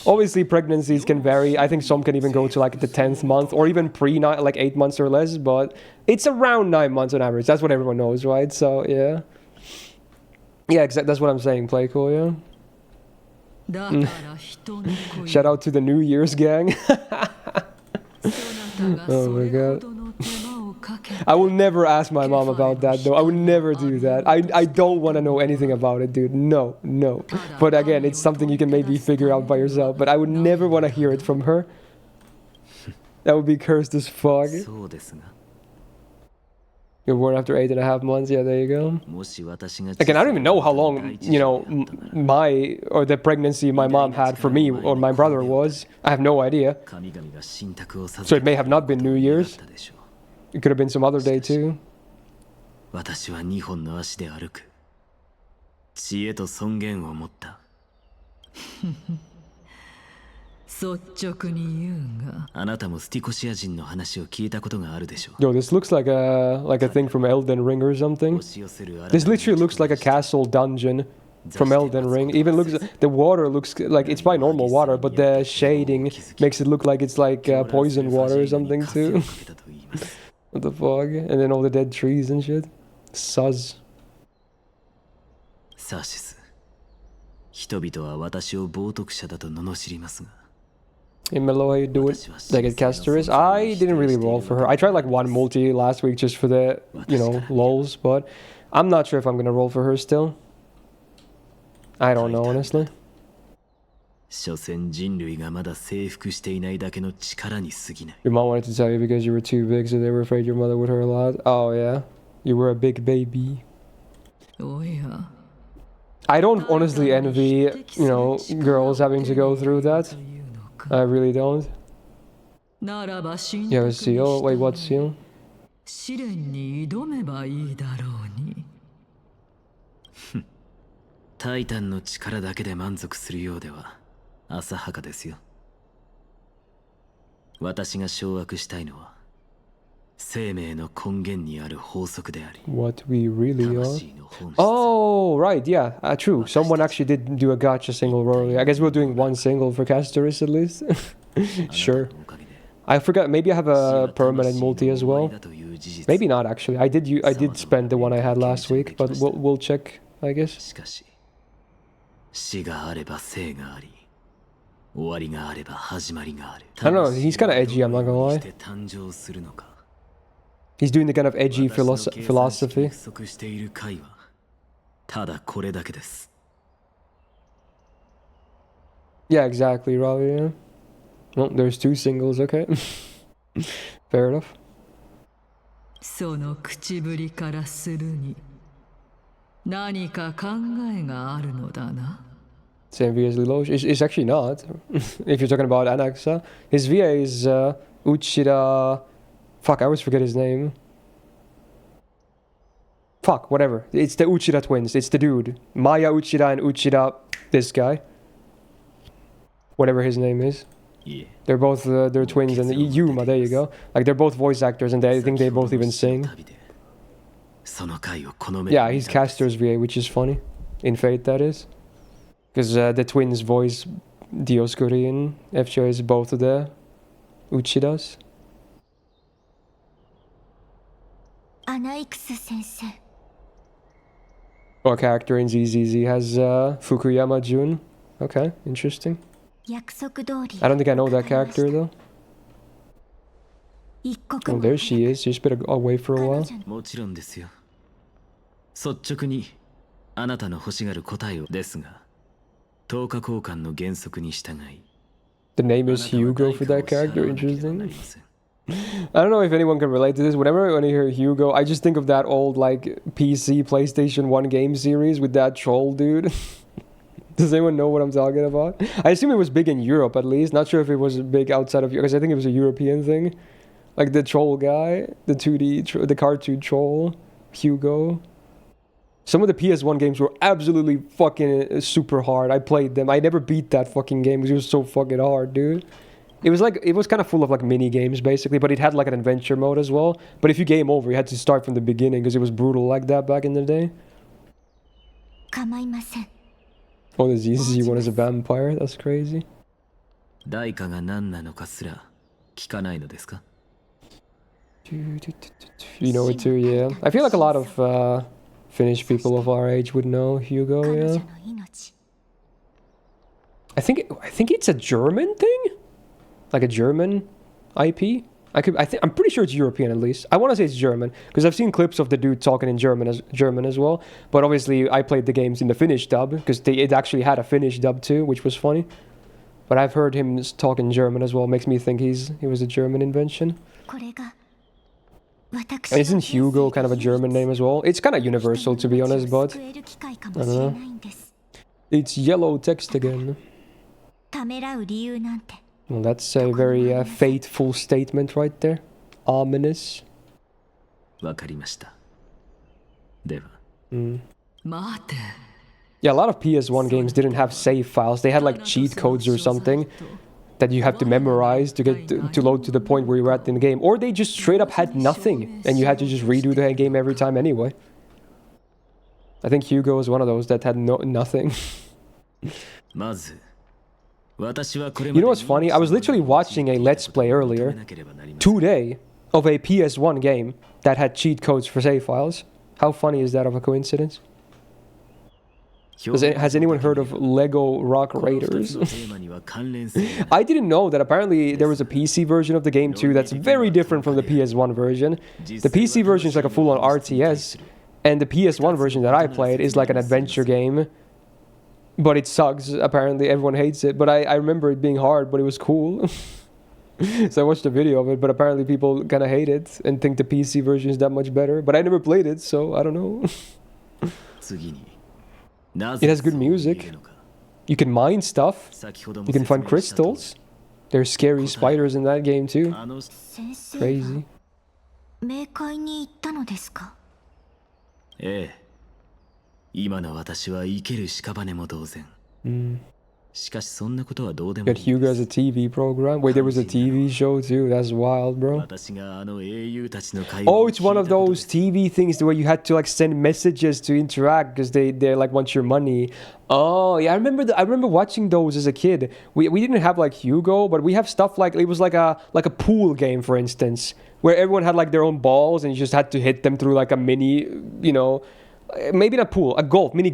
Obviously, pregnancies can vary. I think some can even go to like the 10th month, or even like 8 months or less, but it's around 9 months on average. That's what everyone knows, right? So, yeah. Yeah, exactly. That's what I'm saying. Play cool, yeah. Shout out to the New Year's gang. Oh my god. I will never ask my mom about that, though. I would never do that. I don't want to know anything about it, dude. No. But again, it's something you can maybe figure out by yourself. But I would never want to hear it from her. That would be cursed as fuck. You're born after 8.5 months. Yeah, there you go. Again, I don't even know how long, you know, the pregnancy my mom had for me or my brother was. I have no idea. So it may have not been New Year's. It could have been some other day too. Yo, this looks like a thing from Elden Ring or something. This literally looks like a castle dungeon from Elden Ring. Even looks, the water looks like it's probably normal water, but the shading makes it look like it's like poison water or something too. What the fuck? And then all the dead trees and shit. Sus. Hey Melo, how you doing? Did I get Castoris? I didn't really roll for her. I tried like one multi last week just for the, you know, lols, but I'm not sure if I'm gonna roll for her still. I don't know, honestly. Your mom wanted to tell you because you were too big, so they were afraid your mother would hurt a lot. Oh yeah, you were a big baby. I don't honestly envy, you know, girls having to go through that. I really don't. You have a seal? Wait, what seal? What we really are? Oh, right, yeah, true. Someone actually did do a gacha single earlier. I guess we're doing one single for Castoris at least. Sure. I forgot, maybe I have a permanent multi as well. Maybe not actually. I did spend the one I had last week, but we'll check, I guess. I don't know, he's kind of edgy, I'm not gonna lie. He's doing the kind of edgy philosophy. Yeah, exactly, Robbie, yeah. Well, there's 2 singles, okay. Fair enough. Same VA as Lilosh? It's actually not. If you're talking about Anaxa. His VA is Uchida... Fuck, I always forget his name. Fuck, whatever. It's the Uchida twins. It's the dude. Maya Uchida and Uchida... This guy. Whatever his name is. Yeah. They're both they're twins, and Yuma, there you go. Like, they're both voice actors, and I think they both even sing. Yeah, he's Castor's VA, which is funny. In Fate, that is. Because the twins voice Dioscuri and FJ is both of the Uchidas. Our character in ZZZ has Fukuyama Jun. Okay, interesting. 約束通り I don't think I know that character though. 一刻 Oh, も there she is. She's been away for a while. もちろんですよ。率直にあなたの欲しがる答えをですが、10日交換の原則に従い。 The name is Hugo for that character. Interesting. I don't know if anyone can relate to this. Whenever I hear Hugo, I just think of that old like PC PlayStation 1 game series with that troll dude. Does anyone know what I'm talking about? I assume it was big in Europe at least. Not sure if it was big outside of Europe because I think it was a European thing. Like the troll guy, the 2D, the cartoon troll, Hugo. Some of the PS1 games were absolutely fucking super hard. I played them. I never beat that fucking game because it was so fucking hard, dude. It was kind of full of like mini games basically, but it had like an adventure mode as well. But if you game over, you had to start from the beginning because it was brutal like that back in the day. 構いません Oh, the ZZ one is a vampire? That's crazy. 代価が何なのかすら聞かないのですか? You know it too, yeah. I feel like a lot of Finnish people of our age would know Hugo, 彼 yeah. 女の命 I think it's a German thing? Like a German IP? I'm pretty sure it's European at least. I want to say it's German because I've seen clips of the dude talking in German as well. But obviously I played the games in the Finnish dub because it actually had a Finnish dub too, which was funny. But I've heard him talk in German as well. Makes me think he was a German invention. これが私 And isn't Hugo kind of a German name as well? It's kind of universal to be honest, but 救える機会かもしれないんです it's yellow text again. ためらう理由なんて Well, that's a very fateful statement right there. Ominous. わかりました。では。待て。 Yeah, a lot of PS1 games didn't have save files. They had like cheat codes or something that you have to memorize to get to load to the point where you were at in the game. Or they just straight up had nothing and you had to just redo the game every time anyway. I think Hugo was one of those that had nothing. You know what's funny? I was literally watching a Let's Play earlier today of a PS1 game that had cheat codes for save files. How funny is that of a coincidence? Has anyone heard of Lego Rock Raiders? I didn't know that apparently there was a PC version of the game too that's very different from the PS1 version. The PC version is like a full-on RTS, and the PS1 version that I played is like an adventure game. But it sucks, apparently everyone hates it. But I remember it being hard, but it was cool. So I watched a video of it, but apparently people kind of hate it and think the PC version is that much better. But I never played it, so I don't know. It has good music. You can mine stuff. You can find crystals. There's scary spiders in that game too. 先生 Crazy. 冥界に行ったのですかええ。今の私は生ける屍も同然。しかしそんなことはどうでもい Got い。 Hugo as a TV program. Wait, there was a TV show too. That's wild, bro. 私があの英雄たちの会話 Oh, を it's one 聞 of いたこと those TV things where you had to like send messages to interact because they like want your money. Oh yeah, I remember watching those as a kid. We didn't have like Hugo, but we have stuff like it was like a pool game, for instance, where everyone had like their own balls and you just had to hit them through like a mini, you know, maybe not pool, a mini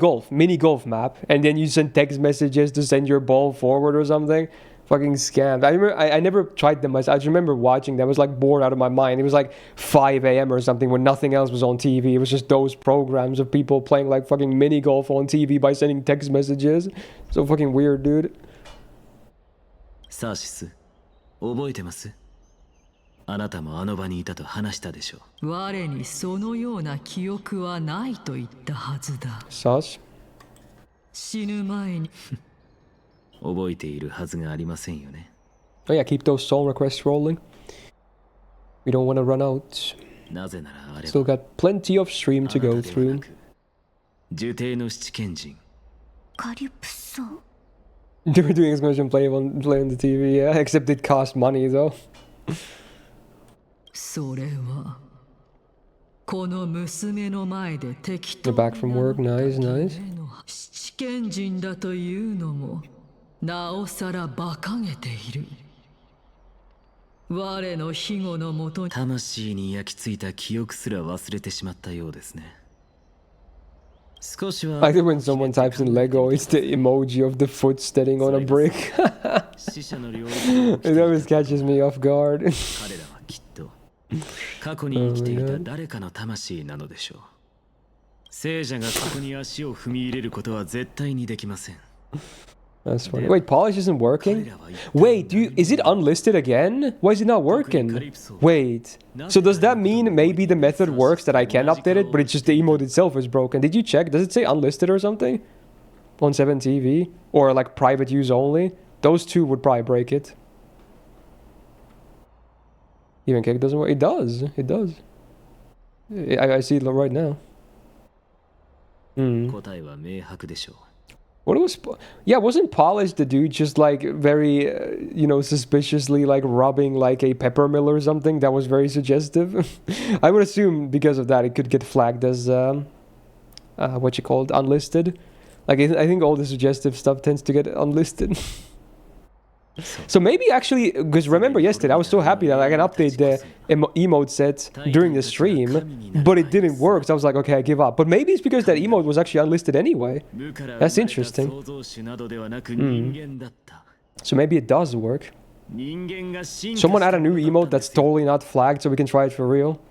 golf map, and then you send text messages to send your ball forward or something. Fucking scammed. I remember I never tried them. I just remember watching them. I was like bored out of my mind. It was like 5 a.m. or something when nothing else was on TV. It was just those programs of people playing like fucking mini golf on TV by sending text messages. So fucking weird, dude. サーシス、覚えてます？あなたもあの場にいたと話したでしょう。我にそのような記憶はないと言ったはずだ。 Sus. 死ぬ前に。覚えているはずがありませんよね。Oh yeah, keep those soul requests rolling. We don't want to run out. なぜならあれ Still は got plenty of stream to あ go なたでは through. なく、呪帝の七賢人。カリプソ They were doing exclamation play on the TV, yeah. Except it cost money though. それはこの娘の前で適 You're 当 back from work. Nice, nice. 七賢人だというのもなおさら馬鹿げている。我の庇護のもとに魂に焼き付いた記憶すら忘れてしまったようですね。少しは Like when someone types in Lego, it's the emoji of the foot standing on a brick. 死者の領域で起きて It いた always catches me off guard. 彼らはきっと過去に生きていた誰かの魂なのでしょう。聖者がそこに足を踏み入れることは絶対にできません。 That's funny. Wait, polish isn't working? Wait, is it unlisted again? Why is it not working? Wait, so does that mean maybe the method works that I can update it, but it's just the emote itself is broken? Did you check? Does it say unlisted or something? On 7TV? Or like private use only? Those two would probably break it. Even kick doesn't work? It does. It does. I see it right now. 答えは明白でしょう。 What was, yeah, wasn't Polish the dude just like very, you know, suspiciously like rubbing like a pepper mill or something? That was very suggestive. I would assume because of that it could get flagged as, what you call it, unlisted. Like I think all the suggestive stuff tends to get unlisted. So maybe actually, because remember yesterday I was so happy that I can update the emote set during the stream, but it didn't work, so I was like, okay, I give up. But maybe it's because that emote was actually unlisted anyway. That's interesting. So maybe it does work. Someone add a new emote that's totally not flagged so we can try it for real.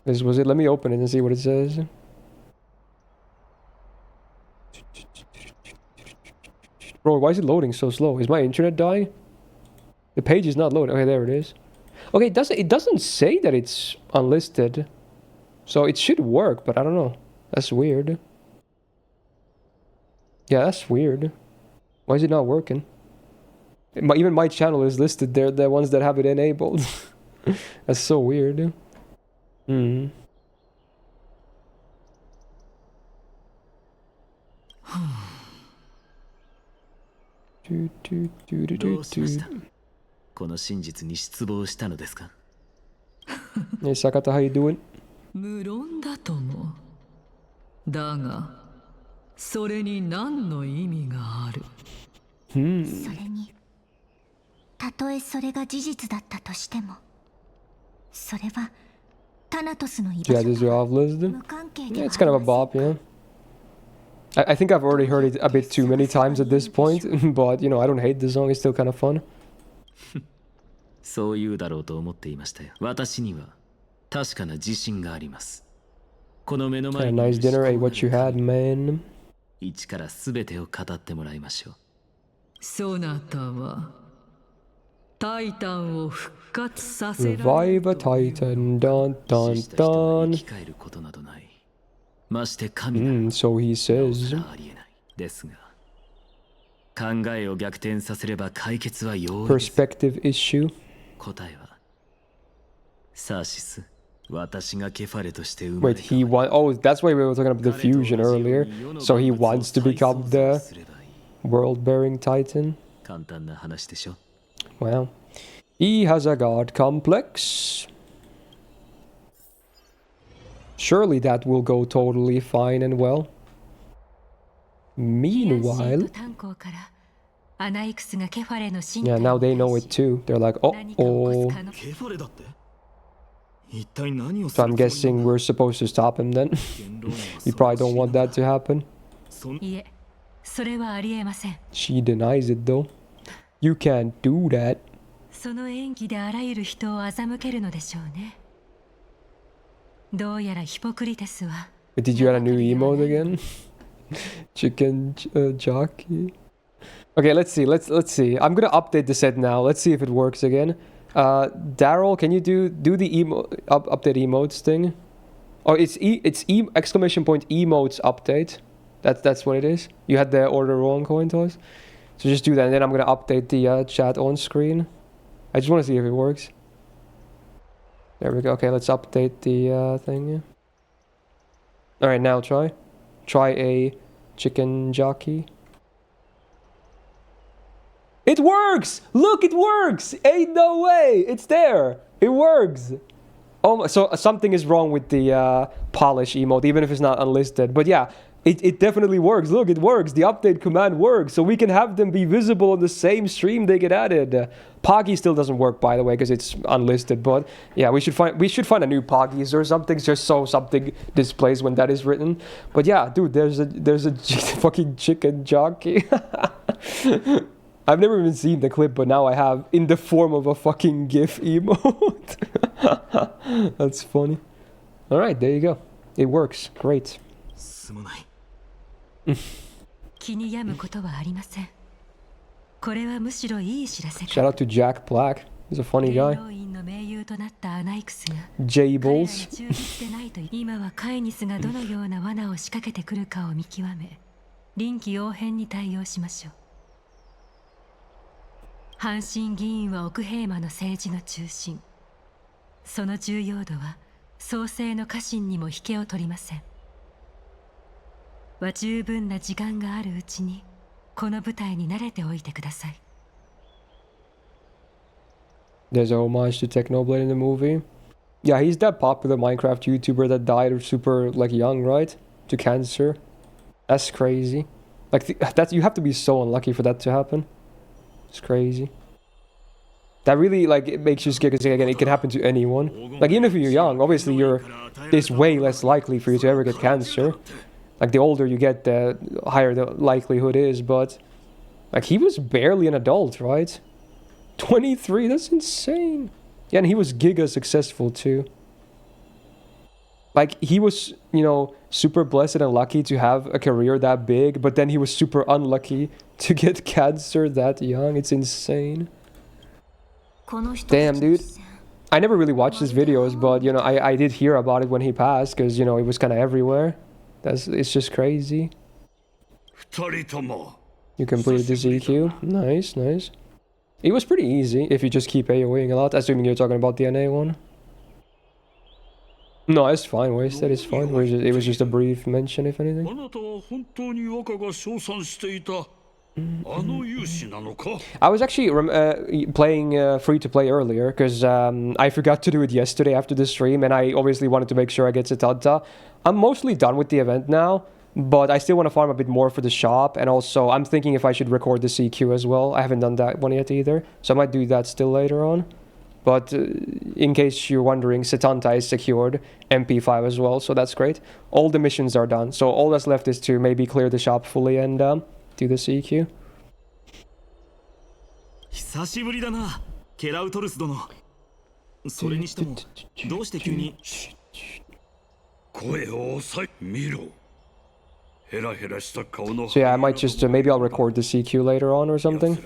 This was it. Let me open it and see what it says. Bro, why is it loading so slow? Is my internet dying? The page is not loading. Okay, there it is. Okay, it doesn't say that it's unlisted. So it should work, but I don't know. That's weird. Yeah, that's weird. Why is it not working? Even my channel is listed there, the ones that have it enabled. That's so weird. Hmm. Do, do, do, do, do, do. この真実に失望したのですか? Hey Sakata, how you doing? 無論だとも。だが、それに何の意味がある。それに、たとえそれが事実だったとしても、それはタナトスの居場 Yeah, this is off listed. Yeah, it's kind of a bop, yeah. I think I've already heard it a bit too many times at this point, but you know, I don't hate the song, it's still kind of fun. そう言うだろうと思っていましたよ。私には確かな自信があります。この目の前に Nice dinner, ate what you had, man. 一から全てを語ってもらいましょう。そなたはタイタンを復活させられる Revive a Titan, dun dun 死した人が dun. 生き返ることなどない。まして神なら So he says. ありえない。ですが、考えを逆転させれば解決は容易です。 Perspective issue. 答えは、サーシス。私がケファレとして生ま Wait, れ he want. Oh, that's why we were talking about the fusion earlier. So he wants to become the world-bearing Titan. 簡単な話でしょ。 Wow. He has a god complex. Surely that will go totally fine and well. Meanwhile, yeah, now they know it too. They're like, oh. So I'm guessing we're supposed to stop him then. You probably don't want that to happen. She denies it though. You can't do that. その演技であらゆる人を欺けるのでしょうね。どうやらヒポクリテスは。But did you add a new emote again? Chicken jockey. Okay, let's see. Let's see. I'm gonna update the set now. Let's see if it works again. Daryl, can you do the update emotes thing? Oh, it's exclamation point emotes update. That's what it is. You had the order wrong, coin toss. So just do that, and then I'm gonna update the chat on screen. I just want to see if it works. There we go. Okay, let's update the thing. All right, now try a chicken jockey. It works! Look, it works! Ain't no way! It's there! It works! Oh, so something is wrong with the polish emote, even if it's not unlisted. But yeah, It definitely works. Look, it works. The update command works. So we can have them be visible on the same stream they get added. Poggy still doesn't work, by the way, because it's unlisted. But yeah, we should find a new Poggies or something just so something displays when that is written. But yeah, dude, there's a fucking chicken jockey. I've never even seen the clip, but now I have, in the form of a fucking GIF emote. That's funny. All right, there you go. It works. Great. すまない。気に病むことはありません。これはむしろいい知らせ。Shout out to Jack Black. He's a funny guy. 霊員の盟友となったアナイクスが Jables. 彼らに忠実でないと今はカイニスがどのような罠を仕掛けてくるかを見極め、臨機応変に対応しましょう。阪神議員は奥平間の政治の中心。その重要度は創世の家臣にも引けを取りません。は十分な時間があるうちにこの舞台に慣れておいてください。There's a homage to Technoblade in the movie. Yeah, he's that popular Minecraft YouTuber that died super like young, right? To cancer. That's crazy. Like that, you have to be so unlucky for that to happen. It's crazy. That really like it makes you scared because again, it can happen to anyone. Like even if you're young, obviously it's way less likely for you to ever get cancer. Like the older you get, the higher the likelihood is. But like he was barely an adult, right? 23, that's insane. Yeah, and he was giga successful too. Like he was, you know, super blessed and lucky to have a career that big, but then he was super unlucky to get cancer that young. It's insane. Damn, dude. I never really watched his videos, but you know, I did hear about it when he passed because you know it was kind of everywhere. It's just crazy. You completed the ZQ. Nice, nice. It was pretty easy if you just keep AoEing a lot, assuming you're talking about the NA one. No, it's fine, wasted, it's fine. It was just a brief mention, if anything. I was actually playing free-to-play earlier, because I forgot to do it yesterday after the stream, and I obviously wanted to make sure I get Setanta. I'm mostly done with the event now, but I still want to farm a bit more for the shop, and also I'm thinking if I should record the CQ as well. I haven't done that one yet either, so I might do that still later on. But in case you're wondering, Setanta is secured, MP5 as well, so that's great. All the missions are done, so all that's left is to maybe clear the shop fully and do the CQ. 久しぶりだな、ケラウトルス殿。それにしても、どうして急に声を抑え見ろ。ヘラヘラした顔の。So yeah, I might just maybe I'll record the CQ later on or something.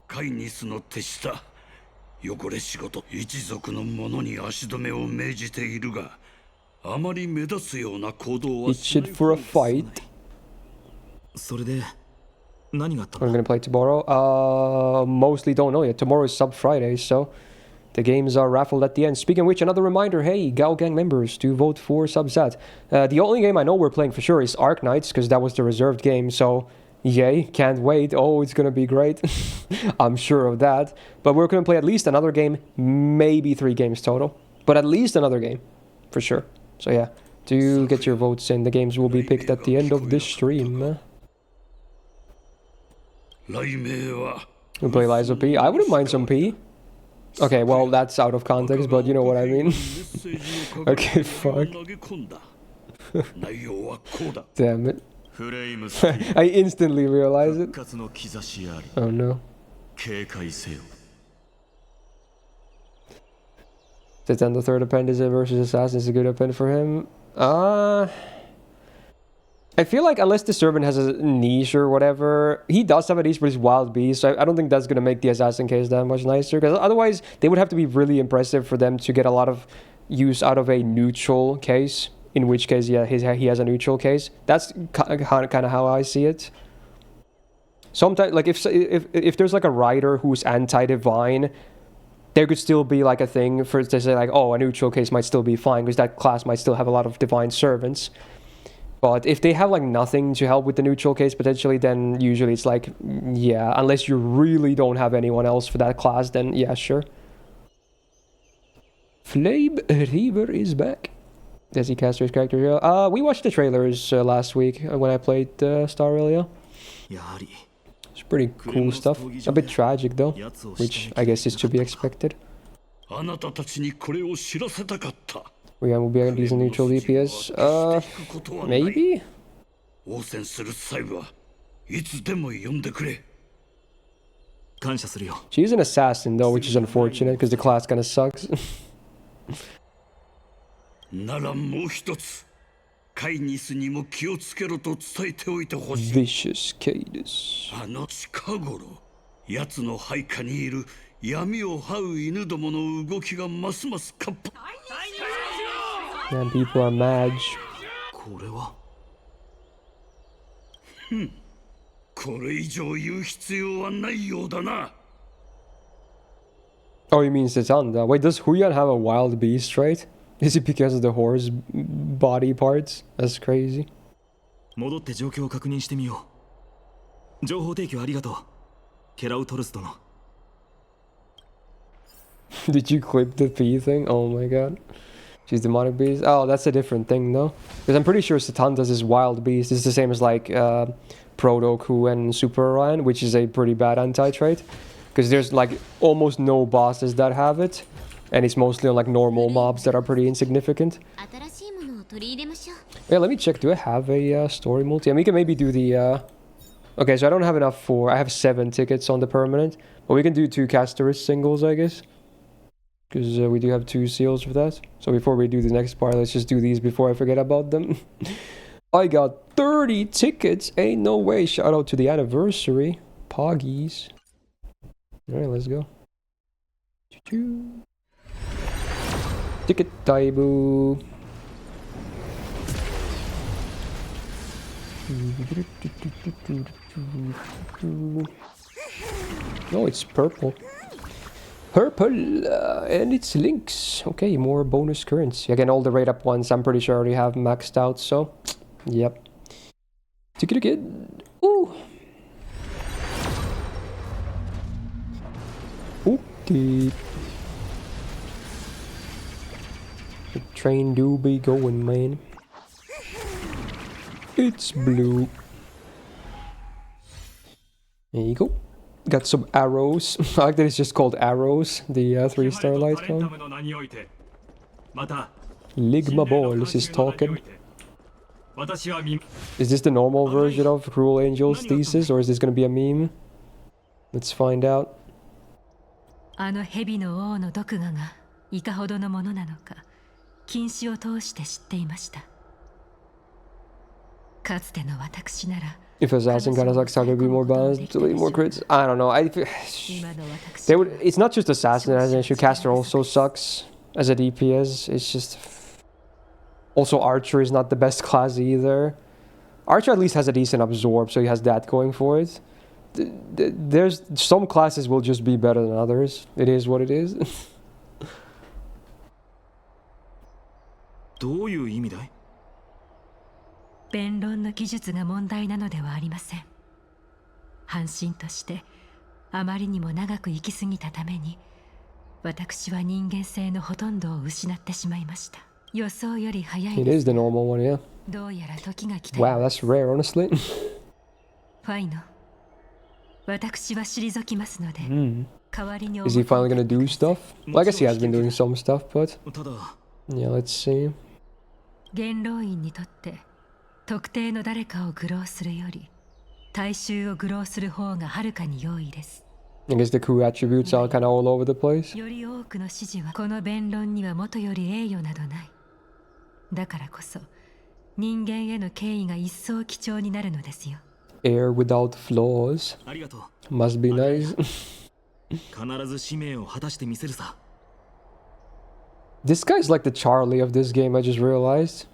カイニスの手下。汚れ仕事一族の者に足止めを命じているが、あまり目立つような行動はしない。Itched for a fight. それで何があったの？ I'm gonna play tomorrow. Mostly don't know yet. Tomorrow is Sub Friday, so the games are raffled at the end. Speaking of which, another reminder, hey, Gao Gang members, to vote for Subsat. The only game I know we're playing for sure is Arc Knights, because that was the reserved game, so yay, can't wait. Oh, it's gonna be great. I'm sure of that. But we're gonna play at least another game, maybe 3 games total. But at least another game, for sure. So yeah, do get your votes in. The games will be picked at the end of this stream. We'll play Liza P. I wouldn't mind some P. Okay, well, that's out of context, but you know what I mean. Okay, fuck. Damn it. I instantly realized it. Oh no. Then the third appendage versus Assassin is a good append for him. I feel like unless the servant has a niche or whatever, he does have a niche, but he's Wild Beast, so I don't think that's going to make the Assassin case that much nicer, because otherwise they would have to be really impressive for them to get a lot of use out of a neutral case, in which case, yeah, he has a neutral case. That's kind of how I see it. Sometimes, like, if there's like a rider who's anti-divine, there could still be like a thing for to say like, oh, a neutral case might still be fine, because that class might still have a lot of divine servants. But if they have like nothing to help with the neutral case potentially, then usually it's like, yeah, unless you really don't have anyone else for that class, then yeah, sure. Flame Reaver is back. Does he cast his character here? We watched the trailers last week when I played Star Rail. It's pretty cool stuff. A bit tragic though, which I guess is to be expected. We will be a decent neutral DPS. Maybe? She's an assassin though, which is unfortunate because the class kinda sucks. Vicious Cadus. Man, people are mad. Oh, you mean Sitanda? Wait, does Huyan have a wild beast trait? Is it because of the horse body parts? That's crazy. Did you clip the P thing? Oh my god. She's demonic beast. Oh, that's a different thing though. Because I'm pretty sure Satanda's is wild beast. It's the same as like Protoku and Super Orion, which is a pretty bad anti-trait. Because there's like almost no bosses that have it. And it's mostly on like normal mobs that are pretty insignificant. Yeah, let me check. Do I have a story multi? And we can maybe do the... Okay, so I don't have enough for... I have 7 tickets on the permanent. But we can do 2 Casterist singles, I guess. Because we do have 2 seals for that. So before we do the next part, let's just do these before I forget about them. I got 30 tickets. Ain't no way. Shout out to the anniversary. Poggies. Alright, let's go. Choo-choo. Ticket Taibu. Oh, it's purple. Purple, and it's links. Okay, more bonus currency. Again, all the rate up ones I'm pretty sure I already have maxed out, so yep. Ticket again. Ooh. Okay. The train do be going, man. It's blue. There you go. Got some arrows. I like that it's just called arrows. The 3-star light cone. Ligma Balls is talking. Is this the normal version of Cruel Angel's thesis, or is this gonna be a meme? Let's find out. あの蛇の王の毒牙がいかほどのものなのか禁止を通して知っていました。かつての私なら If Assassin kind of sucks, how to be more balanced, delete more crits? I don't know. They would. It's not just Assassin as an issue. Caster also sucks as a DPS. It's just. Also, Archer is not the best class either. Archer at least has a decent absorb, so he has that going for it. There's some classes will just be better than others. It is what it is. どういう意味だい？弁論の技術が問題なのではありません。半身としてあまりにも長く生きすぎたために私は人間性のほとんどを失ってしまいました。予想より早いです。 It is the normal one, yeah. どうやら時が来た。 Wow, that's rare, honestly. ファイノ、私は退きますので。代わりに。 Is he finally gonna do stuff? Well, I guess he has been doing some stuff, but yeah, let's see. 元老院にとって特定の誰かを愚弄するより大衆を愚弄する方がはるかに容易です。 I guess the coup attributes are kind of all over the place. より多くの支持はこの弁論にはもとより栄誉などない。だからこそ人間への敬意が一層貴重になるのですよ。 Air without flaws. Must be nice. 必ず使命を果たしてみせるさ。 This guy's like the Charlie of this game, I just realized.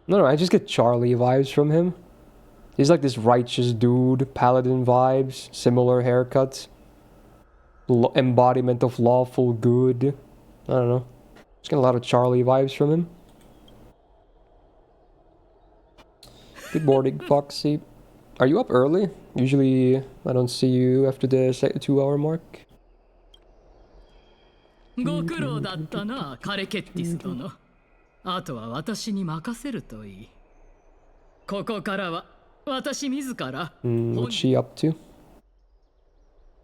No, I just get Charlie vibes from him. He's like this righteous dude, paladin vibes, similar haircuts. Embodiment of lawful good. I don't know. Just get a lot of Charlie vibes from him. Good morning, Foxy. Are you up early? Usually I don't see you after the 2-hour mark. ご苦労だったな、カレケッティス殿。あとは私に任せるといい。ここからは私自ら What's she up to?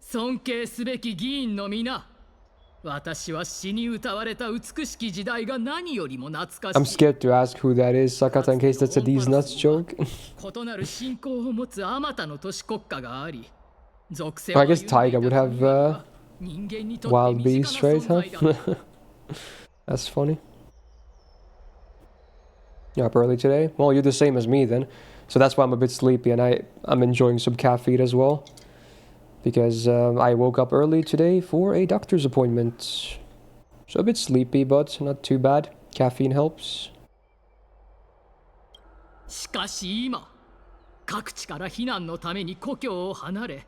尊敬すべき議員の皆、私は死に歌われた美しき時代が何よりも懐かしい。 I'm scared to ask who that is, Sakata, in case that's a these nuts joke. 異なる信仰を持つあまたの都市国家があり、属性 I guess Taiga would have wild beasts, right? Huh? That's funny. You're up early today? Well, you're the same as me then. So that's why I'm a bit sleepy and I'm enjoying some caffeine as well. Because I woke up early today for a doctor's appointment. So a bit sleepy, but not too bad. Caffeine helps. しかし今、各地から避難のために故郷を離れ、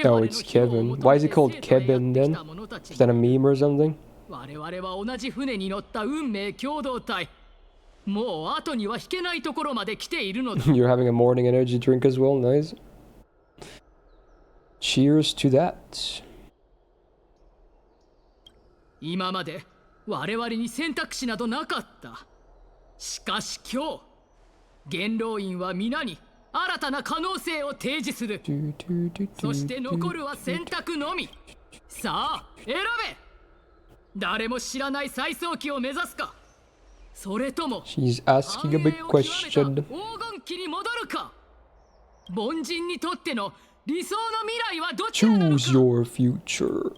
Oh, it's Kevin. Why is he called Kevin then? Is that a meme or something? 我々は同じ船に乗った運命共同体。もう後には引けないところまで来ているのだ。You're having a morning energy drink as well, nice. Cheers to that. 今まで我々に選択肢などなかった。しかし今日、元老院は皆に新たな可能性を提示する。そして残るは選択のみ。さあ、選べ。誰も知らない再早期を目指すか、それとも She's asking a big question. 黄金期に戻るか。凡人にとっての理想の未来はどちらなのか。 Choose your future.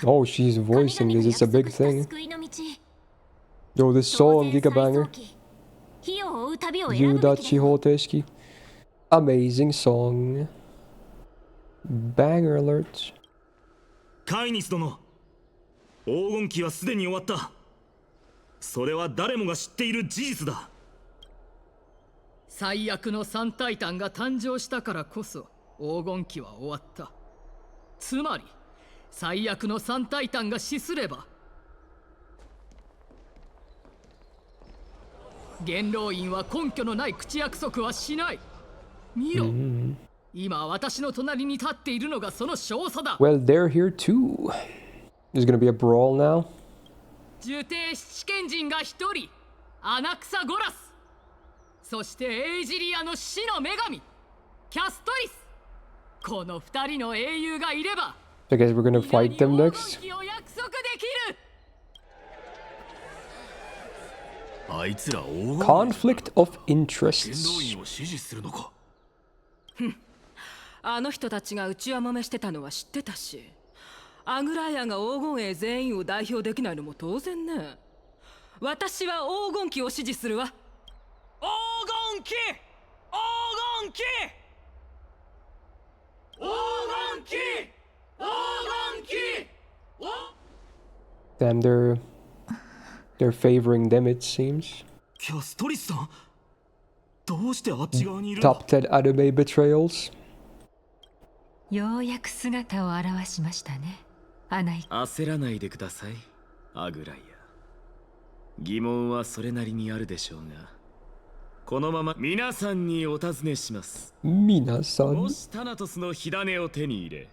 Oh, she's voicing this. It's a big thing. Yo, this song, Gigabanger. Yudachi Hoteski. Amazing song. Banger alert. カイニス殿、黄金期はすでに終わった。それは誰もが知っている事実だ。最悪の三タイタンが誕生したからこそ黄金期は終わった。つまり最悪の三タイタンが死すれば、元老院は根拠のない口約束はしない。見ろ、今私の隣に立っているのがその少佐だ。 Well, they're here too. There's gonna be a brawl now. 受帝七賢人が一人、アナクサゴラス。そしてエイジリアの死の女神、キャストリス。この二人の英雄がいれば、 I guess we're gonna fight them next. 黄金期を約束できる。 あいつら黄金 Conflict of interests. 元老院を支持するのか。あの人たちが内輪もめしてたのは知ってたし、アグライアが黄金衛全員を代表できないのも当然ね。私は黄金期を支持するわ。黄金期、黄金期、黄金期、黄金期。 Damn, they're favoring them, it seems. キャストリスさん、どうしてあっち側にいる？ Top 10 anime betrayals. ようやく姿を現しましたね。アナイ。焦らないでください、アグライア。疑問はそれなりにあるでしょうが、このまま皆さんにお尋ねします。皆さん。もしタナトスの火種を手に入れ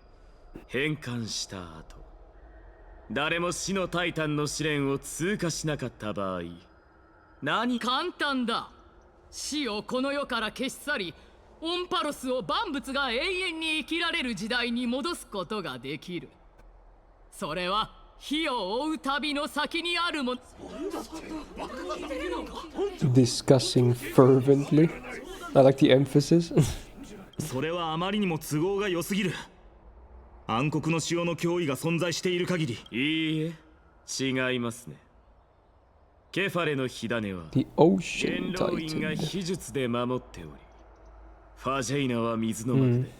変換した後、誰も死のタイタンの試練を通過しなかった場合、何？簡単だ。死をこの世から消し去り、オンパロスを万物が永遠に生きられる時代に戻すことができる。それは火を追う旅の先にあるもの。 Discussing fervently. I like the emphasis. それはあまりにも都合が良すぎる。暗黒の潮の脅威が存在している限り。いいえ、違いますね。ケファレの火種は The Ocean 元老院が Titan. 秘術で守っており、ファジェイナは水の幕で、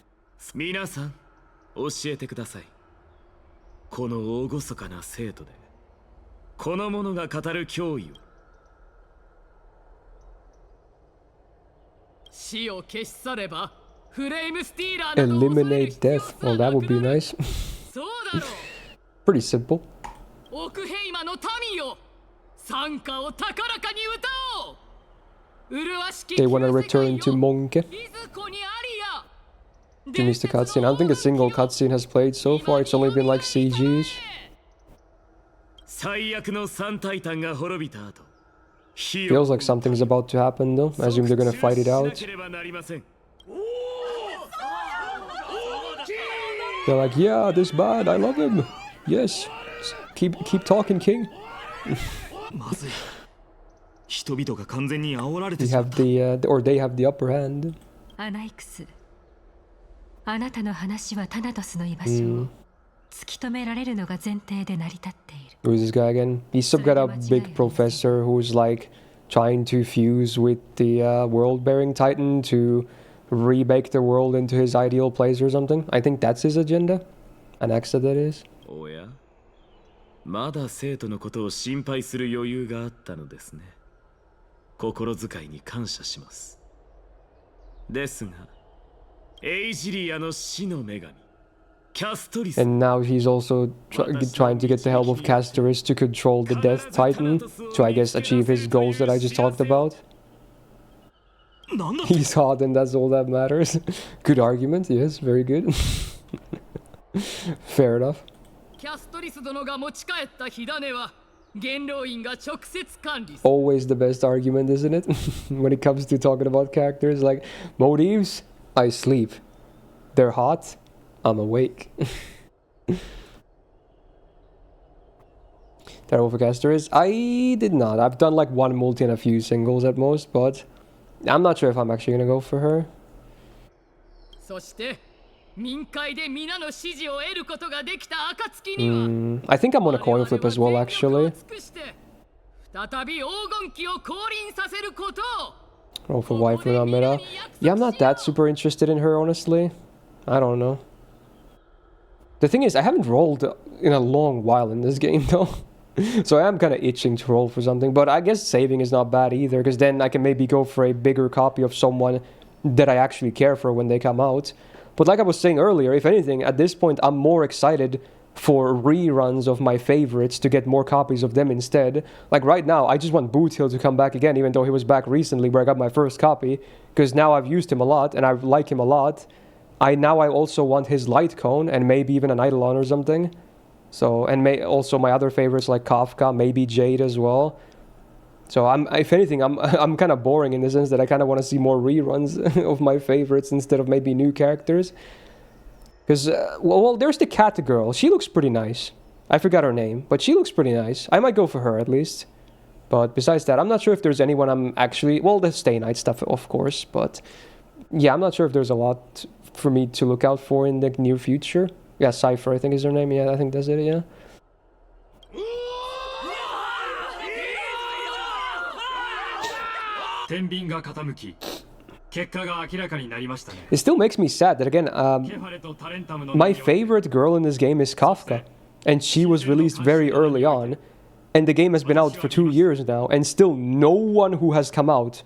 皆さん教えてください。この厳かな生徒でこの者が語る脅威を。死を消し去ればフレイムスティーラーなど Eliminate death. Well, that would be nice. そうだろう。 Pretty simple. オクヘイマの民よ、賛歌を高らかに歌おう。麗しき They want to return to Monke. いずこにありや。to Myst cutscene. I don't think a single cutscene has played so far. It's only been like CGs. 最悪の三タイタンが滅びた後、 Feels like something's about to happen though. I assume they're gonna fight it out. They're like, yeah, this bad, I love him. Yes, keep talking, king. We have they have the upper hand. アナイクス、あなたの話はタナトスの居場所を突き止められるのが前提で成り立っている。 Who's this guy again? He's some kind of big professor who's like trying to fuse with the world-bearing titan to remake the world into his ideal place or something. I think that's his agenda. An extra that is. おや、まだ生徒のことを心配する余裕があったのですね。心遣いに感謝します。ですが、エイジリアの死の女神、キャストリス。 And now he's also trying to get the help of Castoris to control the Death Titan to, I guess, achieve his goals that I just talked about. He's hot and that's all that matters. Good argument, yes, very good. Fair enough. キャストリス殿が持ち帰った火種は元老院が直接管理する。 Always the best argument, isn't it? When it comes to talking about characters, like motives, I sleep. They're hot, I'm awake. Terrible for Castoris. I did not. I've done like one multi and a few singles at most, but I'm not sure if I'm actually gonna go for her. そして民会で皆の支持を得ることができた暁には、 I think I'm on a coin flip as well, actually. 再び黄金期を降臨させることを。 Roll for wife without meta. Yeah, I'm not that super interested in her, honestly. I don't know. The thing is, I haven't rolled in a long while in this game, though. So I am kind of itching to roll for something. But I guess saving is not bad either, because then I can maybe go for a bigger copy of someone that I actually care for when they come out. But like I was saying earlier, if anything, at this point, I'm more excited for reruns of my favorites to get more copies of them instead. Like right now, I just want Boot Hill to come back again, even though he was back recently where I got my first copy, because now I've used him a lot and I like him a lot. I also want his Light Cone and maybe even an Eidolon or something. So, and also my other favorites like Kafka, maybe Jade as well. So if anything, I'm kind of boring in the sense that I kind of want to see more reruns of my favorites instead of maybe new characters. Because, well, there's the cat girl. She looks pretty nice. I forgot her name, but she looks pretty nice. I might go for her at least. But besides that, I'm not sure if there's anyone I'm actually... Well, the Stay Night stuff, of course, but... Yeah, I'm not sure if there's a lot for me to look out for in the near future. Yeah, Cypher, I think is her name. Yeah, I think that's it, yeah. It still makes me sad that, again, my favorite girl in this game is Kafka. And she was released very early on. And the game has been out for 2 years now. And still no one who has come out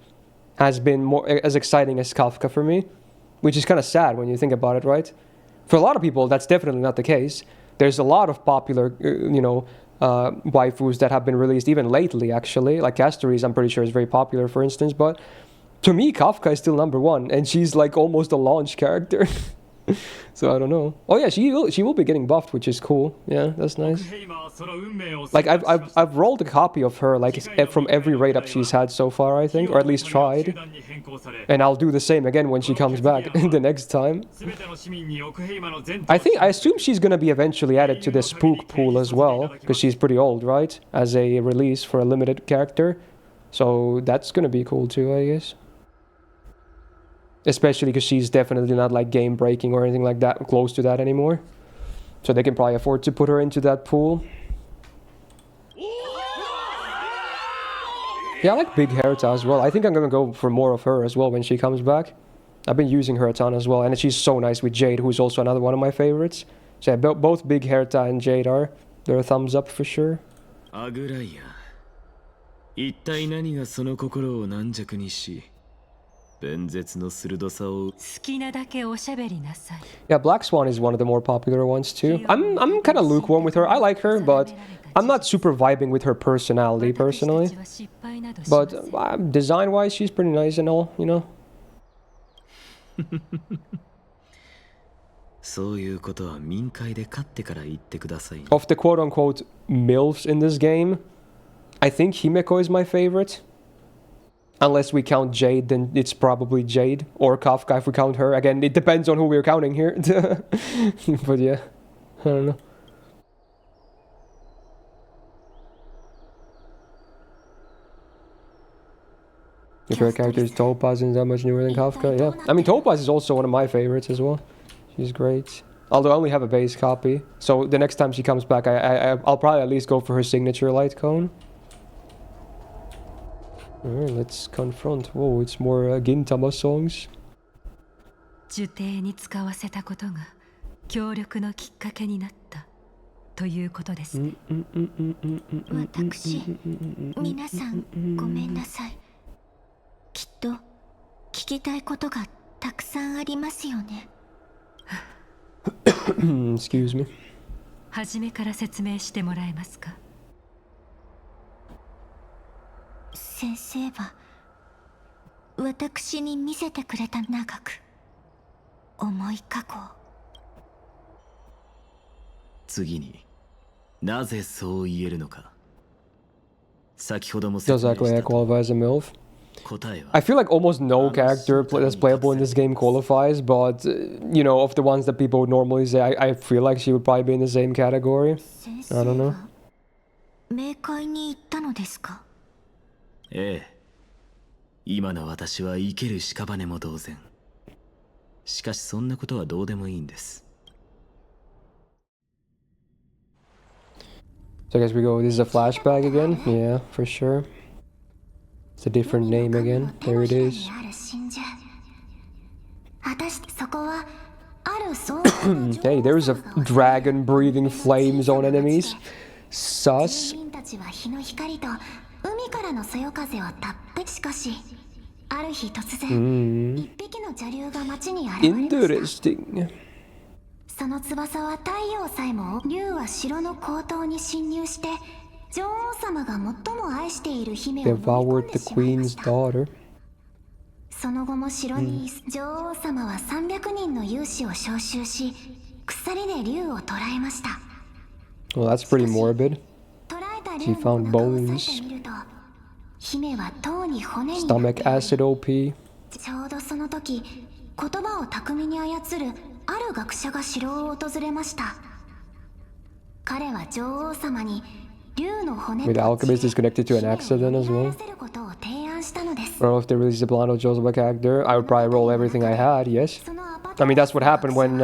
has been as exciting as Kafka for me. Which is kind of sad when you think about it, right? For a lot of people, that's definitely not the case. There's a lot of popular, waifus that have been released even lately, actually. Like Castoris, I'm pretty sure is very popular, for instance. But to me, Kafka is still #1, and she's like almost a launch character. So I don't know. Oh yeah, she will be getting buffed, which is cool. Yeah, that's nice. Like I've rolled a copy of her like from every raid up she's had so far, I think, or at least tried. And I'll do the same again when she comes back the next time. I assume she's gonna be eventually added to the spook pool as well, because she's pretty old, right? As a release for a limited character. So that's gonna be cool too, I guess. Especially because she's definitely not like game breaking or anything like that, close to that anymore. So they can probably afford to put her into that pool. Yeah, I like Big Herta as well. I think I'm gonna go for more of her as well when she comes back. I've been using her a ton as well, and she's so nice with Jade, who's also another one of my favorites. So yeah, both Big Herta and Jade they're a thumbs up for sure. Yeah, Black Swan is one of the more popular ones too. I'm kind of lukewarm with her. I like her, but I'm not super vibing with her personality personally. But design-wise, she's pretty nice and all, you know. そういうことは民会で勝ってから言ってくださいね。Of the quote-unquote MILFs in this game, I think Himeko is my favorite. Unless we count Jade, then it's probably Jade. Or Kafka if we count her. Again, it depends on who we're counting here. But yeah, I don't know. Your favorite character is Topaz and is that much newer than Kafka? Yeah. I mean, Topaz is also one of my favorites as well. She's great. Although I only have a base copy. So the next time she comes back, I'll probably at least go for her signature light cone. Alright, let's confront. Whoa, it's more Gintama songs. 受刑に使わせたことが協力のきっかけになったということですね。私、皆さんごめんなさい。きっと聞きたいことがたくさんありますよね。Excuse me. 初めから説明してもらえますか？先生は私に見せてくれた長く重い過去を。次になぜそう言えるのか。先ほども Does Aklea qualify as a MILF? 答えは I feel like almost no character that's playable in this game qualifies, but you know, of the ones that people would normally say, I feel like she would probably be in the same category. I don't know. 冥界に行ったのですか？ええ。今の私は生ける屍も同然。しかしそんなことはどうでもいいんです。So I guess we go, this is a flashback again? Yeah, for sure. It's a different name again. There it is. Hey, there's a dragon breathing flames on enemies. Sus. Interesting. その翼は太陽さえも竜は城の高等に侵入して女王様が最も愛している姫を飲み込んでしまいました。その後も城に女王様は300人の勇士を招集し鎖で竜を捕らえました。 Well, that's pretty morbid. She found bones. 姫は塔に骨に Stomach acid OP. ちょうどその時言葉を巧みに操るある学者が城を訪れました。彼は女王様に竜の骨と Wait, the alchemist is connected to an accident as well. ことを提案したのです。 I don't know if they released a Blando Joseph character. I would probably roll everything I had, yes. I mean, that's what happened when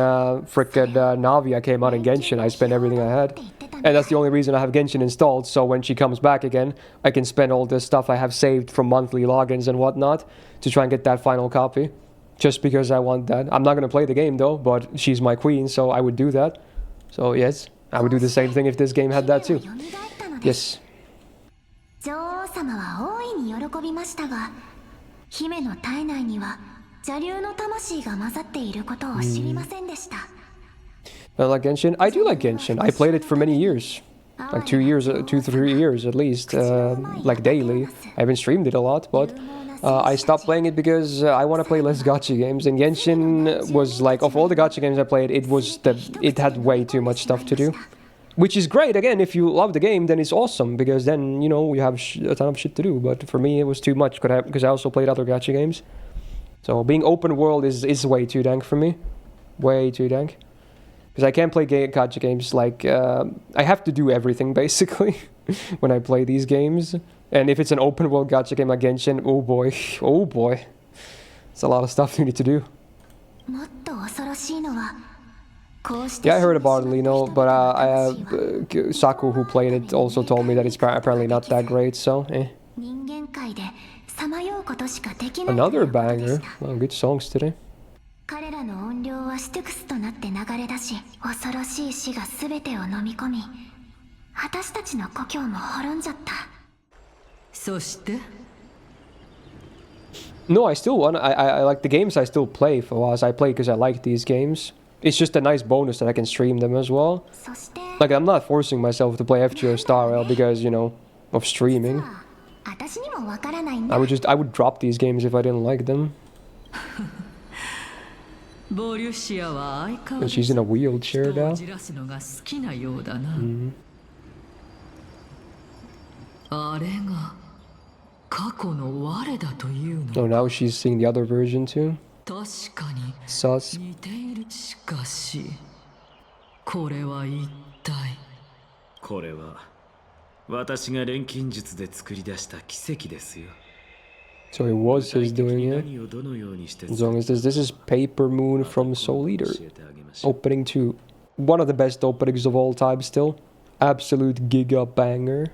frickin' Navia came out in Genshin. I spent everything I had. And that's the only reason I have Genshin installed, so when she comes back again, I can spend all this stuff I have saved from monthly logins and whatnot to try and get that final copy. Just because I want that. I'm not gonna play the game though, but she's my queen, so I would do that. So yes, I would do the same thing if this game had that too. Yes. 女王様は大いに喜びましたが、姫の体内には邪竜の魂が混ざっていることを知りませんでした。I like Genshin. I do like Genshin. I played it for many years, like 2 years, 3 years at least, like daily. I haven't streamed it a lot, but I stopped playing it because I want to play less gacha games. And Genshin was like, of all the gacha games I played, it had way too much stuff to do. Which is great, again, if you love the game, then it's awesome, because then, you know, you have a ton of shit to do. But for me, it was too much, because I also played other gacha games. So being open world is way too dank for me. Way too dank. Because I can't play gacha games, like, I have to do everything, basically, when I play these games. And if it's an open world gacha game like Genshin, oh boy, oh boy. It's a lot of stuff you need to do. Yeah, I heard about it, Lino, but Saku, who played it, also told me that it's apparently not that great, so eh. Another banger. Well, good songs today. 彼らの音量はステュクスとなって流れ出し、恐ろしい死が全てを飲み込み、私たちの故郷も滅んじゃった。そして No, I still want. I like the games I still play for us. I play because I like these games. It's just a nice bonus that I can stream them as well. Like, I'm not forcing myself to play FGO Star Rail because, you know, of streaming. I would drop these games if I didn't like them. ボリュシアは相変わら And ず she's in a wheelchair 人を now. じらすのが好きなようだな。あれが過去の我だというの Oh, now she's seeing the other version too. 確かに Sus. 似ている。しかしこれは一体。これは私が錬金術で作り出した奇跡ですよ。 So it was his doing it. As long as this is Paper Moon from Soul Eater. Opening to one of the best openings of all time still. Absolute giga banger.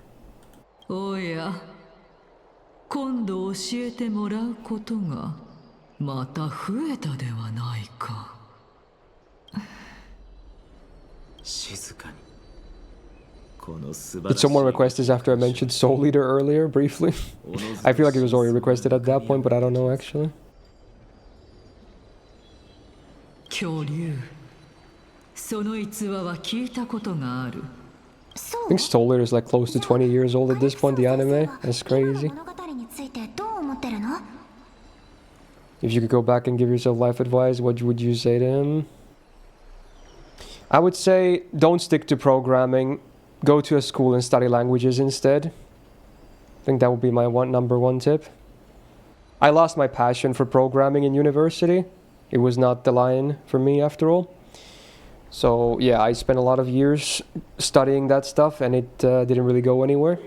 おや、今度教えてもらうことがまた増えたではないか。静かに。 Did someone request this after I mentioned Soul Eater earlier, briefly? I feel like it was already requested at that point, but I don't know actually. 恐竜、その逸話は聞いたことがある。 I think Soul Eater is like close to 20 years old at this point, the anime. That's crazy. If you could go back and give yourself life advice, what would you say to him? I would say don't stick to programming. Go to a school and study languages instead. I think that would be my number one tip. I lost my passion for programming in university. It was not the line for me after all. So yeah, I spent a lot of years studying that stuff and it didn't really go anywhere.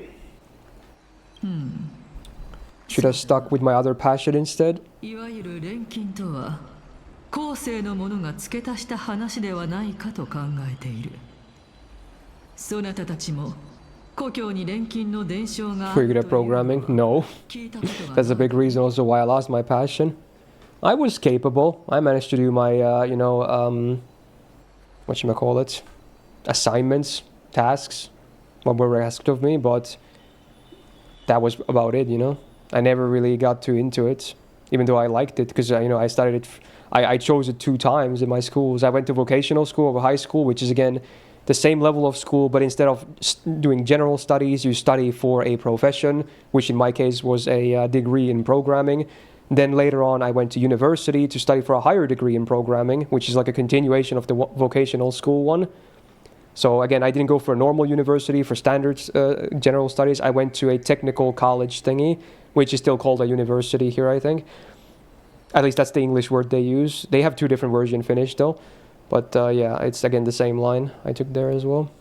Should have stuck with my other passion instead. いわゆる錬金とは後世の者が付け足した話ではないかと考えている。そなたたちも故郷に錬金の伝承があ Were you る good at programming? No. That's a big reason also why I lost my passion. I was capable. I managed to do my, whatchamacallit, assignments, tasks, what were asked of me, but that was about it, you know. I never really got too into it, even though I liked it, because, I studied it, I chose it 2 times in my schools. I went to vocational school over high school, which is, again, the same level of school, but instead of doing general studies, you study for a profession, which in my case was a degree in programming. Then later on, I went to university to study for a higher degree in programming, which is like a continuation of the vocational school one. So again, I didn't go for a normal university for standards general studies. I went to a technical college thingy, which is still called a university here, I think. At least that's the English word they use. They have 2 different versions in Finnish though. But yeah, it's again the same line I took there as well.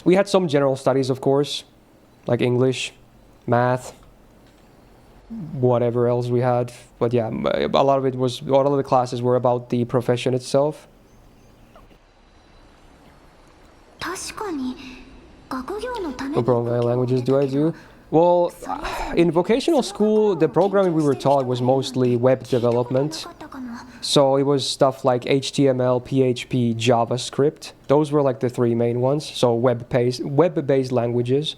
We had some general studies, of course, like English, math, whatever else we had. But yeah, a lot of the classes were about the profession itself. What programming languages do I do? Well, in vocational school, the programming we were taught was mostly web development. So it was stuff like HTML, PHP, JavaScript. Those were like the 3 main ones. So web-based languages.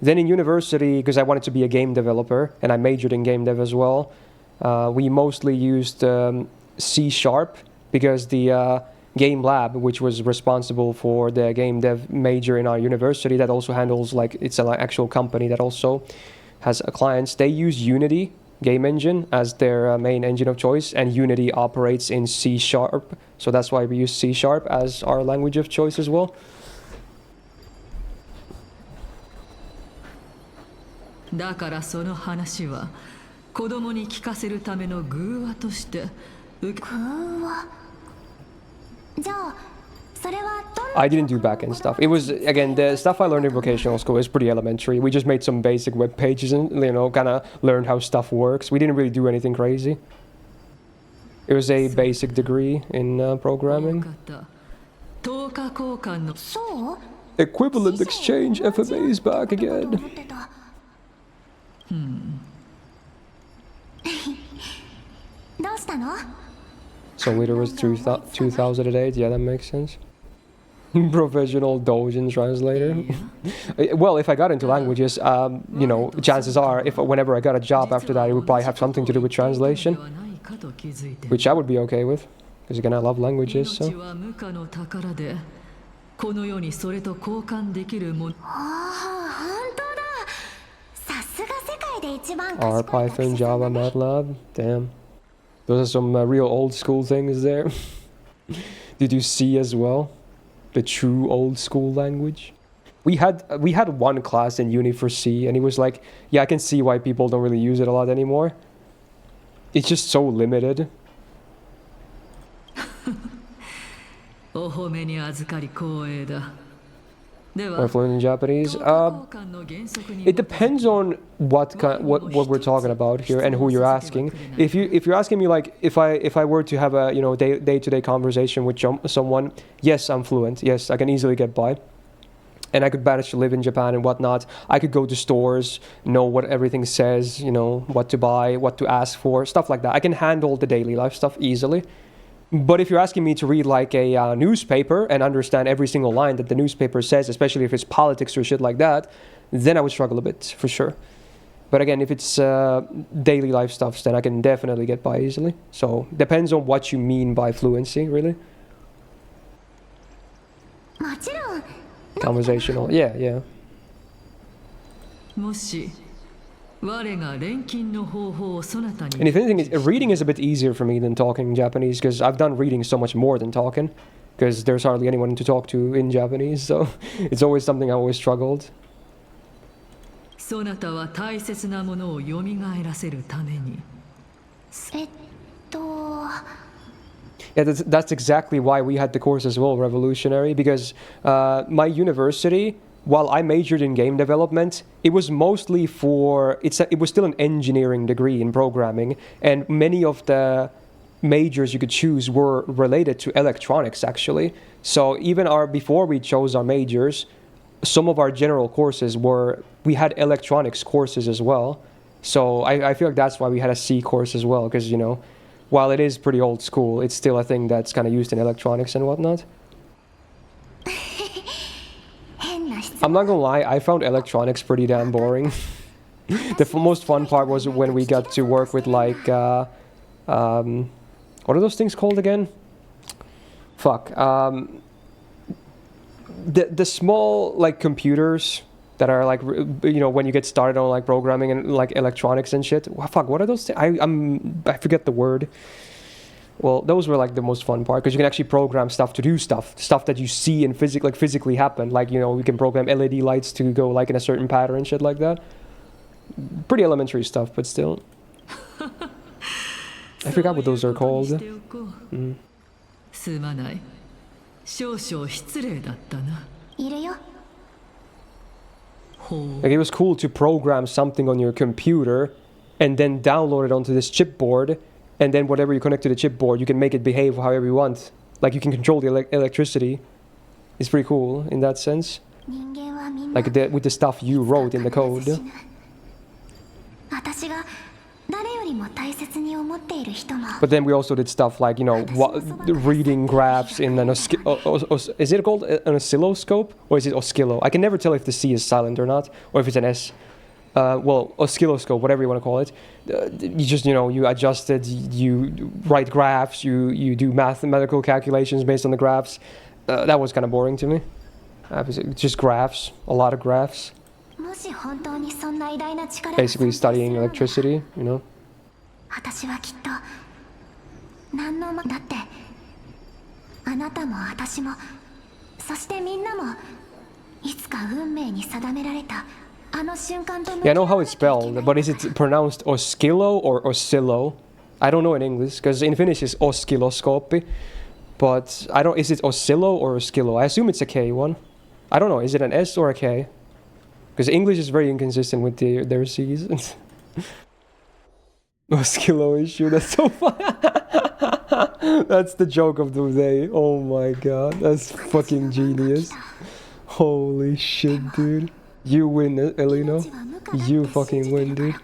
Then in university, because I wanted to be a game developer, and I majored in game dev as well, we mostly used C#, because the game lab, which was responsible for the game dev major in our university, that also handles, like, it's an actual company that also has clients. They use Unity game engine as their main engine of choice, and Unity operates in C#, so that's why we use C# as our language of choice as well. だからその話は子供に聞かせるための偶話として受け。I didn't do back-end stuff. It was, again, the stuff I learned in vocational school is pretty elementary. We just made some basic web pages and, kind of learned how stuff works. We didn't really do anything crazy. It was a basic degree in programming. Equivalent exchange FMA is back again. So later was 2008. Yeah, that makes sense. Professional Dojin translator. Well, if I got into languages, chances are, whenever I got a job after that, it would probably have something to do with translation, which I would be okay with, because again, I love languages. So. R, Python, Java, MATLAB. Damn. Those are some real old school things there. Did you see as well? The true old school language? We had one class in uni for C, and he was like, yeah, I can see why people don't really use it a lot anymore. It's just so limited. Or fluent in Japanese? It depends on what we're talking about here and who you're asking. If you're asking me like if I were to have a day-to-day conversation with someone, yes, I'm fluent. Yes, I can easily get by. And I could manage to live in Japan and whatnot. I could go to stores, know what everything says, what to buy, what to ask for, stuff like that. I can handle the daily life stuff easily. But if you're asking me to read like a newspaper and understand every single line that the newspaper says, especially if it's politics or shit like that, then I would struggle a bit, for sure. But again, if it's daily life stuff, then I can definitely get by easily. So, depends on what you mean by fluency, really. Conversational, yeah. And if anything, reading is a bit easier for me than talking Japanese, because I've done reading so much more than talking, because there's hardly anyone to talk to in Japanese, so it's always something I always struggled. Yeah, that's exactly why we had the course as well, Revolutionary, because my university, while I majored in game development, it was mostly it was still an engineering degree in programming, and many of the majors you could choose were related to electronics, actually. So even before we chose our majors, some of our general courses we had electronics courses as well. So I feel like that's why we had a C course as well, because, while it is pretty old school, it's still a thing that's kind of used in electronics and whatnot. I'm not gonna lie, I found electronics pretty damn boring. The most fun part was when we got to work with like, what are those things called again? Fuck. The small like computers that are like, when you get started on like programming and like electronics and shit. Fuck, what are those things? I forget the word. Well, those were like the most fun part, because you can actually program stuff to do stuff that you see and physically happen. Like, we can program LED lights to go like in a certain pattern and shit like that. Pretty elementary stuff, but still. I forgot what those are called. Like, it was cool to program something on your computer and then download it onto this chipboard, and then whatever you connect to the chipboard, you can make it behave however you want. Like, you can control the electricity. It's pretty cool in that sense. Like with the stuff you wrote in the code. But then we also did stuff like, reading graphs in an is it called an oscilloscope? Or is it oscillo? I can never tell if the C is silent or not, or if it's an S. Well, oscilloscope, whatever you want to call it. You just, you adjust it, you write graphs, you do mathematical calculations based on the graphs. That was kind of boring to me. Just graphs, a lot of graphs. Basically studying electricity, Yeah, I know how it's spelled, but is it pronounced oscillo or oscillo? I don't know in English, because in Finnish it's oscilloscope, but I don't. Is it oscillo or oscillo? I assume it's a K one. I don't know. Is it an S or a K? Because English is very inconsistent with their C's. Oscillo issue. That's so fun. That's the joke of the day. Oh my god, that's fucking genius. Holy shit, dude. You win, Elino. You fucking win, dude.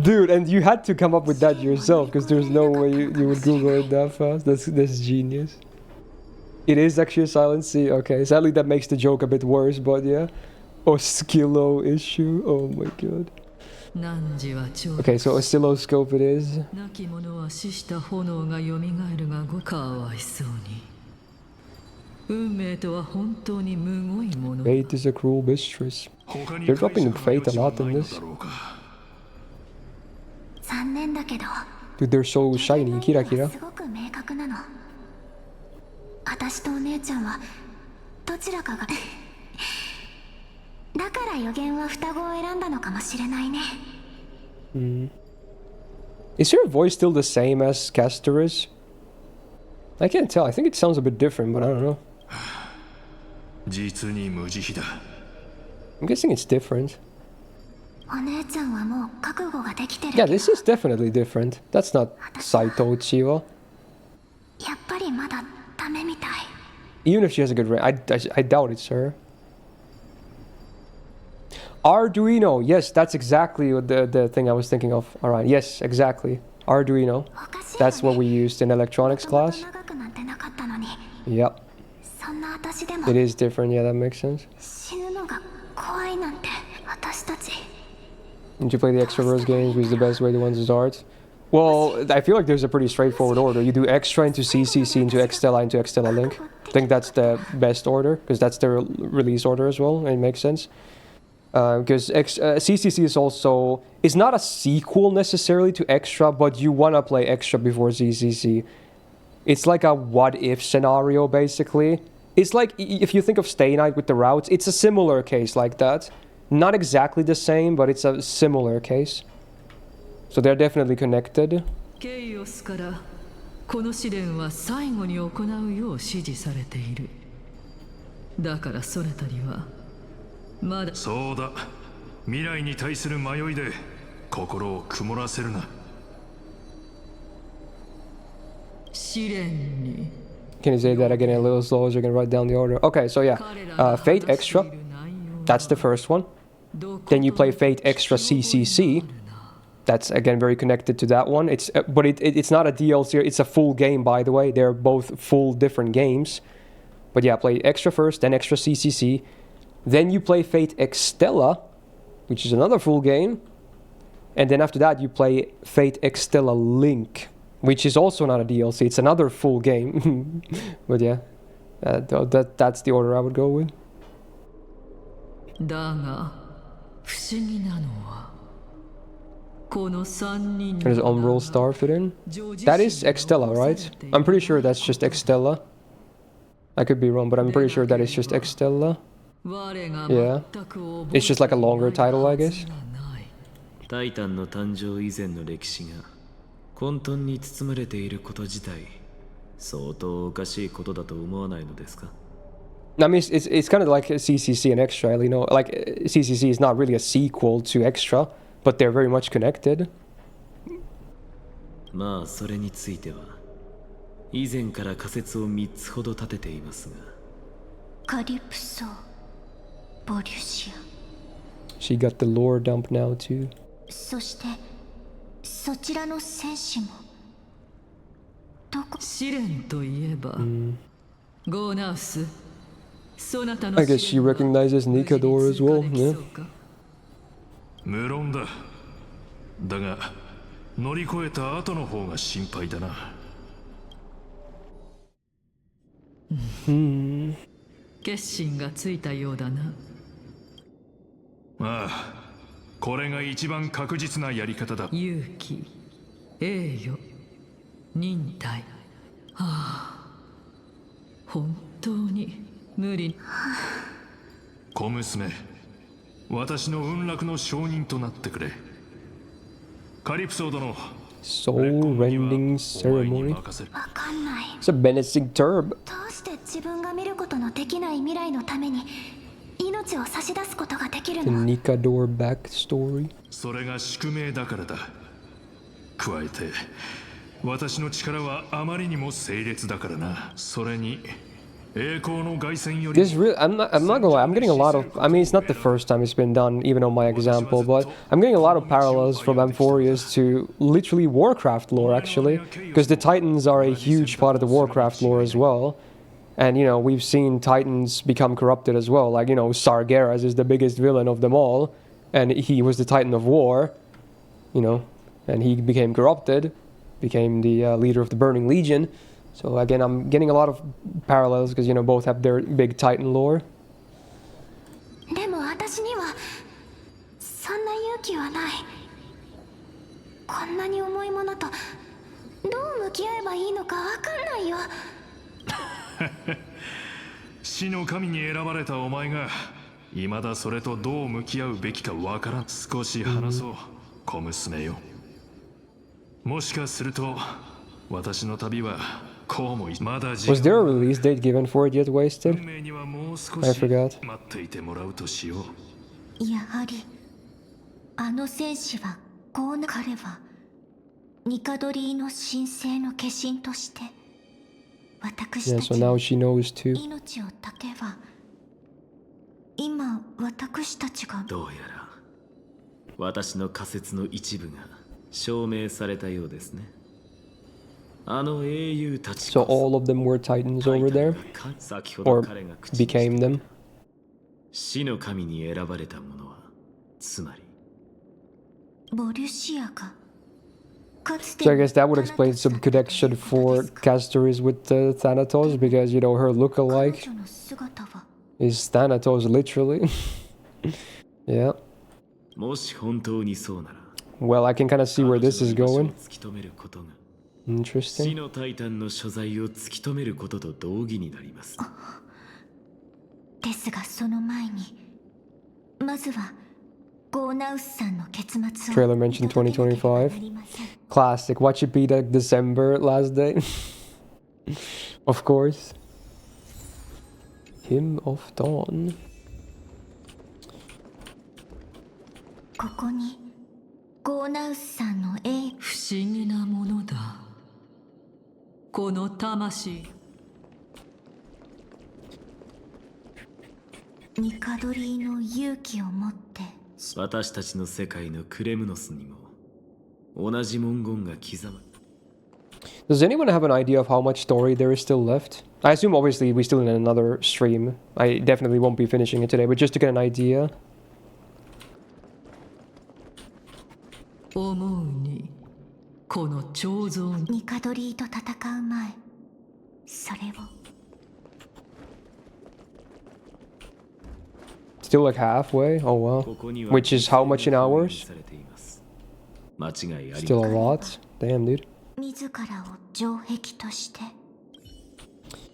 Dude, and you had to come up with that yourself, because there's no way you would Google it that fast. That's genius. It is actually a silent C. Okay, sadly that makes the joke a bit worse, but yeah. Oscillo issue. Oh my god. Okay, so oscilloscope it is. Fate is a cruel mistress. You're dropping the fate a lot in this. 残念だけど Dude, they're so shiny. Kira kira. すごく明確なの。私とお姉ちゃんはどちらかがだから予言は双子を選んだのかもしれないね。Is your voice still the same as Castor's? I can't tell. I think it sounds a bit different, but I don't know. 実に無慈悲だ。 I'm guessing it's different. お姉ちゃんはもう覚悟ができてる。 Yeah, this is definitely different. That's not Saito Chiwa. やっぱりまだダメみたい。 Even if she has a good rank, I doubt it's her. Arduino. Yes, that's exactly what the thing I was thinking of. Alright, yes, exactly. Arduino. That's what we used in electronics class. 長くなんてなかったのに。 Yep. そんな私でも It is different, yeah, that makes sense. 死ぬのが怖いなんて私たち。 Did you play the extra verse games? Which is the best way to want to start? Well, I feel like there's a pretty straightforward order. You do extra into CCC into Xtella into Xtella Link. I think that's the best order, because that's the release order as well, and it makes sense. Because CCC is also... It's not a sequel necessarily to Extra, but you want to play Extra before CCC. It's like a what-if scenario, basically. It's like, if you think of Stay Night with the routes, it's a similar case like that. Not exactly the same, but it's a similar case. So they're definitely connected. ケイオスからこの試練は最後に行うよう指示されている。だからそなたにはまだ。そうだ。未来に対する迷いで心を曇らせるな。試練に。 Can you say that again a little slower so you can write down the order? Okay, so yeah. Fate Extra. That's the first one. Then you play Fate Extra CCC. That's again very connected to that one. But it's not a DLC. It's a full game, by the way. They're both full different games. But yeah, play Extra first, then Extra CCC. Then you play Fate Extella, which is another full game. And then after that, you play Fate Extella Link, which is also not a DLC. It's another full game. But yeah, that's the order I would go with. だが不思議なのはこの3人 Does Umbral Star fit in? That is Extella, right? I'm pretty sure that's just Extella. I could be wrong, but I'm pretty sure that is just Extella. Yeah. It's just like a longer title, I guess. タイタンの誕生以前の歴史が混沌に包まれていること自体相当おかしいことだと思わないのですか？ I mean, it's kind of like CCC and Extra, you know. Like CCC is not really a sequel to Extra, but they're very much connected. まあそれについては以前から仮説を3つほど立てていますが。カリプソ、ボリュシア。 She got the lore dump now too. そしてそちらの戦士も。どこ？試練といえば、ゴーナウス。 I guess she recognizes Nikador as well, yeah. 無論だ。だが乗り越えた後の方が心配だな。決心がついたようだな。ああ、これが一番確実なやり方だ。勇気、栄誉、忍耐。はあ、本当に。 無理。小娘、私の運楽の証人となってくれ。カリプソー殿。Soul rending ceremony. わかんない。 It's a menacing term. どうして自分が見ることのできない未来のために命を差し出すことができる The の？ Nikador backstory. それが宿命だからだ。加えて、私の力はあまりにも清烈だからな。それに。 This really, I'm not gonna lie, I'm getting a lot of, I mean, it's not the first time it's been done, even on my example, but I'm getting a lot of parallels from Amphorius to literally Warcraft lore, actually, because the Titans are a huge part of the Warcraft lore as well, and, you know, we've seen Titans become corrupted as well, like, you know, Sargeras is the biggest villain of them all, and he was the Titan of War, you know, and he became corrupted, became the leader of the Burning Legion. So again, I'm getting a lot of parallels because, you know, both have their big Titan lore. でも私にはそんな勇気はない。こんなにいいのかわかんないよ。死の神に選ばれたお前が未だそれとどう向き合うべきかわからん。少し話そう、小娘よ。もしかすると私の旅はこうもまだ Was there a release date given for it yet, Wasted? 運命にはもう少 I し forgot. 待っていてもらうとしよう。やはりあの戦士はこうな。彼はニカドリーの神聖の化身として私 Yeah, た so ち now に she knows too. 命を絶てば、今私たちがどうやら私の仮説の一部が証明されたようですね。あの英雄たち So all of them were Titans over there? 先ほど Or 彼が口にした became them? 死の神に選ばれた者はつまりボリュシアがかつて So I guess that would explain some connection for Castoris with Thanatos, because, you know, her 彼 lookalike 女の姿は is Thanatos, literally. Yeah. もし本当にそうなら Well, I can kind of see where this is 彼女の居場所を going. 突き止めることが死 Interesting. のタイタンの所在を突き止めることと同義になります。ですがその前にまずはゴーナウスさんの結末を Trailer mentioned 2025. Classic. Watch it be the December last day. Of course. Hymn of Dawn. ここにゴーナウスさんの絵不思議なものだ。この魂。ニカドリーの勇気を持って私たちの世界のクレムノスにも同じ文言が刻ま Does anyone have an idea of how much story there is still left? I assume obviously we're still in another stream. I definitely won't be finishing it today, but just to get an idea. 思うにこの彫像にニカドリーと戦う前、それを Still like halfway? Oh wow. ここには Which is how much in hours? されています間違いあり Still ま a せん lot. Damn, dude. 自らを城壁として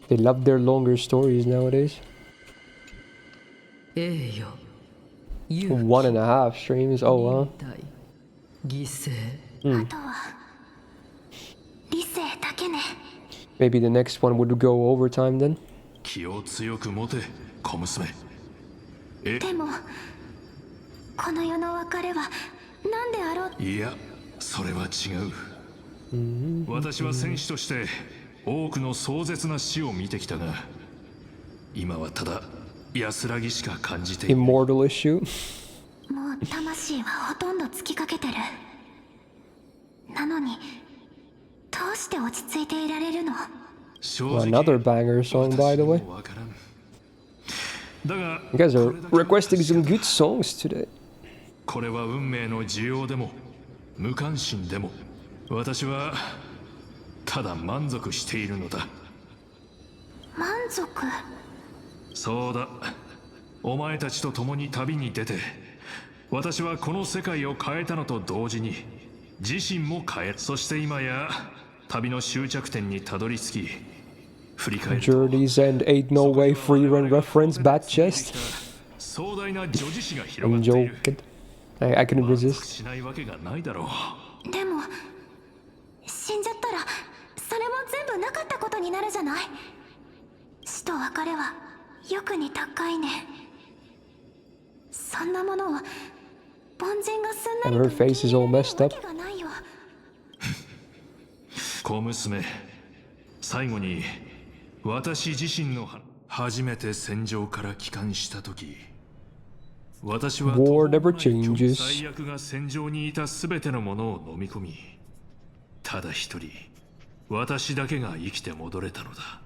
They love their longer stories nowadays. 栄誉勇気 1.5 streams. Oh wow. 忍耐犠牲あとは理性だけね。 Maybe the next one would go overtime then. 気を強く持て、小娘。でもこの世の別れは何であろう。いや、それは違う。私は戦士として多くの壮絶な死を見てきたが、今はただ安らぎしか感じていない。 Immortal issue. もう魂はほとんど尽きかけてる。なのにどうして落ち着いていられるの？ Another banger song, by the way. わからん。だが、 You guys are requesting some good songs today. これは運命の需要でも無関心でも私はただ満足しているのだ。満足？そうだ。お前たちと共に旅に出て私はこの世界を変えたのと同時に自身も変え、そして今や旅の終着点にたどり着き振り返ると Journeys and Ain't No Way free run reference, Bat Chest. 壮大な叙事詩が広 I'm がっている。 joking. I couldn't 満足 resist. しないわけがないだろう。でも死んじゃったらそれも全部なかったことになるじゃない。死と別れはよく似た概念。そんなものを凡人がすんな And り her と face is all messed わ up. けがないよ。小娘、最後に私自身の初めて戦場から帰還した時、私は War never 途方もない changes. 最悪が戦場にいた全てのものを飲み込み、ただ一人私だけが生きて戻れたのだ。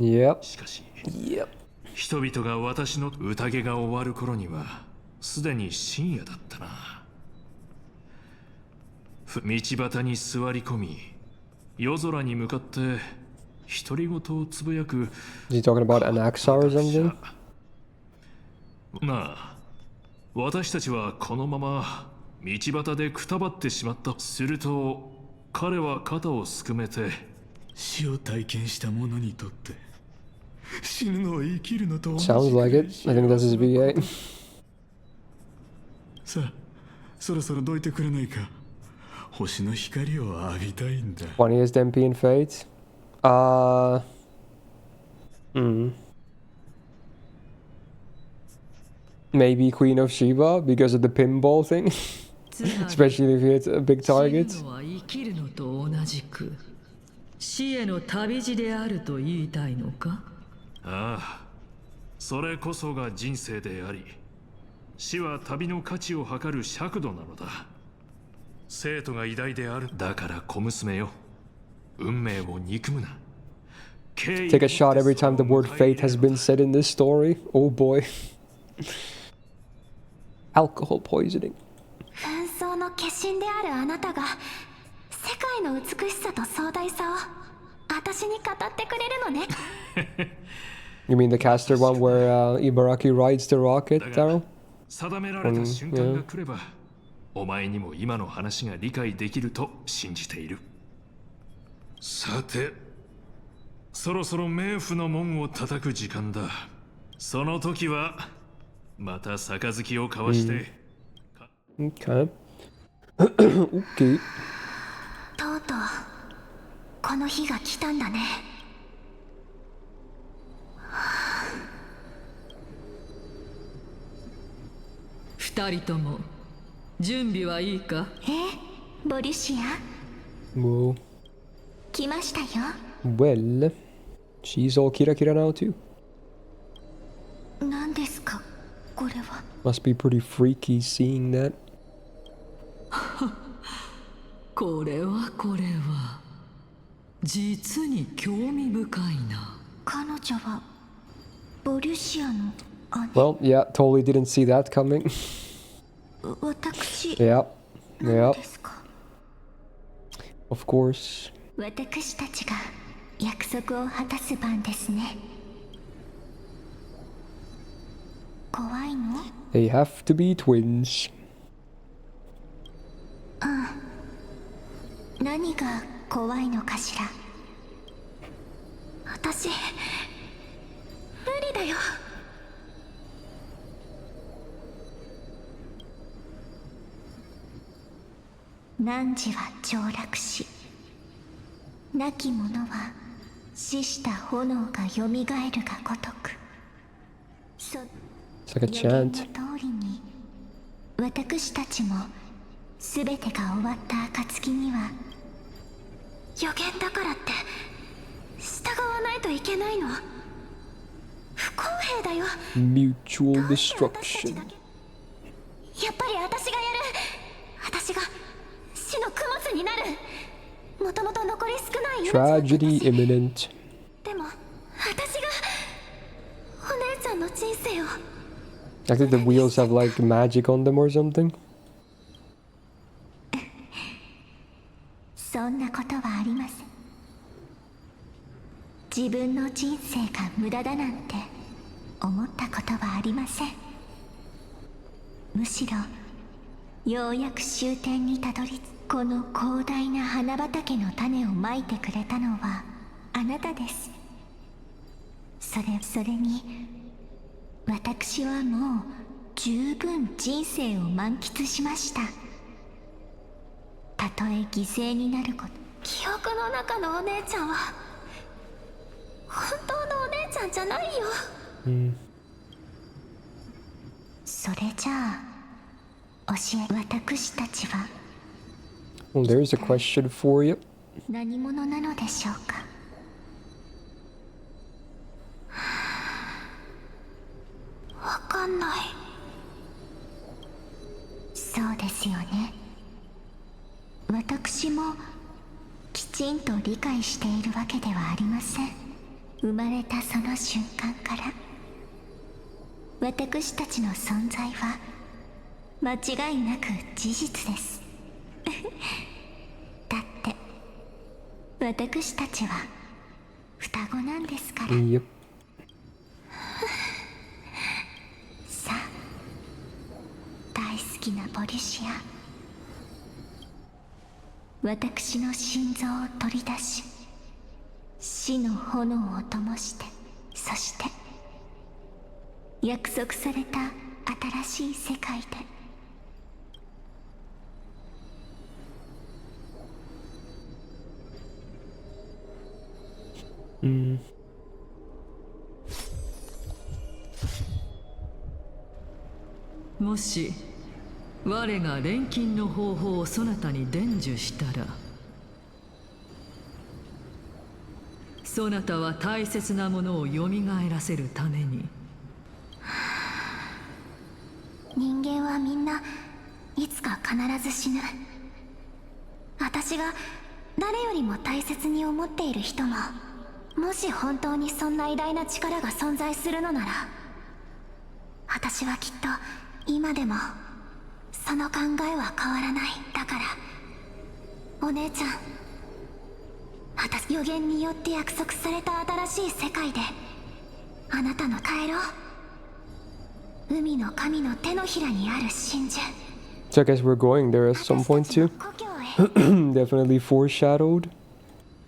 Yep. しかし Yep. 人々が私の宴が終わる頃にはすでに深夜だったな。道端に座り込み、夜空に向かって独り言をつぶやく。 Is he talking about Anaxar or something? なあ、私たちはこのまま道端でくたばってしまった。すると彼は肩をすくめて、死を体験した者にとって死ぬのは生きるのと同じ Sounds like it. I think that's his VA. さあ、そろそろどいてくれないか。星の光を浴びたいんだ。Funniest MP in Fate? Maybe Queen of Sheba because of the pinball thing. Especially if you hit a big target. 死ぬのは生きるのと同じく死への旅路であると言いたいのか？ああ、それこそが人生であり、死は旅の価値を測る尺度なのだ。生徒が偉大である。だから小娘よ、運命を憎むな。Take a shot every time the word fate has been said in this story. Oh boy. Alcohol poisoning. 紛争の化身であるあなたが世界の美しさと壮大さを私に語ってくれるのね。You mean the caster one where Ibaraki rides the rocket, Daryl? 定められた瞬間が来れば、お前にも今の話が理解できると信じている。さて、そろそろ冥府の門を叩く時間だ。その時はまた杯を交わして。Okay. Okay. とうとうこの日が来たんだね。二人とも準備はいいか？ボリュシア Whoa. 来ましたよ。 Well, she's all kira kira now too. 何ですかこれは。 Must be pretty freaky seeing that. これは実に興味深いな。彼女はボリュシアの姉。 Well, yeah, totally didn't see that coming. 私 Yeah. 何 Yeah. ですか。 Of course. 私たちが約束を果たす番ですね。怖いの？ They have to be twins. 何が怖いのかしら。私無理だよ。汝は凋落し、亡き者は死した炎がよみがえるがごとく。It's like a 予言の chant. 通りに私たちも全てが終わった暁には、予言だからって従わないといけないの？不公平だよ。 Mutual どうして私たち destruction. だけ。やっぱり私がやる。私が死の供物になる。もともと残り少ない命だった Tragedy し。 imminent. でも私がお姉ちゃんの人生を。 I think the wheels have like magic on them or something. そんなことはありません。自分の人生が無駄だなんて思ったことはありません。むしろようやく終点にたどり着く。この広大な花畑の種をまいてくれたのはあなたです。それに私はもう十分人生を満喫しました。たとえ犠牲になること。記憶の中のお姉ちゃんは本当のお姉ちゃんじゃないよ。それじゃあ私たちは Well, there's a question for you. 何者なのでしょうか。わかんない。そうですよね。私もきちんと理解しているわけではありません。生まれたその瞬間から私たちの存在は間違いなく事実です。だって私たちは双子なんですから。 Yep. さあ大好きなボリュシア、私の心臓を取り出し、死の炎を灯して、そして約束された新しい世界で。もし我が錬金の方法をそなたに伝授したら、そなたは大切なものをよみがえらせるために。人間はみんないつか必ず死ぬ。私が誰よりも大切に思っている人も、もし本当にそんな偉大な力が存在するのなら、私はきっと今でもその考えは変わらない。だからお姉ちゃん、予言によって約束された新しい世界であなたの帰ろう。海の神の手のひらにある真珠。 So I guess we're going there at some point too. Definitely foreshadowed.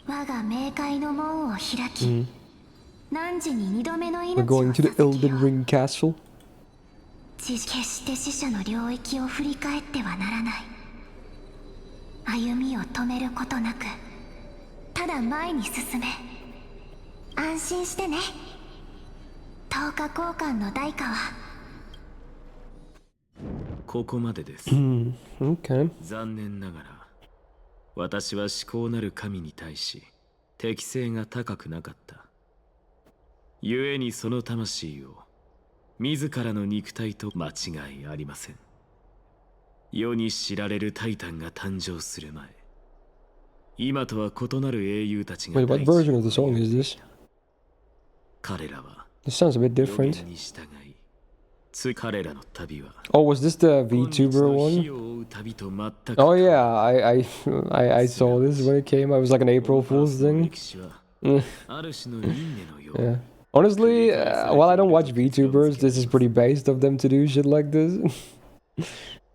我が冥界の門を開き、汝に二度目の We're 命 going を to the 授け Elden よう。 Ring Castle. 決して死者の領域を振り返ってはならない。歩みを止めることなく、ただ前に進め。安心してね。10日交換の代価は。ここまでです。 Okay. 残念ながら私は至高なる神に対し適性が高くなかった。故にその魂を自らの肉体と間違いありません。世に知られるタイタンが誕生する前、今とは異なる英雄たちが Wait, what version of the song is this? 彼らは This sounds a bit 予 different. 言に従い、彼らの旅は Oh, was this the VTuber 今日 one? の日を追う旅と全く Oh yeah, I saw this when it came out. It was like an April Fool's thing. 歴史はある種の輪廻のよう。 Yeah. Honestly, while I don't watch VTubers, this is pretty based of them to do shit like this.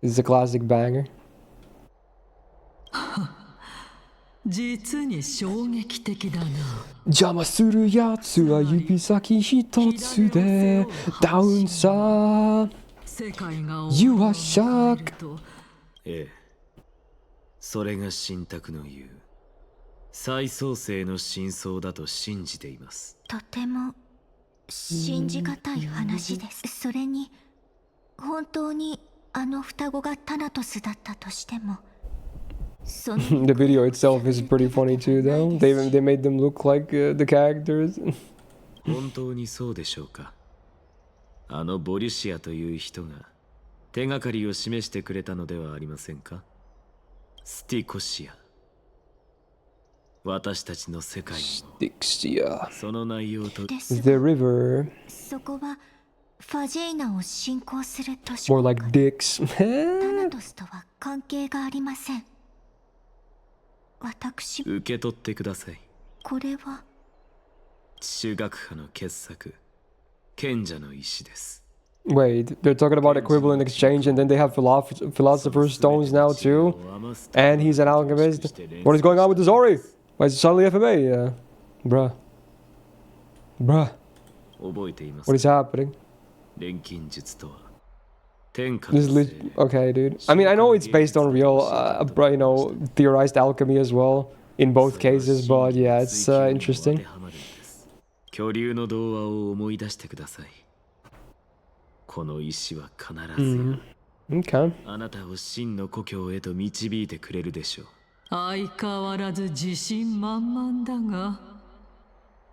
This is a classic banger. 実に衝撃的だな。邪魔するやつは指先一つでダウンさ。世界が You are shocked. ええ、それが神託の言う再創生の真相だと信じています。とても信じがたい話です。それに本当にあの双子がタナトスだったとしても、The video itself is pretty funny too, though. They made them look like the characters. 本当にそうでしょうか。あのボリュシアという人が手がかりを示してくれたのではありませんか。スティコシア、私たちの世界にもその内容と The river. そこはファジェイナを信仰する都市。 More like dicks. タナトスとは関係がありません。私、受け取ってください。これは中学派の傑作、賢者の石です。 Wait, they're talking about equivalent exchange, and then they have philosopher's stones now too. And he's an alchemist. What is going on with the Zori? Why is it suddenly FMA? Bruh. What is happening? 錬金術とは This is okay, dude. I mean, I know it's based on real, theorized alchemy as well in both cases, but yeah, it's interesting. 巨竜の童話を思い出してください。この石は必ず Okay. あなたを真の故郷へと導いてくれるでしょう。相変わらず自信満々だが。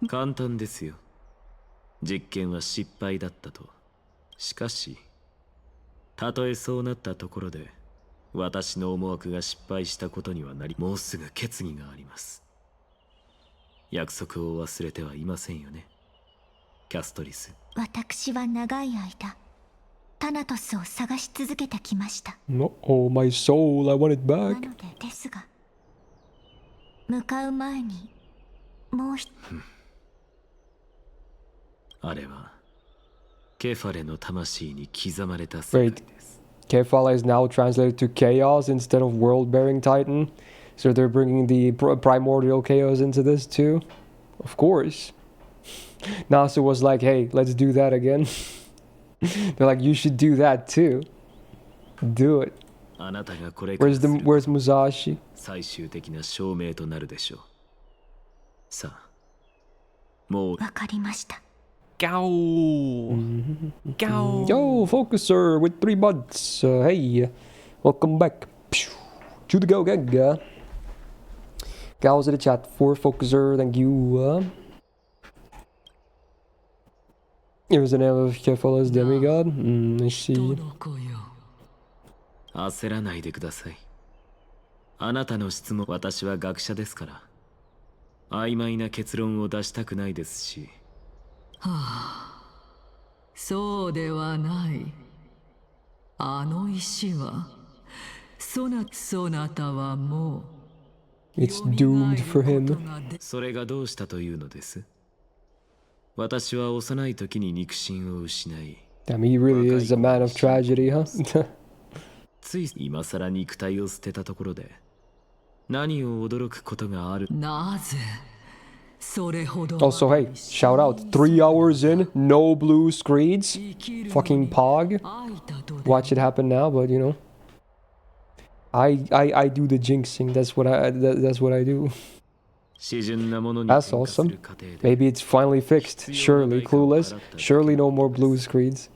簡単ですよ。実験は失敗だったと。しかしたとえそうなったところで私の思惑が失敗したことにはなり、もうすぐ決議があります。約束を忘れてはいませんよね、キャストリス。私は長い間タナトスを探し続けてきました。 Oh, my soul, I want it な back. のでですが、向かう前にもうあれはケファレの魂に刻まれた世界 Wait, Kefala is now translated to chaos instead of world-bearing titan. So they're bringing the primordial chaos into this too? Of course. Nasu was like, hey, let's do that again. They're like, you should do that too. Do it. Where's Musashi? 最終的な証明となるでしょう。さあ、もうわかりました。 Go! Go! Yo, Focuser with 3 months. Hey, welcome back. To the go, Gaga. Gals in the chat for Focuser, thank you. It was an Kefal as demigod. I see. 焦らないでください。あなたの質問、私は学者ですから。曖昧な結論を出したくないですし。はあ、そうではない。あの石は、そなたはもう。It's doomed for him. それがどうしたというのです？私は幼い時に肉親を失い。Damn, he really is a man of tragedy, huh? つい今さら肉体を捨てたところで何を驚くことがある？なぜそれほど。 Also, hey, shout out. 3 hours in, no blue screens. Fucking pog. Watch it happen now, but you know. I do the jinxing. That's what I do. That's awesome. Maybe it's finally fixed. Surely, Clueless. Surely no more blue screens.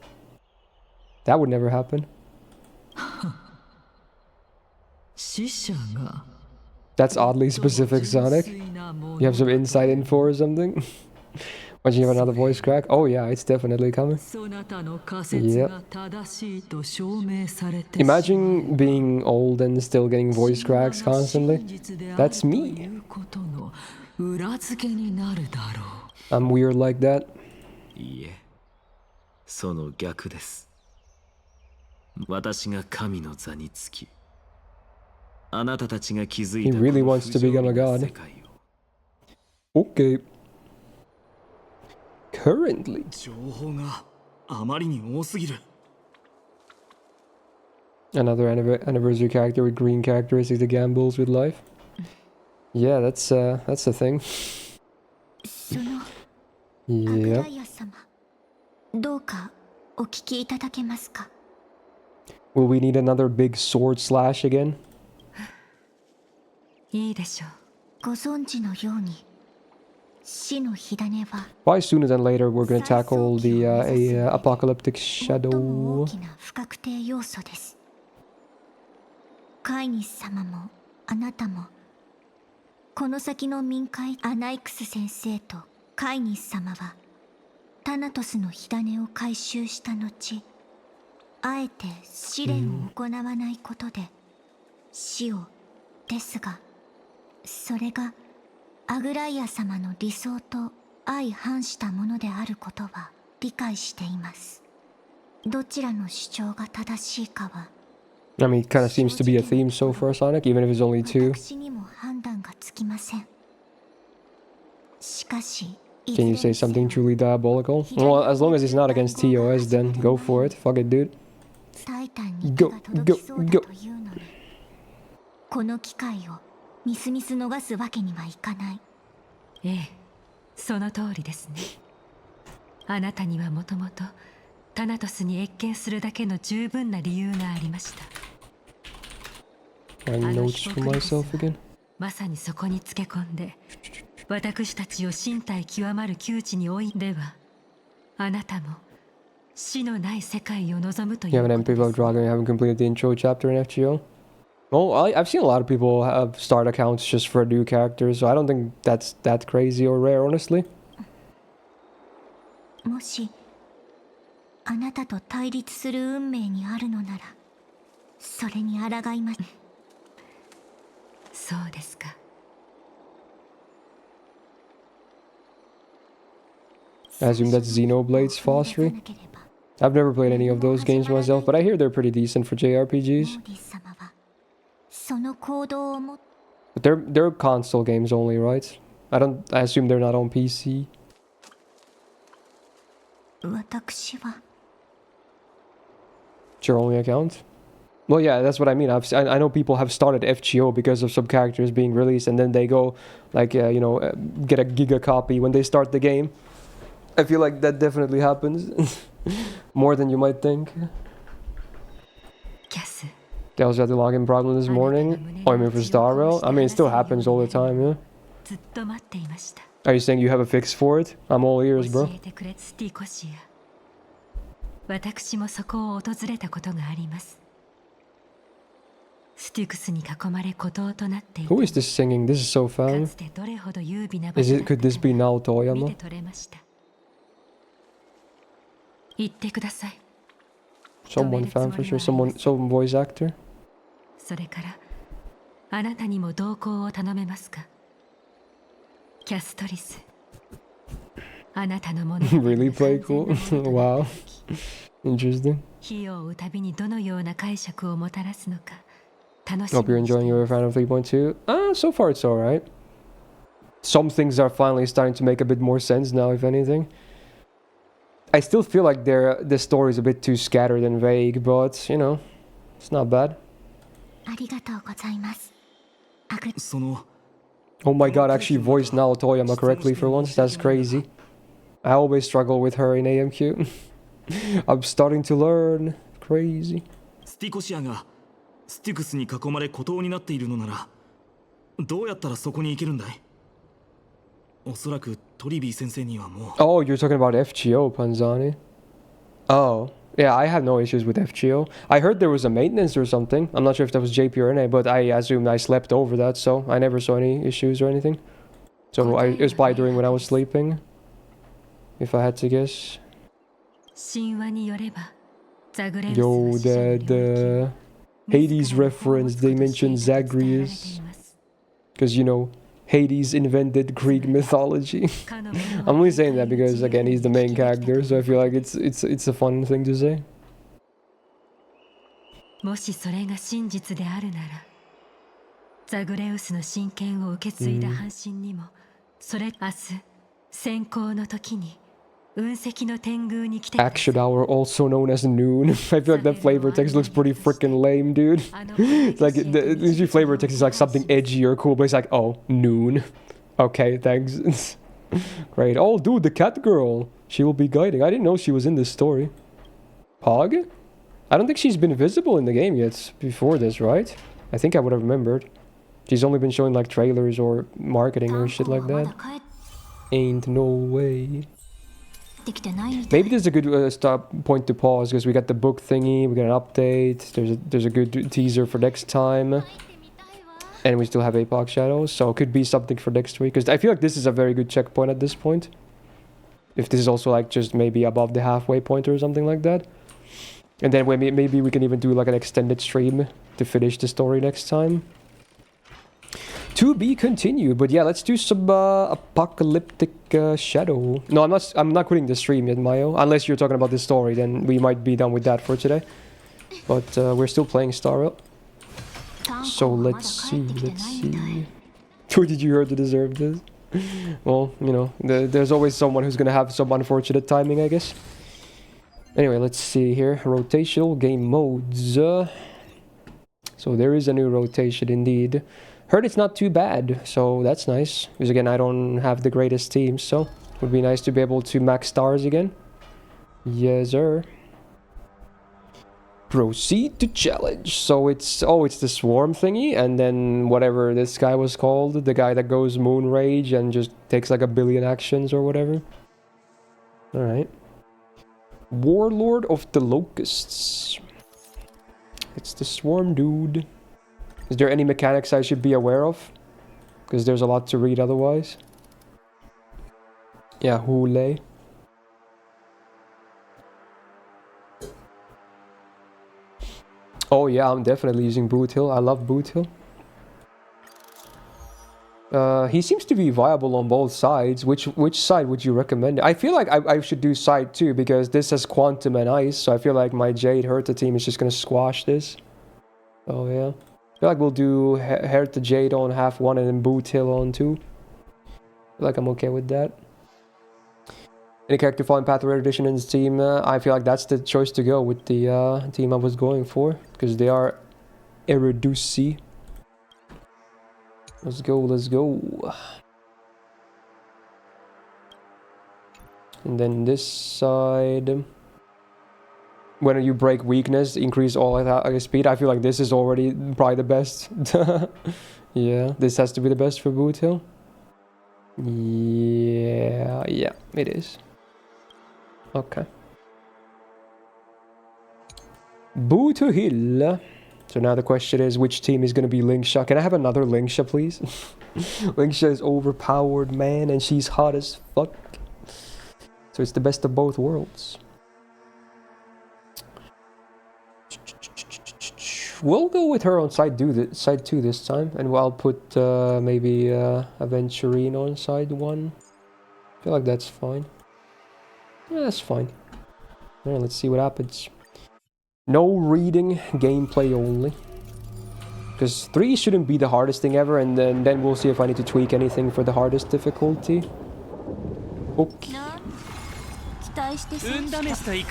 That would never happen. That's oddly specific, Sonic. You have some inside info or something? Once you have another voice crack? Oh yeah, it's definitely coming. Yeah. Imagine being old and still getting voice cracks constantly. That's me. I'm weird like that. いいえ、その逆です。私が神の座につき、あなたたちが築いた He really wants to become a god. Okay. Currently. 情報があまりに多すぎる。 Another anniversary character with green characteristics that gambles with life. Yeah, that's the thing. Yeah. どうかお聞きいただけますか。 Will we need another big sword slash again? いいでしょう。ご存知のように、死の火種は Why sooner than later we're gonna tackle the apocalyptic shadow. 大きな不確定要素です。カイニス様もあなたもこの先の冥界アナイクス先生とカイニス様はタナトスの火種を回収した後、あえて試練を行わないことで死をですが、それがアグライア様の理想と相反したものであることは理解しています。どちらの主張が正しいかは I mean, it kind of seems to be a theme so far, Sonic, even if it's only 2. 私にも判断がつきません。しかし Can you say something truly diabolical? Well, as long as it's not against TOS, then go for it. Fuck it, dude. タイタンに手が届きそうだというのに、この機会をみすみす逃すわけにはいかない。ええ、その通りですね。あなたにはもともとタナトスに謁見するだけの十分な理由がありました。I notes for myself again. まさにそこにつけ込んで、私たちを身体極まる窮地に追いでは、あなたも死のない世界を望むという You have an MP of Dragon, you haven't completed the intro chapter in FGO? Well, I've seen a lot of people have start accounts just for new characters, so I don't think that's that crazy or rare, honestly. もしあなたと対立する運命にあるのなら、それに抗います。そうですか。I assume that's Xenoblade's Phosphry. I've never played any of those games myself, but I hear they're pretty decent for JRPGs. その行動をも But they're console games only, right? I assume they're not on PC. 私は It's your only account? Well, yeah, that's what I mean. I know people have started FGO because of some characters being released, and then they go, like, you know, get a giga copy when they start the game. I feel like that definitely happens. More than you might think. They also had the login problem this morning. Oh, I mean for Starrel? I mean, it still happens all the time, yeah? Are you saying you have a fix for it? I'm all ears, bro. 私もそこを訪れたことがあります。スティクスに囲まれ孤島となっている。Who is this singing? This is so fun. Could this be Naoto Oyama? 言ってください。 Someone fan for sure. Some voice actor. それからあなたにも同行を頼めますか。キャストリス。あなたのもの。Really play cool. Wow. Interesting. 火を追うたびにどのような解釈をもたらすのか。Hope you're enjoying your fan of 3.2. So far it's alright. Some things are finally starting to make a bit more sense now, if anything. I still feel like the story is a bit too scattered and vague, but, you know, it's not bad. Oh my god, I actually voiced Naoto Oyama correctly for once. That's crazy. I always struggle with her in AMQ. I'm starting to learn. Crazy. スティコシアがスティクスに囲まれ孤島になっているのならどうやったらそこに行けるんだい？おそらくトリビー先生にはもう。 Oh, you're talking about FGO, Panzani. Oh, yeah, I have no issues with FGO. I heard there was a maintenance or something. I'm not sure if that was JP or NA, but I assumed I slept over that, so I never saw any issues or anything. So it was probably during when I was sleeping, if I had to guess. Yo, the Hades reference, they mentioned Zagreus. Because, you know, Hades invented Greek mythology. I'm only saying that because, again, he's the main character, so I feel like it's a fun thing to say. もしそれが真実であるなら、ザグレウスの神権を受け継いだ半身にも、それ明日先行の時に雲石の天宮に来て。Action hour, also known as noon. I feel like that flavor text looks pretty freaking lame, dude. It's like usually flavor text is like something edgy or cool, but it's like, oh, noon. Okay, thanks. Great. Oh, dude, the cat girl. She will be guiding. I didn't know she was in this story. Pog? I don't think she's been visible in the game yet before this, right? I think I would have remembered. She's only been showing like trailers or marketing or shit like that. Ain't no way. Maybe there's a good point to pause because we got the book thingy, we got an update, there's a good teaser for next time. And we still have Apoc Shadows, so it could be something for next week. Because I feel like this is a very good checkpoint at this point. If this is also like just maybe above the halfway point or something like that. And then maybe we can even do like an extended stream to finish the story next time. To be continued, but yeah, let's do some apocalyptic shadow. No, I'm not quitting the stream yet, Mayo. Unless you're talking about the story, then we might be done with that for today. But we're still playing Starrel. So let's see. Who did you hurt to deserve this? Well, you know, there's always someone who's gonna have some unfortunate timing, I guess. Anyway, let's see here. Rotational game modes. So there is a new rotation indeed. Heard it's not too bad, so that's nice. Because again, I don't have the greatest team, so it would be nice to be able to max stars again. Yes, sir. Proceed to challenge. So it's the swarm thingy, and then whatever this guy was called, the guy that goes moon rage and just takes like 1 billion actions or whatever. All right. Warlord of the Locusts. It's the swarm dude. Is there any mechanics I should be aware of? Because there's a lot to read otherwise. Yeah, Hule. Oh yeah, I'm definitely using Boot Hill. I love Boot Hill. He seems to be viable on both sides. Which side would you recommend? I feel like I should do side 2 because this has Quantum and Ice. So I feel like my Jade Herta team is just gonna squash this. Oh yeah. I feel like we'll do Herta Jade on half 1 and then Boot Hill on 2. I feel like I'm okay with that. Any character following Path of Erudition in this team? I feel like that's the choice to go with the team I was going for. Because they are Eruduci. Let's go, let's go. And then this side... When you break weakness, increase all speed. I feel like this is already probably the best. Yeah, this has to be the best for Boot Hill. Yeah, it is. Okay. Boot Hill. So now the question is, which team is going to be Linksha? Can I have another Linksha, please? Linksha is overpowered, man, and she's hot as fuck. So it's the best of both worlds. We'll go with her on side 2 this time, and I'll put maybe Aventurine on side 1. I feel like that's fine. Yeah, that's fine. Alright, let's see what happens. No reading, gameplay only. Because 3 shouldn't be the hardest thing ever, and then we'll see if I need to tweak anything for the hardest difficulty. Okay.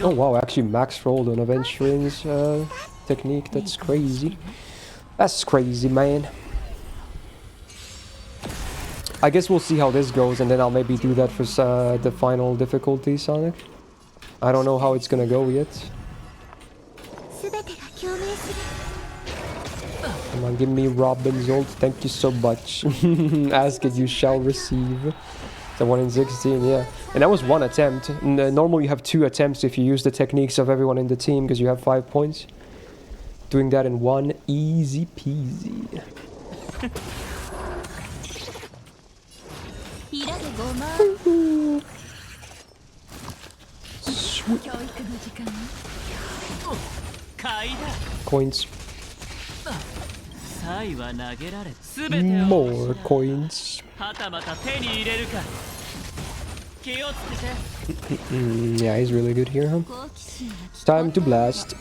Oh wow, actually max rolled on Aventurine's technique. That's crazy. That's crazy, man. I guess we'll see how this goes, and then I'll maybe do that for the final difficulty, Sonic. I don't know how it's gonna go yet. Come on, give me Robin's ult. Thank you so much. Ask it, you shall receive. The 1 in 16, yeah. And that was 1 attempt. Normally you have 2 attempts if you use the techniques of everyone in the team, because you have 5 points. Doing that in 1, easy peasy. Sweet. Coins. More coins. Yeah, he's really good here, huh? It's time to blast.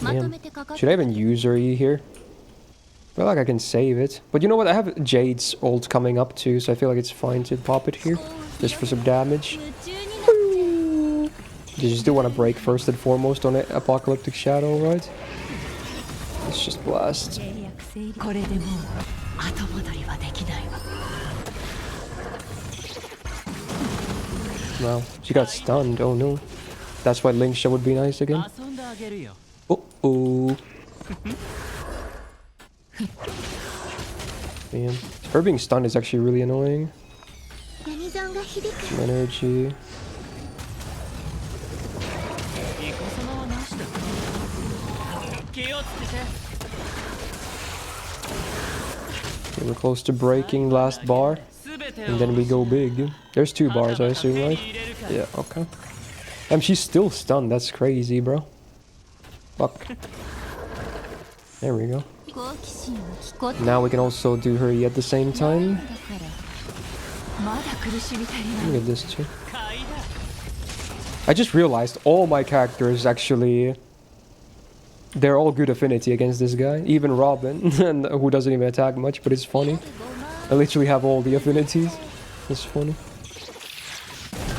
Damn. Should I even use her E here? I feel like I can save it. But you know what? I have Jade's ult coming up too, so I feel like it's fine to pop it here. Just for some damage. You just do want to break first and foremost on Apocalyptic Shadow, right? Let's just blast. Wow, she got stunned. Oh no. That's why Linksha would be nice again. Uh-oh. Man, her being stunned is actually really annoying. Some energy. Okay, we're close to breaking last bar. And then we go big. There's 2 bars, I assume, right? Yeah, okay. And she's still stunned. That's crazy, bro. Fuck. There we go. Now we can also do her E at the same time. Let me get this too. I just realized all my characters actually... They're all good affinity against this guy. Even Robin, who doesn't even attack much, but it's funny. I literally have all the affinities. It's funny.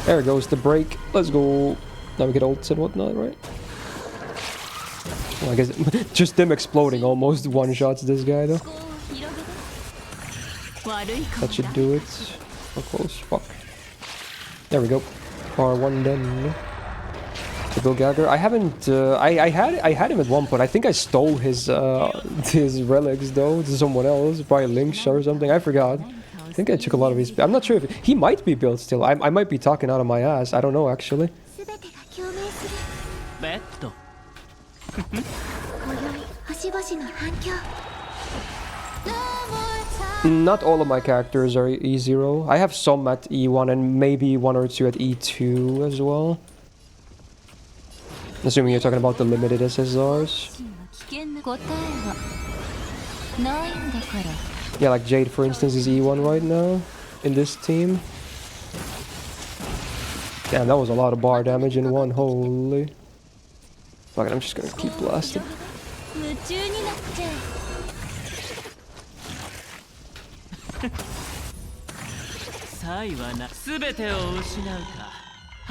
There goes the break. Let's go. Now we get ults and whatnot, right? Well, I guess just them exploding almost one-shots this guy, though. That should do it. So close. Fuck. There we go. Bar 1 done. The Bill Gallagher. I haven't. I had him at one point. I think I stole his relics though to someone else, probably Linksha or something. I forgot. I think I took a lot of his. I'm not sure if he might be built still. I might be talking out of my ass. I don't know actually. Not all of my characters are E0. I have some at E1 and maybe 1 or 2 at E2 as well. Assuming you're talking about the limited SSRs. Yeah, like Jade, for instance, is E1 right now in this team. Damn, that was a lot of bar damage in one. Holy. Fuck it, I'm just gonna keep blasting. サイはな全てを失うか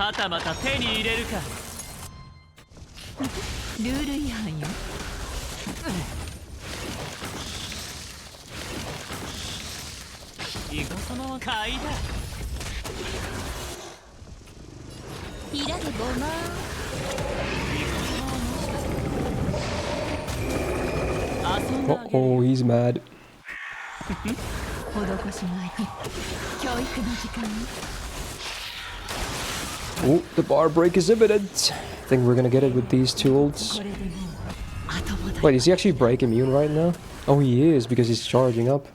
はたまた手に入れるかルール違反よ。イカ様は買いだイラでごまOh, he's mad. 施しの相手。教育の時間に。 Oh, the bar break is imminent. I think we're gonna get it with these two ults. Wait, is he actually break immune right now? Oh, he is, because he's charging up.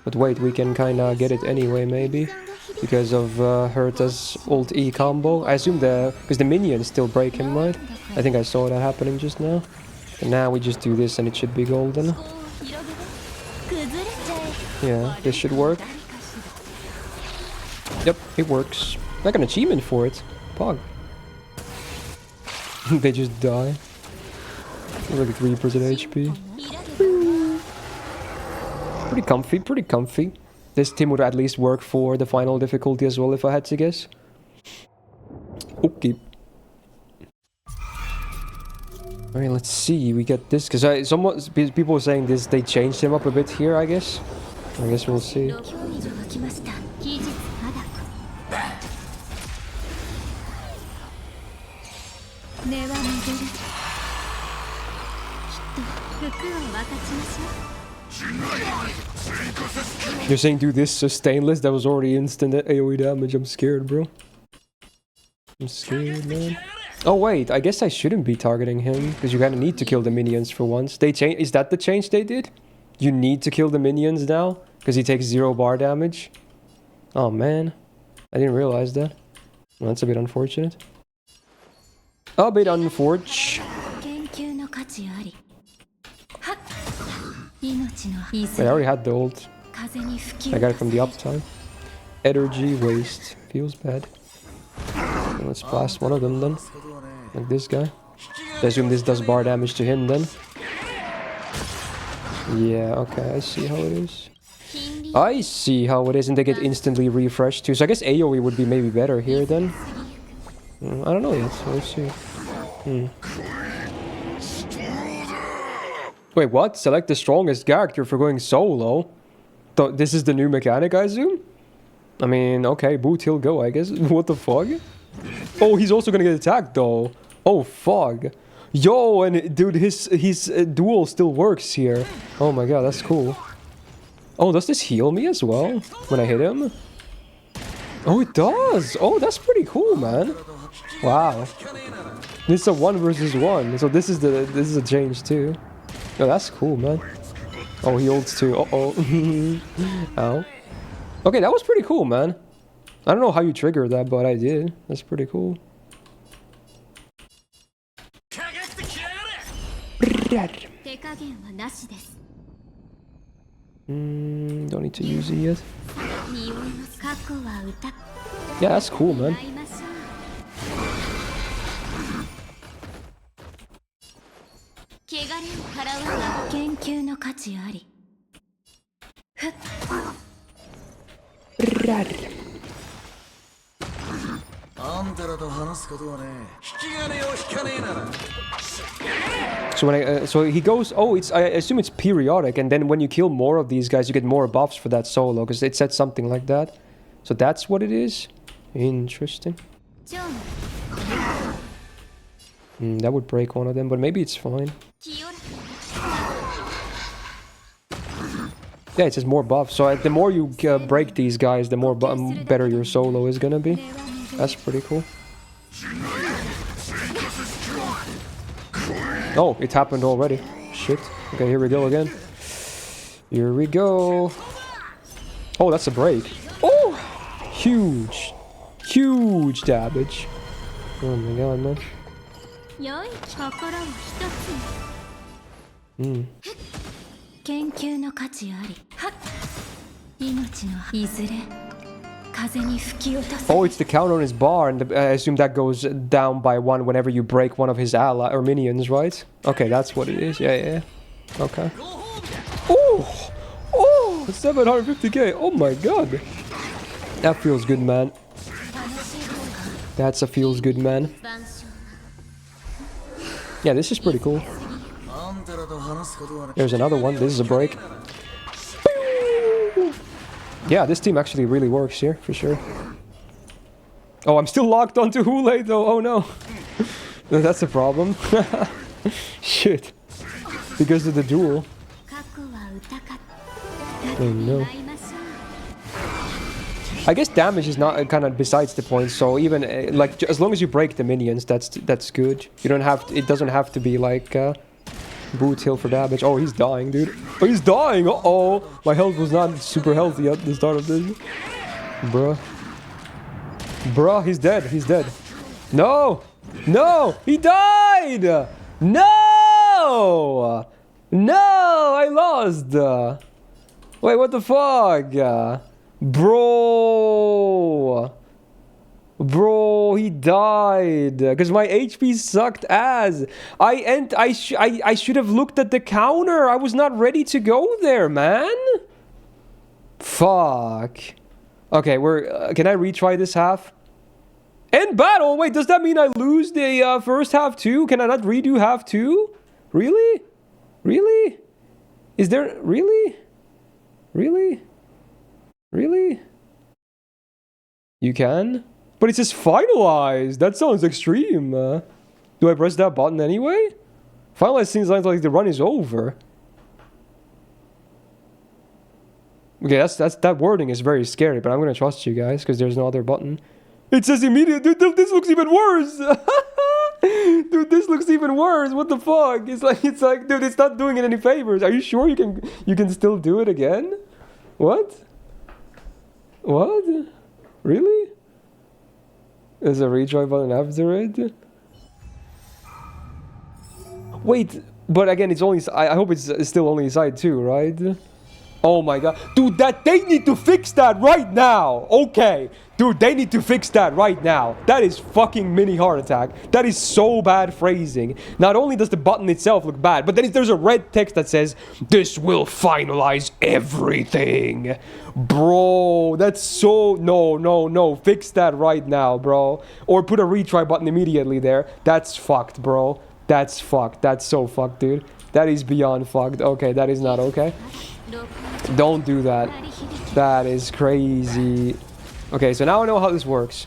But wait, we can kinda get it anyway, maybe. Because of Herta's ult E combo. I assume because the minions still break him, right? I think I saw that happening just now. And now we just do this and it should be golden. Yeah, this should work. Yep, it works. Like an achievement for it. Pog. They just die. Like 3% HP. Pretty comfy, pretty comfy. This team would at least work for the final difficulty as well, if I had to guess. Okay. Alright, let's see. We get this because people were saying this. They changed him up a bit here, I guess. I guess we'll see. You're saying do this sustainless? That was already instant AoE damage. I'm scared, bro. I'm scared, man. Oh wait, I guess I shouldn't be targeting him because you kind of need to kill the minions for once. They change. Is that the change they did? You need to kill the minions now because he takes 0 bar damage. Oh man, I didn't realize that. Well, that's a bit unfortunate. A bit unfortunate. Wait, I already had the ult. I got it from the uptime. Energy waste. Feels bad. Okay, let's blast one of them then. Like this guy. I assume this does bar damage to him then. Yeah, okay, I see how it is. I see how it is, and they get instantly refreshed too. So I guess AoE would be maybe better here then. I don't know yet, so let's see. Wait, what? Select the strongest character for going solo? This is the new mechanic, I assume? I mean, okay, boot, he'll go, I guess. What the fuck? Oh, he's also gonna get attacked, though. Oh, fuck. Yo, and dude, his duel still works here. Oh my god, that's cool. Oh, does this heal me as well when I hit him? Oh, it does. Oh, that's pretty cool, man. Wow. This is a 1 versus 1, so this is a change too. Oh, that's cool, man. Oh, he ults too. Uh-oh. Ow. Okay, that was pretty cool, man. I don't know how you triggered that, but I did. That's pretty cool. Don't need to use it yet. Yeah, that's cool, man. So when so he goes, oh, I assume it's periodic, and then when you kill more of these guys, you get more buffs for that solo, because it said something like that. So that's what it is. Interesting. That would break one of them, but maybe it's fine. Yeah, it says more buffs. So the more you break these guys, the more better your solo is gonna be. That's pretty cool. Oh, it happened already. Shit. Okay, here we go again. Here we go. Oh, that's a break. Oh! Huge. Huge damage. Oh my god, man. Oh, it's the count on his bar, and I assume that goes down by 1 whenever you break one of his ally or minions, right? Okay, that's what it is. Yeah. Okay. Oh! Oh! 750k. Oh my god. That feels good, man. That's a feels good, man. Yeah, this is pretty cool. There's another one. This is a break. Yeah, this team actually really works here, for sure. Oh, I'm still locked onto Hule, though. Oh, no. That's a problem. Shit. Because of the duel. Oh, no. I guess damage is not kind of besides the point, so even like as long as you break the minions, that's good. You don't have to, it doesn't have to be like boot heal for damage. Oh, he's dying, dude. Oh, he's dying. Uh-oh. My health was not super healthy at the start of this. Bruh. Bruh, he's dead. He's dead. No! No! He died! No! No! I lost! Wait, what the fuck? Bro! Bro, he died because my HP sucked ass. I should have looked at the counter. I was not ready to go there, man. Fuck. Okay, we're can I retry this half? End battle. Wait, does that mean I lose the first half too? Can I not redo half two? Really? Really? Is there really? Really? Really? You can? But it says finalized. That sounds extreme. Do I press that button anyway? Finalized seems like the run is over. Okay, that wording is very scary, but I'm gonna trust you guys because there's no other button. It says immediate. Dude, this looks even worse. Dude, this looks even worse. What the fuck? It's like, dude, it's not doing it any favors. Are you sure you can still do it again? What? What? Really? There's a retry button after it? Wait, but again, it's only... I hope it's still only side 2, right? Oh my god. Dude, they need to fix that right now! Okay. Dude, they need to fix that right now. That is fucking mini heart attack. That is so bad phrasing. Not only does the button itself look bad, but then there's a red text that says, "This will finalize everything." Bro, that's so... No. Fix that right now, bro. Or put a retry button immediately there. That's fucked, bro. That's fucked. That's so fucked, dude. That is beyond fucked. Okay, that is not okay. Don't do that. That is crazy. Okay, so now I know how this works.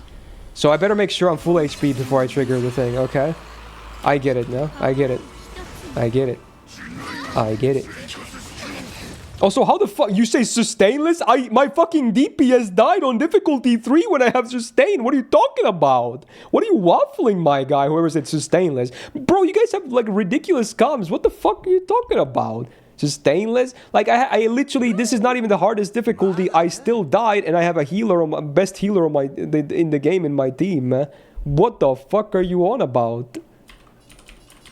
So I better make sure I'm full HP before I trigger the thing, okay? I get it now. I get it. I get it. I get it. Also, how the fuck... You say sustainless? My fucking DPS died on difficulty 3 when I have sustain. What are you talking about? What are you waffling, my guy? Whoever said sustainless. Bro, you guys have, like, ridiculous comms. What the fuck are you talking about? Sustainless? Like, I literally... This is not even the hardest difficulty. I still died, and I have a healer, best healer on in the game in my team. What the fuck are you on about?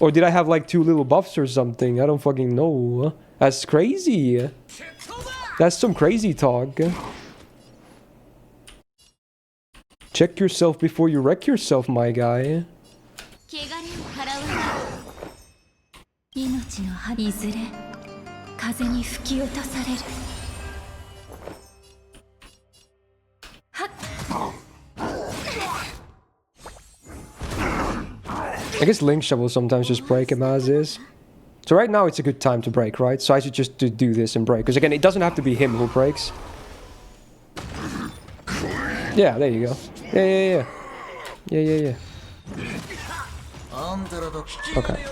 Or did I have, like, 2 little buffs or something? I don't fucking know. That's crazy. That's some crazy talk. Check yourself before you wreck yourself, my guy. I guess Link Shot will sometimes just break him as is. So right now it's a good time to break, right? So I should just do this and break. Because again, it doesn't have to be him who breaks. Yeah, there you go. Yeah. Okay.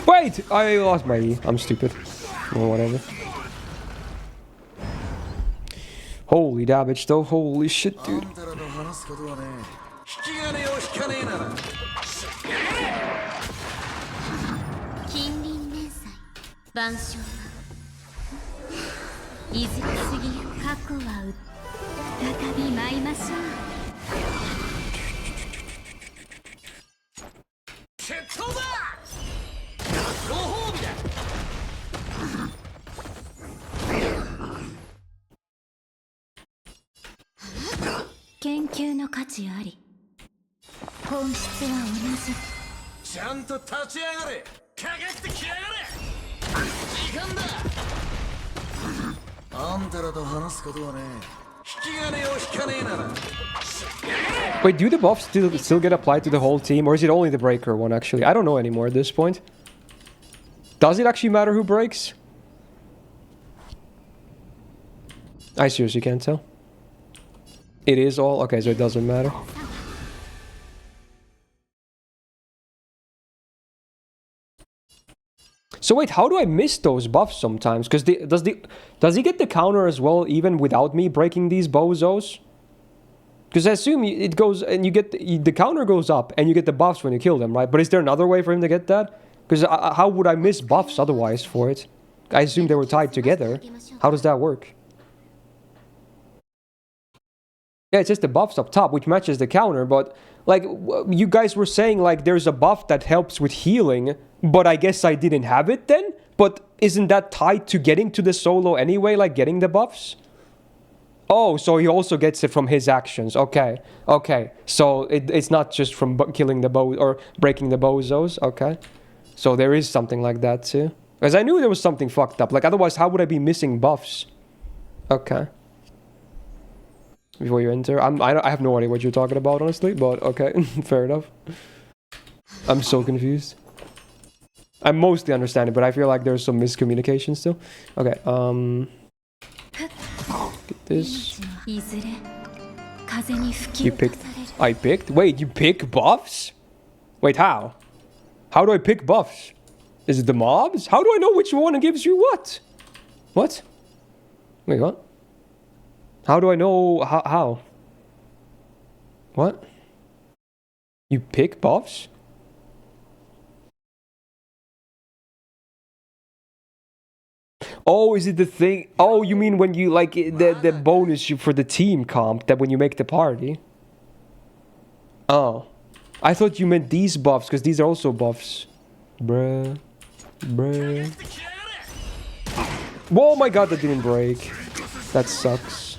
Wait! I lost my E. I'm stupid. Or whatever. Holy damage though. Holy shit, dude. 研究の価値あり。本質は同じ。ちゃんと立ち上がれ。かかってきやがれ。時間だ。あんたらと話すことはね、引き金を引かねえなら。Wait, do the buffs still get applied to the whole team, or is it only the breaker one actually? I don't know anymore at this point. Does it actually matter who breaks? I seriously can't tell. It is all? Okay, so it doesn't matter. So wait, how do I miss those buffs sometimes? Because does he get the counter as well even without me breaking these bozos? Because I assume it goes and you get the counter goes up and you get the buffs when you kill them, right? But is there another way for him to get that? Because how would I miss buffs otherwise for it? I assume they were tied together. How does that work? Yeah, it's just the buffs up top, which matches the counter, but like you guys were saying, like there's a buff that helps with healing, but I guess I didn't have it then? But isn't that tied to getting to the solo anyway, like getting the buffs? Oh, so he also gets it from his actions. Okay, okay. So it's not just from killing the bow or breaking the bozos. Okay, so there is something like that too. Because I knew there was something fucked up. Like otherwise, how would I be missing buffs? Okay. Before you enter, I have no idea what you're talking about, honestly. But okay, fair enough. I'm so confused. I mostly understand it, but I feel like there's some miscommunication still. Okay. Get this. You picked. I picked? Wait, you pick buffs? Wait, how? How do I pick buffs? Is it the mobs? How do I know which one gives you what? What? Wait, what? How do I know how? What? You pick buffs? Oh, is it the thing? Oh, you mean when you like the bonus for the team comp that when you make the party? Oh, I thought you meant these buffs because these are also buffs. Bruh. Oh my god, that didn't break. That sucks.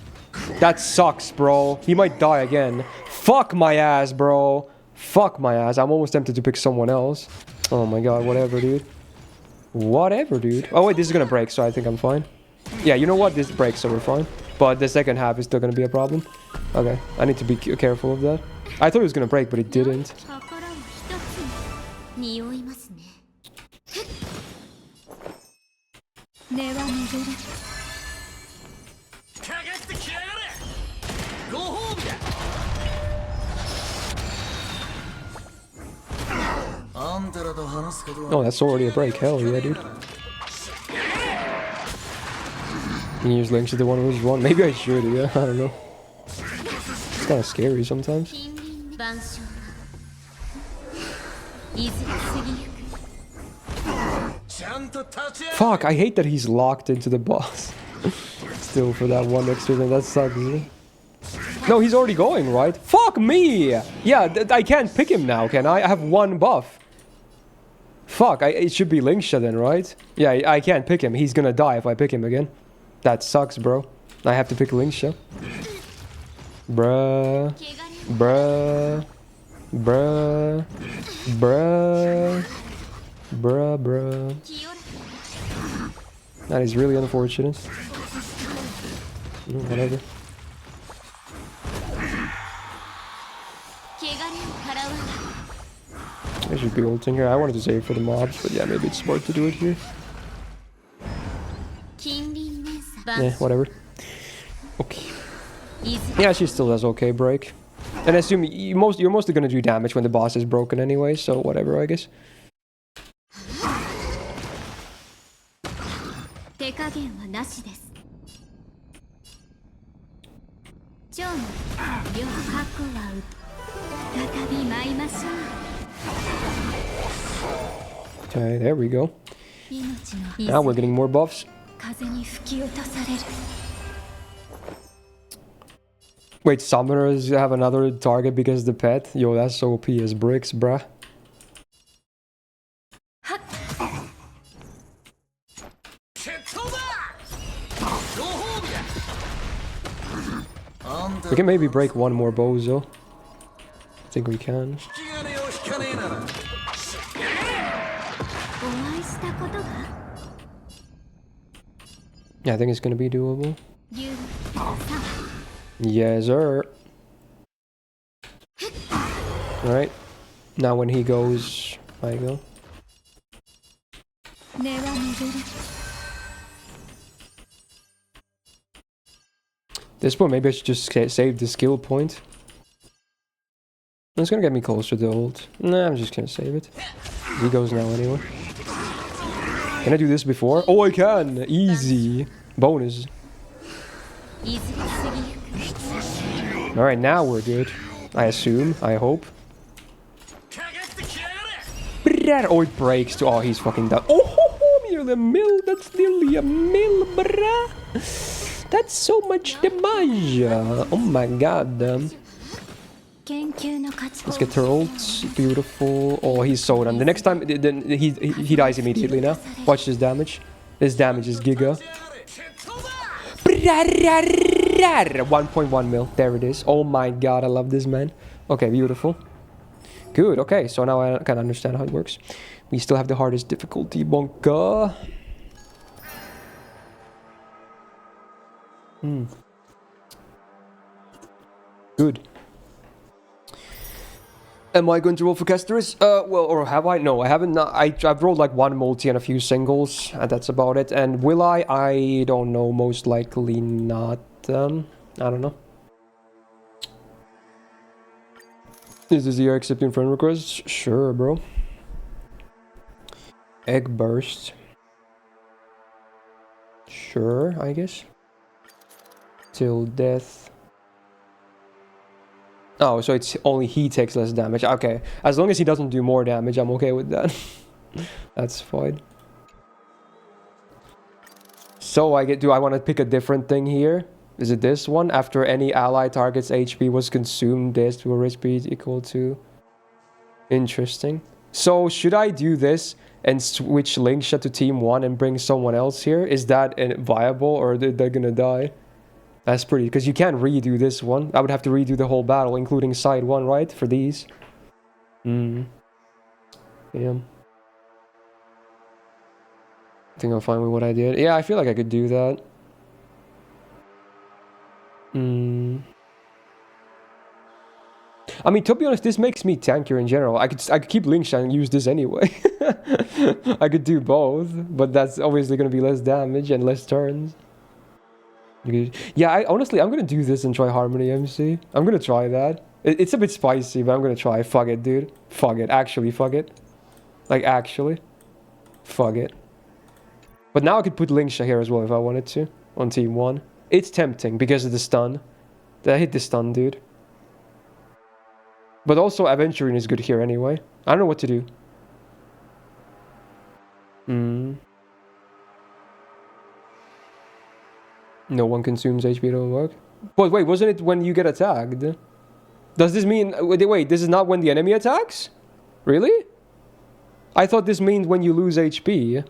That sucks, bro. He might die again. Fuck my ass, bro. Fuck my ass. I'm almost tempted to pick someone else. Oh my god, whatever, dude. Whatever, dude. Oh wait, this is gonna break, so I think I'm fine. Yeah, you know what? This breaks, so we're fine. But the second half is still gonna be a problem. Okay, I need to be careful of that. I thought it was gonna break, but it didn't. Oh, that's already a break. Hell yeah, dude. You use links to the one who's won. Maybe I should, yeah. I don't know. It's kind of scary sometimes. Fuck, I hate that he's locked into the boss. Still for that one extra thing. That sucks, isn't it? No, he's already going, right? Fuck me! Yeah, I can't pick him now, can I? I have one buff. Fuck, it should be Lingsha then, right? Yeah, I can't pick him. He's gonna die if I pick him again. That sucks, bro. I have to pick Lingsha. Bruh. Bruh. Bruh. Bruh. Bruh. That is really unfortunate. Whatever. I should be ulting here. I wanted to save for the mobs, but yeah, maybe it's smart to do it here. Yeah, whatever. Okay. Yeah, she still does okay break. And I assume you're mostly gonna do damage when the boss is broken anyway, so whatever, I guess. Okay, there we go. Now we're getting more buffs. Wait, summoners have another target because the pet? Yo, that's so OP as bricks, bruh. We can maybe break one more bozo. I think we can. Yeah, I think it's gonna be doable. Yes, sir. Alright. Now when he goes, I go. This point, maybe I should just save the skill point. It's gonna get me closer to ult. Nah, I'm just gonna save it. He goes now anyway. Can I do this before? Oh, I can! Easy! Bonus. Alright, now we're good. I assume. I hope. Oh, it breaks too. Oh, he's fucking done. Oh, nearly a mil. That's nearly a mil, bruh. That's so much damage. Oh my god. Let's get turtled. Beautiful. Oh, he's so done. The next time, then he dies immediately now. Watch this damage. This damage is giga. 1.1 mil. There it is. Oh my god, I love this, man. Okay, beautiful. Good, okay, so now I can understand how it works. We still have the hardest difficulty, bonka. Good. Am I going to roll for Casterus? Well, or have I? No, I haven't. I've rolled like one multi and a few singles, and that's about it. And will I? I don't know. Most likely not. I don't know. Is this year accepting friend requests? Sure, bro. Egg burst. Sure, I guess. Till death. Oh, so it's only he takes less damage. Okay, as long as he doesn't do more damage, I'm okay with that. That's fine. So do I want to pick a different thing here? Is it this one? After any ally target's HP was consumed, this will HP equal to... Interesting. So should I do this and switch Linkshot to team 1 and bring someone else here? Is that viable, or are they gonna die? That's pretty, because you can't redo this one. I would have to redo the whole battle, including side 1, right? For these. Yeah. I think I'm fine with what I did. Yeah, I feel like I could do that. I mean, to be honest, this makes me tankier in general. I could keep Linkshot and use this anyway. I could do both, but that's obviously going to be less damage and less turns. Yeah, honestly, I'm going to do this and try Harmony MC. I'm going to try that. It's a bit spicy, but I'm going to try. Fuck it, dude. Fuck it. Actually, fuck it. Like, actually. Fuck it. But now I could put Linkshot here as well if I wanted to. On team 1. It's tempting because of the stun. I hit the stun, dude. But also, Aventurine is good here anyway. I don't know what to do. No one consumes HP, it'll work. But wait, wasn't it when you get attacked? Does this mean... Wait, this is not when the enemy attacks? Really? I thought this means when you lose HP.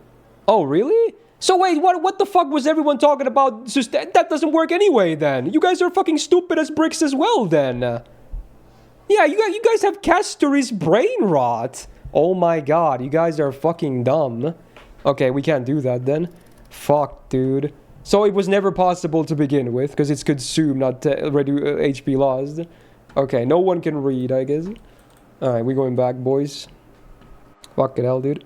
Oh, really? So wait, what the fuck was everyone talking about? That doesn't work anyway, then. You guys are fucking stupid as bricks as well, then. Yeah, you guys have Caster's brain rot. Oh my god, you guys are fucking dumb. Okay, we can't do that then. Fuck, dude. So it was never possible to begin with, because it's consumed, not HP lost. Okay, no one can read, I guess. Alright, we're going back, boys. Fuck it hell, dude.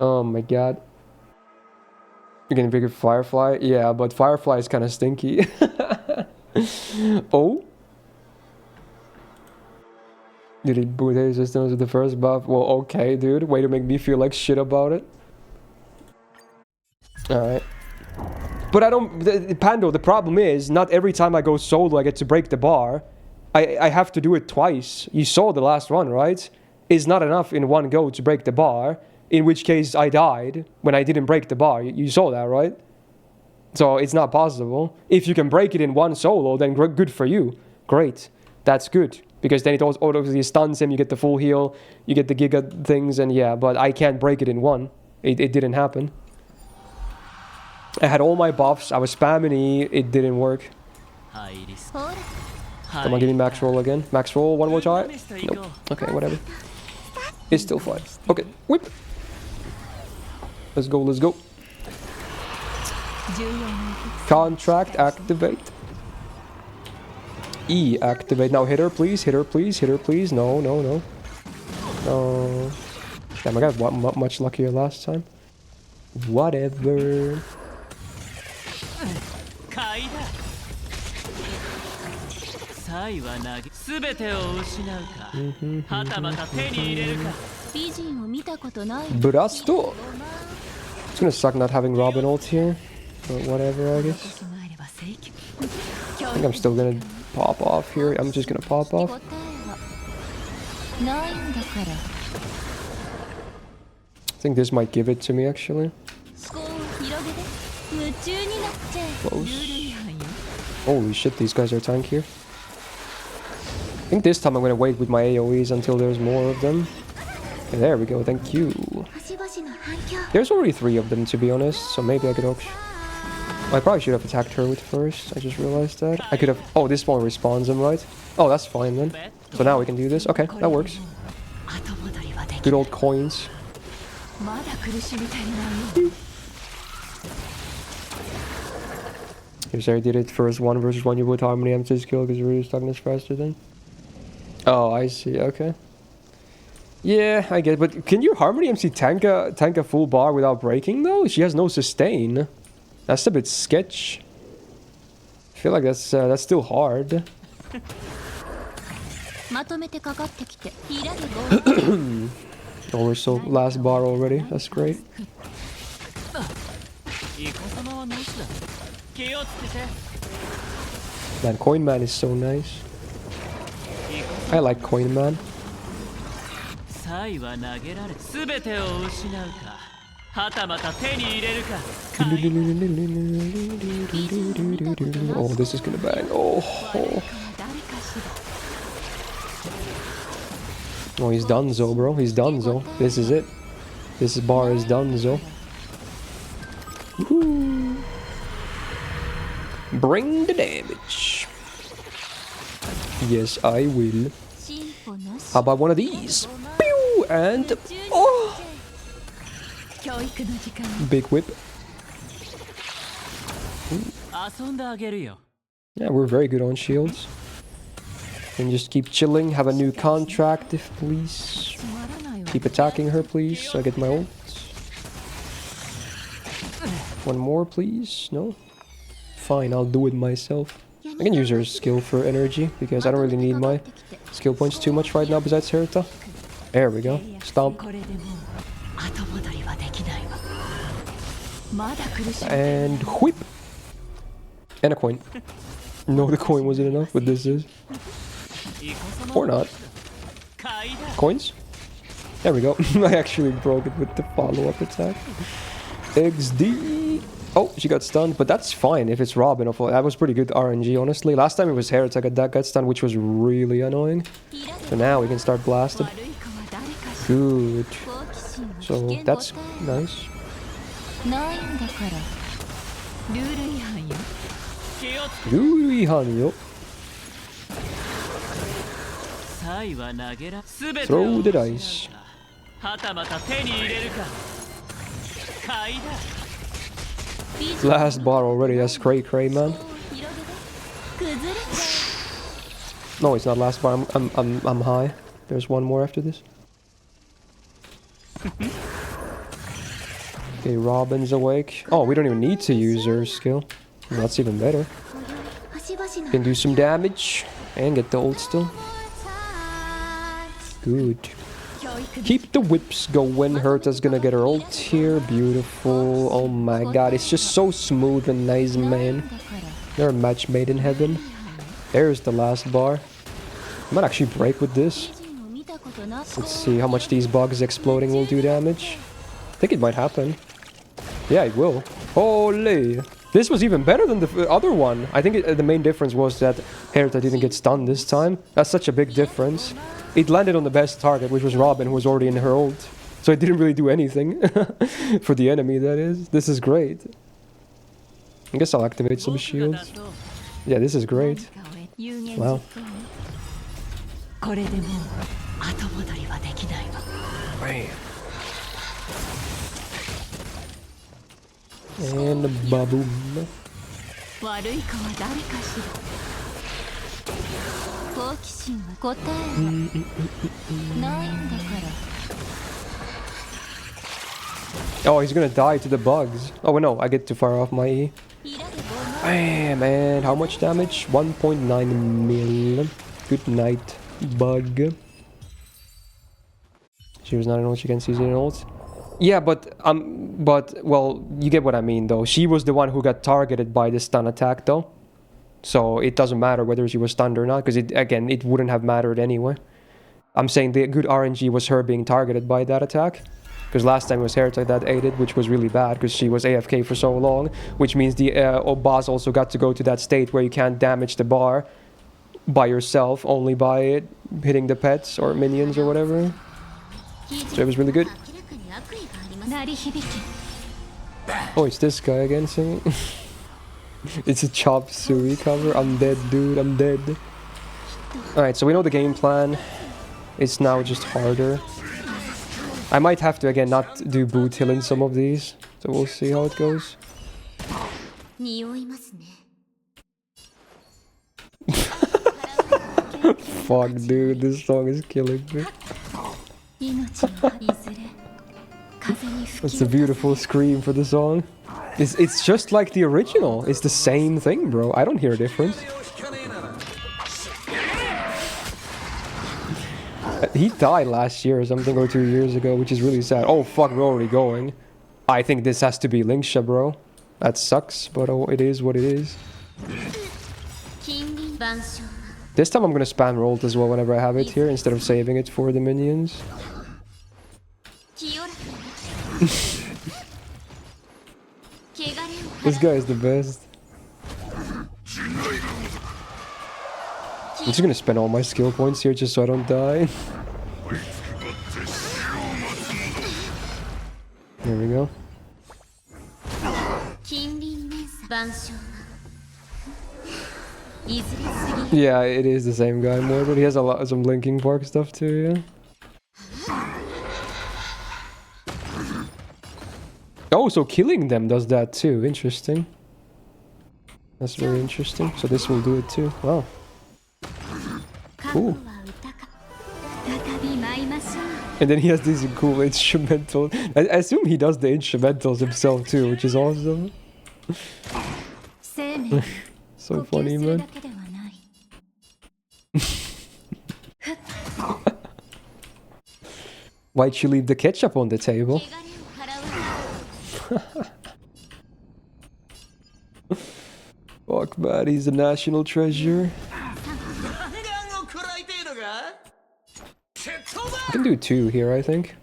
Oh my god. You're gonna pick a Firefly? Yeah, but Firefly is kind of stinky. Oh? Did he boot his systems with the first buff? Well, okay, dude. Way to make me feel like shit about it. Alright. But I don't... Pando, the problem is, not every time I go solo I get to break the bar. I have to do it twice. You saw the last one, right? It's not enough in one go to break the bar. In which case I died when I didn't break the bar. You saw that, right? So it's not possible. If you can break it in one solo, then good for you. Great. That's good. Because then it automatically stuns him, you get the full heal, you get the giga things, and yeah, but I can't break it in one. It didn't happen. I had all my buffs, I was spamming E, it didn't work. Come on, give me max roll again. Max roll one more time. Nope. Okay, whatever. It's still fine. Okay, whip. Let's go, let's go. Contract activate. E activate. Now hit her please, hit her please, hit her please. No, no, no. No. Damn, I got much luckier last time. Whatever. Brasto. It's gonna suck not having Robin ult here. But whatever, I guess. I think I'm still gonna pop off here. I'm just gonna pop off. I think this might give it to me actually. Close. Holy shit, these guys are tankier. I think this time I'm gonna wait with my AoEs until there's more of them. Okay, there we go, thank you. There's already 3 of them to be honest, so maybe I could option. I probably should have attacked her with first, I just realized that. I could have... Oh, this one respawns him, right? Oh, that's fine then. So now we can do this. Okay, that works. Good old coins. Here's I did it first 1 versus 1 you put Harmony M2 skill because reduce toughness faster then. Oh, I see, okay. Yeah, I get it, but can your Harmony MC tank a full bar without breaking though? She has no sustain. That's a bit sketch. I feel like that's still hard. Oh, we're so last bar already. That's great. Man, Coin Man is so nice. I like Coin Man. Oh, this is gonna bang. Oh. Oh, he's donezo, bro. He's donezo. This is it. This bar is donezo. Bring the damage. Yes, I will. How about one of these? Pew! And... Oh! Big whip. Yeah, we're very good on shields. And just keep chilling. Have a new contract, if please. Keep attacking her, please. So I get my ult. One more, please. No? Fine, I'll do it myself. I can use her skill for energy, because I don't really need my skill points too much right now besides Herta. There we go. Stomp. And whip. And a coin. No, the coin wasn't enough, but this is. Or not. Coins? There we go. I actually broke it with the follow-up attack. XD. Oh, she got stunned, but that's fine if it's Robin. That was pretty good RNG, honestly. Last time it was Herta that got stunned, which was really annoying. So now we can start blasted. Good. So that's nice. Throw the dice. Last bar already, that's cray, man. No, it's not last bar. I'm high. There's one more after this. Okay, Robin's awake. Oh, we don't even need to use her skill. That's even better. Can do some damage and get the ult still. Good. Keep the whips going. Herta's gonna get her ult here. Beautiful. Oh my god, it's just so smooth and nice, man. They're a match made in heaven. There's the last bar. I might actually break with this. Let's see how much these bugs exploding will do damage. I think it might happen. Yeah, it will. Holy! This was even better than the other one. I think the main difference was that Herta didn't get stunned this time. That's such a big difference. It landed on the best target, which was Robin, who was already in her ult. So it didn't really do anything. For the enemy, that is. This is great. I guess I'll activate some shields. Yeah, this is great. Wow. これでもう後戻りはできないわ。And baboom. 悪い子は誰かしら。好奇心は答えないんだから。 Oh, he's gonna die to the bugs. Oh no, I get too far off my E. Man, how much damage? 1.9 million. Good night, bug. She was not an ult, she can seize an ult. Yeah, but well, you get what I mean though. She was the one who got targeted by the stun attack though. So it doesn't matter whether she was stunned or not, because it wouldn't have mattered anyway. I'm saying the good RNG was her being targeted by that attack. Because last time it was Herta that aided, which was really bad because she was AFK for so long. Which means the boss also got to go to that state where you can't damage the bar by yourself, only by hitting the pets or minions or whatever. So it was really good. Oh, it's this guy again singing. It's a Chop Suey cover. I'm dead, dude. I'm dead. Alright, so we know the game plan. It's now just harder. I might have to, again, not do boot hill in some of these. So we'll see how it goes. Fuck, dude. This song is killing me. That's a beautiful scream for the song. It's just like the original. It's the same thing, bro. I don't hear a difference. He died last year or something, or 2 years ago, which is really sad. Oh, fuck, we're already going. I think this has to be Linksha, bro. That sucks, but oh, it is what it is. This time I'm gonna spam Rolt as well whenever I have it here, instead of saving it for the minions. This guy is the best. I'm just gonna spend all my skill points here just so I don't die. There we go. Yeah, it is the same guy more, but he has some Linking Park stuff too, yeah. Oh, so killing them does that too. Interesting. That's very interesting. So this will do it too. Wow. Cool. And then he has these cool instrumentals. I assume he does the instrumentals himself too, which is awesome. So funny, man. Why'd you leave the ketchup on the table? Fuck, man, he's a national treasure. I can do 2 here, I think.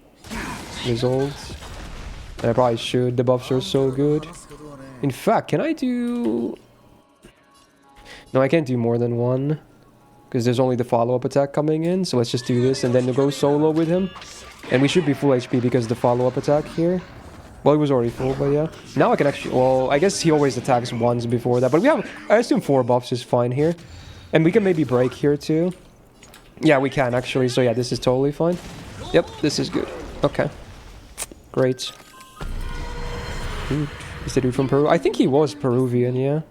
Results. And I probably should. The buffs are so good. In fact, can I do... No, I can't do more than 1. Because there's only the follow-up attack coming in. So let's just do this and then go solo with him. And we should be full HP because the follow-up attack here. Well, it was already full, but yeah. Now I can actually... Well, I guess he always attacks once before that. But we have... I assume 4 buffs is fine here. And we can maybe break here too. Yeah, we can actually. So yeah, this is totally fine. Yep, this is good. Okay. Great. Dude, is the dude from Peru? I think he was Peruvian, yeah.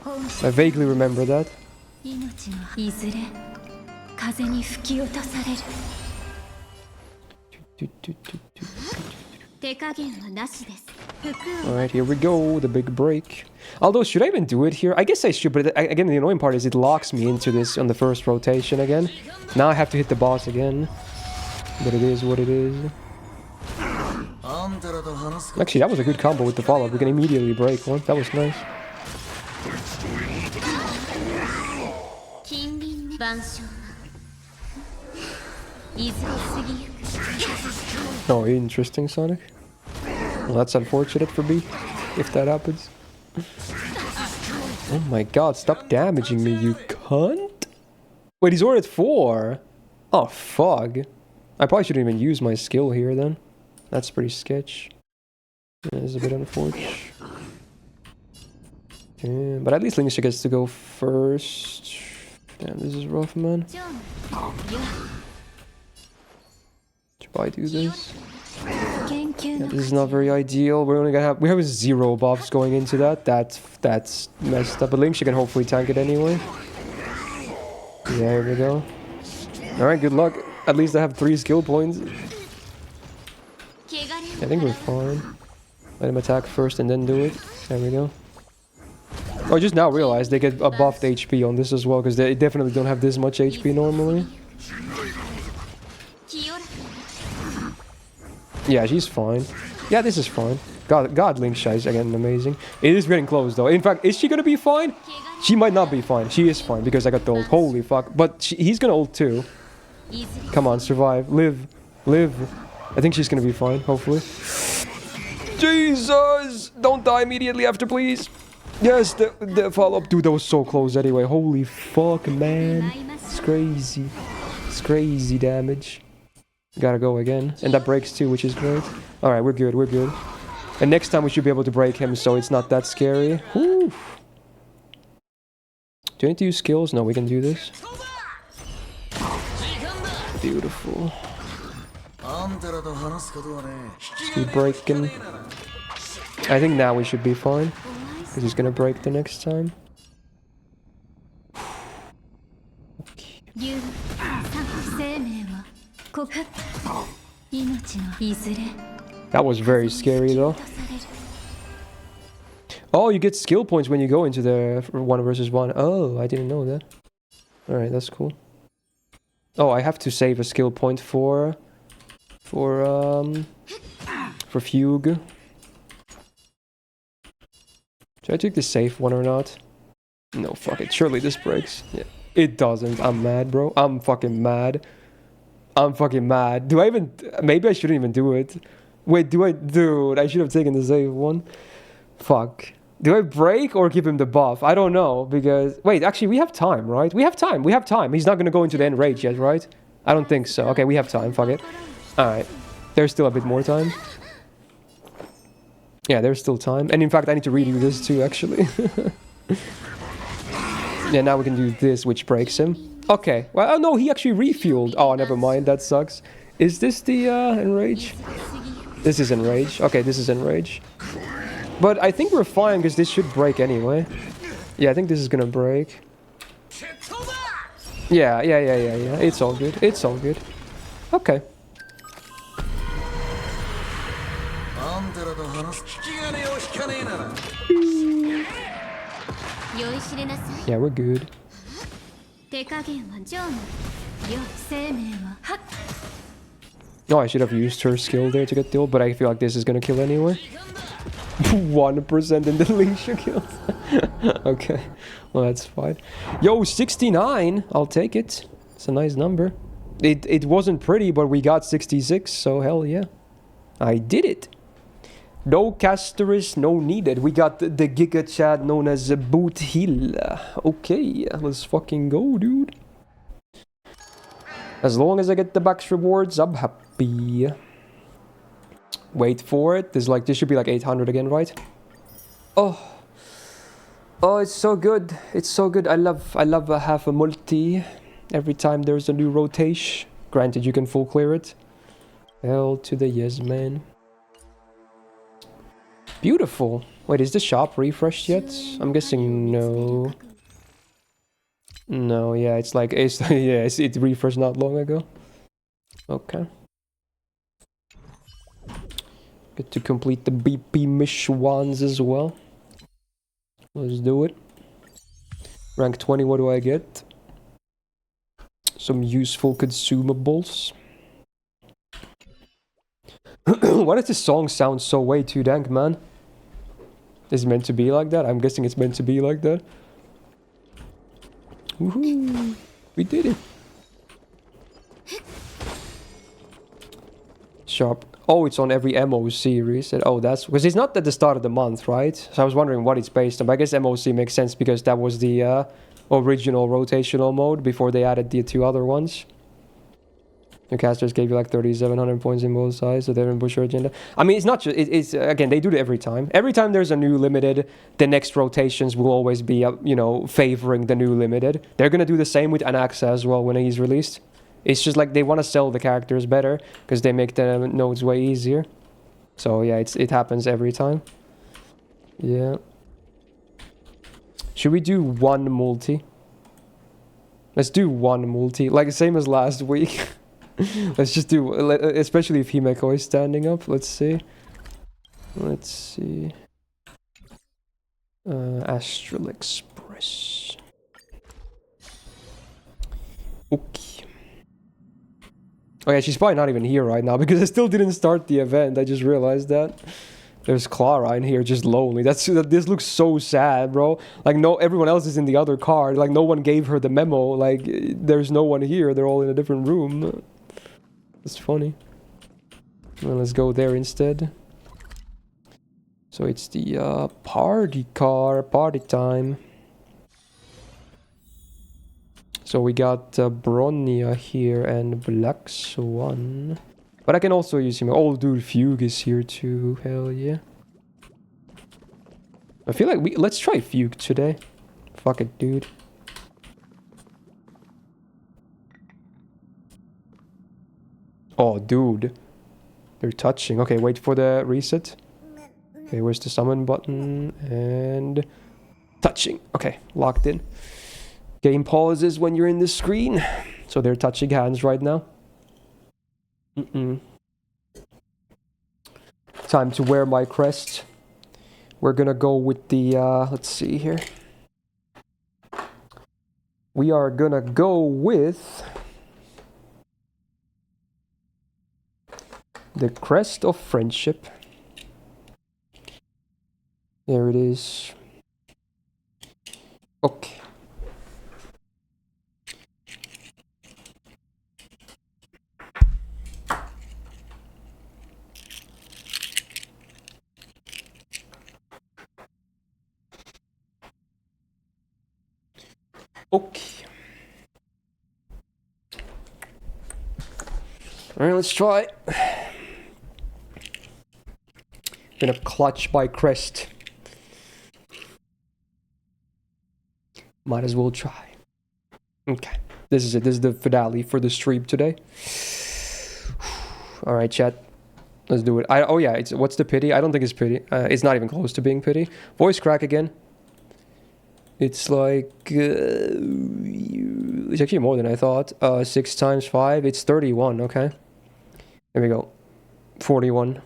I vaguely remember that. Alright, here we go, the big break. Although, should I even do it here? I guess I should, but again, the annoying part is it locks me into this on the first rotation again. Now I have to hit the boss again. But it is what it is. Actually, that was a good combo with the follow-up. We can immediately break one. That was nice. Oh, interesting, Sonic. Well, that's unfortunate for me, if that happens. Oh my god, stop damaging me, you cunt! Wait, he's already at 4! Oh, fuck. I probably shouldn't even use my skill here, then. That's pretty sketch. That is a bit unfortunate. But at least Lingsha gets to go first. Damn, this is rough, man. Should I do this? Yeah, this is not very ideal. We're only gonna have... We have 0 buffs going into that. That's messed up. But Lingsha can hopefully tank it anyway. There we go. Alright, good luck. At least I have 3 skill points. I think we're fine. Let him attack first and then do it. There we go. Oh, I just now realized they get a buffed HP on this as well, because they definitely don't have this much HP normally. Yeah, she's fine. Yeah, this is fine. God, Lingsha is again amazing. It is getting close though. In fact, is she gonna be fine? She might not be fine. She is fine because I got the ult. Holy fuck. But he's gonna ult too. Come on, survive. Live. Live. I think she's gonna be fine, hopefully. Jesus! Don't die immediately after, please. Yes, the follow-up. Dude, that was so close anyway. Holy fuck, man. It's crazy. It's crazy damage. Gotta go again. And that breaks too, which is great. Alright, we're good, we're good. And next time we should be able to break him, so it's not that scary. Whew. Do I need to use skills? No, we can do this. Beautiful. Let's keep breaking. I think now we should be fine. Because he's gonna break the next time. That was very scary though. Oh, you get skill points when you go into the 1 versus 1. Oh, I didn't know that. Alright, that's cool. Oh, I have to save a skill point for Fugue. Should I take the safe one or not? No, fuck it. Surely this breaks. Yeah. It doesn't. I'm mad, bro. I'm fucking mad. I'm fucking mad. Do I even... Maybe I shouldn't even do it. Wait, do I... Dude, I should have taken the safe one. Fuck. Do I break or give him the buff? I don't know, because... Wait, actually, we have time, right? We have time. We have time. He's not going to go into the end rage yet, right? I don't think so. Okay, we have time. Fuck it. Alright. There's still a bit more time. Yeah, there's still time. And in fact, I need to redo this too, actually. Yeah, now we can do this, which breaks him. Okay. Well, oh no, he actually refueled. Oh, never mind. That sucks. Is this the enrage? This is enrage. Okay, this is enrage. But I think we're fine, because this should break anyway. Yeah, I think this is gonna break. Yeah. It's all good. It's all good. Okay. Yeah, we're good. No, I should have used her skill there to get the ult, but I feel like this is gonna kill anyway. 1% in the Lingsha kills. Okay, well that's fine. Yo, 69! I'll take it. It's a nice number. It wasn't pretty, but we got 66, so hell yeah. I did it. No Casterus, no needed. We got the Giga Chad known as a Boot Hill. Okay, let's fucking go, dude. As long as I get the Bax rewards, I'm happy. Wait for it. This should be like 800 again, right? Oh, it's so good. It's so good. I love a half a multi every time there's a new rotation. Granted, you can full clear it. Hell to the yes, man. Beautiful. Wait, is the shop refreshed yet? I'm guessing no. No, yeah, it's like it refreshed not long ago. Okay. Get to complete the BP Mishwans as well. Let's do it. Rank 20, what do I get? Some useful consumables. Why does this song sound so way too dank, man? Is it meant to be like that? I'm guessing it's meant to be like that. Woohoo! We did it! Sharp. Oh, it's on every MO series. Oh, that's... Because it's not at the start of the month, right? So I was wondering what it's based on. But I guess MOC makes sense because that was the original rotational mode before they added the 2 other ones. Your casters gave you like 3,700 points in both sides, so they didn't push your agenda. I mean, it's not just, it's again, they do it every time. Every time there's a new limited, the next rotations will always be, you know, favoring the new limited. They're gonna do the same with Anaxa as well when he's released. It's just like they want to sell the characters better because they make the nodes way easier. So yeah, it happens every time. Yeah. Should we do one multi? Let's do one multi, like the same as last week. Let's just do, especially if Himeko is standing up. Let's see. Let's see. Astral Express. Okay. Oh yeah, she's probably not even here right now because I still didn't start the event. I just realized that. There's Clara in here, just lonely. This looks so sad, bro. Like, no, everyone else is in the other car. Like, no one gave her the memo. Like, there's no one here. They're all in a different room. It's funny. Well, let's go there instead. So it's the party car, party time. So we got Bronya here and Black Swan. But I can also use him. Oh, dude, Fugue is here too. Hell yeah. I feel like let's try Fugue today. Fuck it, dude. Oh, dude. They're touching. Okay, wait for the reset. Okay, where's the summon button? And touching. Okay, locked in. Game pauses when you're in the screen. So they're touching hands right now. Time to wear my crest. We're gonna go with the, let's see here. We are gonna go with the Crest of Friendship. There it is. Okay. Okay. Alright, let's try. Gonna clutch by Crest. Might as well try. Okay. This is it. This is the finale for the stream today. Alright, chat. Let's do it. Oh yeah, what's the pity? I don't think it's pity. It's not even close to being pity. Voice crack again. It's like... it's actually more than I thought. 6 times 5, it's 31, okay. There we go. 41.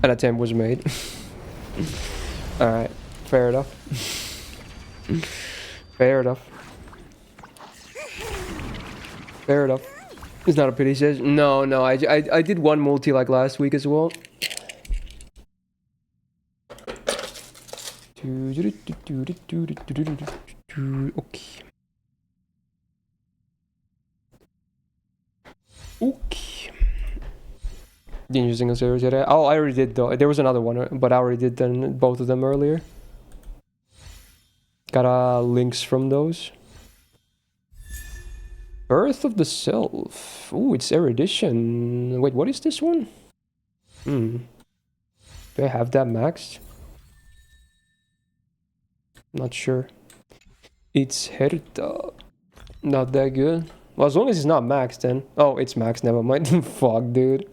An attempt was made. Alright, fair enough. Fair enough. Fair enough. It's not a pity, says. No, I did one multi like last week as well. Okay. Okay. Didn't you sing a series yet? Oh, I already did though. There was another one, but I already did then both of them earlier. Got links from those. Birth of the Self. Ooh, it's erudition. Wait, what is this one? Do I have that maxed? Not sure. It's Herta. Not that good. Well, as long as it's not maxed then. Oh, it's maxed, never mind. Fuck, dude.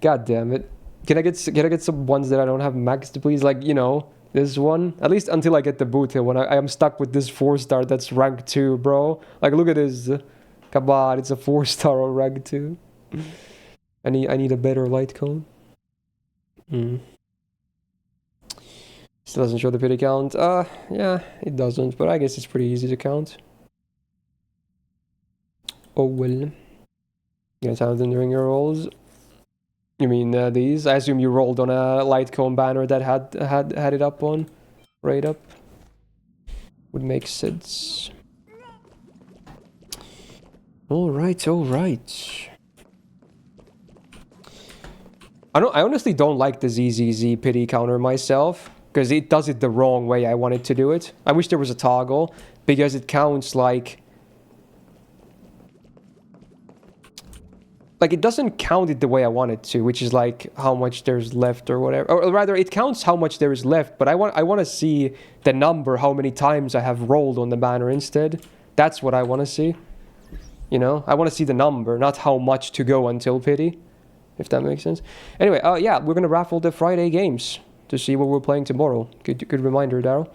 God damn it. Can I get some ones that I don't have maxed, please? Like, you know, this one. At least until I get the boot here when I am stuck with this 4-star that's rank 2, bro. Like, look at this. Come on, it's a 4-star on rank 2. I need a better light cone. Still doesn't show the pity count. Yeah, it doesn't, but I guess it's pretty easy to count. Oh well. You guys have them during your rolls. You mean these? I assume you rolled on a light cone banner that had it up on, right up. Would make sense. All right. I honestly don't like the ZZZ pity counter myself. because it does it the wrong way I want it to do it. I wish there was a toggle, because it counts like it doesn't count it the way I want it to, which is like how much there's left or whatever. Or rather, it counts how much there is left, but I want to see the number, how many times I have rolled on the banner instead. That's what I want to see. You know, I want to see the number, not how much to go until pity, if that makes sense. Anyway, yeah, we're gonna raffle the Friday games to see what we're playing tomorrow. Good reminder, Daryl.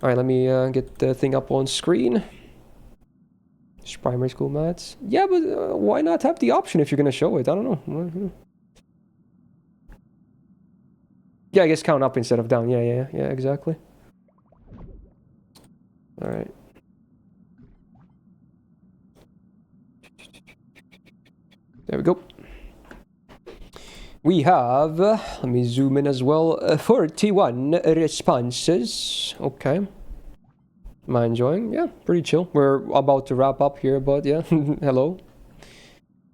All right, let me get the thing up on screen. Primary school maths. Yeah, but why not have the option if you're gonna show it? I don't know. Yeah, I guess count up instead of down. Yeah, exactly. All right. There we go. We have, let me zoom in as well, 41 responses. Okay. Am I enjoying? Yeah, pretty chill. We're about to wrap up here, but yeah, hello.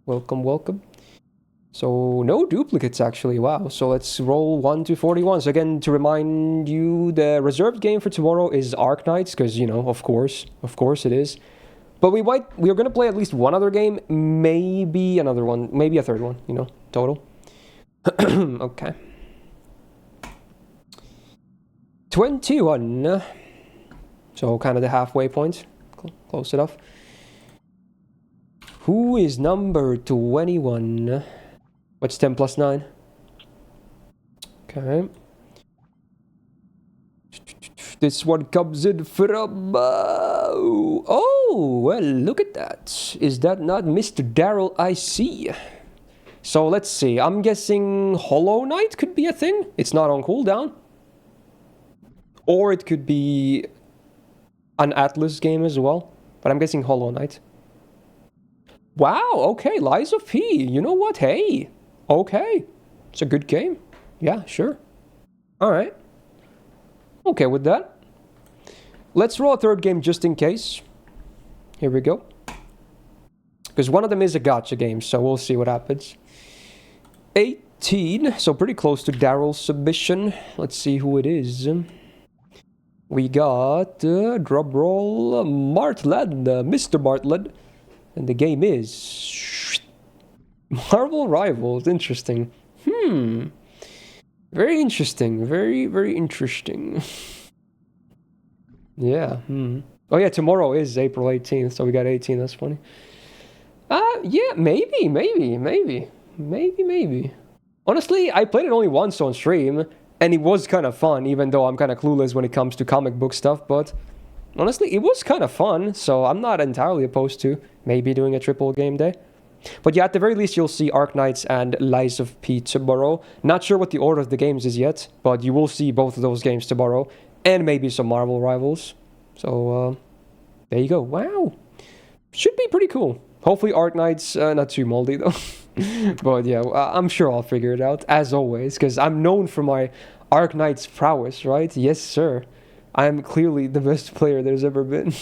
Welcome. So, no duplicates actually, wow. So let's roll 1 to 41. So again, to remind you, the reserved game for tomorrow is Arknights, because, you know, of course it is. But we're gonna play at least one other game, maybe another one, maybe a third one, you know, total. Okay. 21. So kind of the halfway point. Close enough. Who is number 21? What's 10 plus 9? Okay. This one comes in from... oh, well, look at that. Is that not Mr. Daryl I see? So let's see. I'm guessing Hollow Knight could be a thing. It's not on cooldown. Or it could be an Atlas game as well. But I'm guessing Hollow Knight. Wow, okay. Lies of P. You know what? Hey. Okay. It's a good game. Yeah, sure. Alright. Okay with that. Let's roll a third game just in case. Here we go. Because one of them is a gacha game, so we'll see what happens. 18, so pretty close to Daryl's submission. Let's see who it is. We got, drop roll, Martland, Mr. Martland. And the game is... Marvel Rivals, interesting. Very interesting, very interesting. Yeah, Oh yeah, tomorrow is April 18th, so we got 18, that's funny. Yeah, maybe. Honestly, I played it only once on stream, and it was kind of fun, even though I'm kind of clueless when it comes to comic book stuff, but honestly, it was kind of fun, so I'm not entirely opposed to maybe doing a triple game day. But yeah, at the very least, you'll see Arknights and Lies of P tomorrow. Not sure what the order of the games is yet, but you will see both of those games tomorrow, and maybe some Marvel Rivals. So, there you go. Wow. Should be pretty cool. Hopefully Arknights, not too moldy though. But yeah, I'm sure I'll figure it out, as always, because I'm known for my Arknights prowess, right? Yes, sir. I'm clearly the best player there's ever been.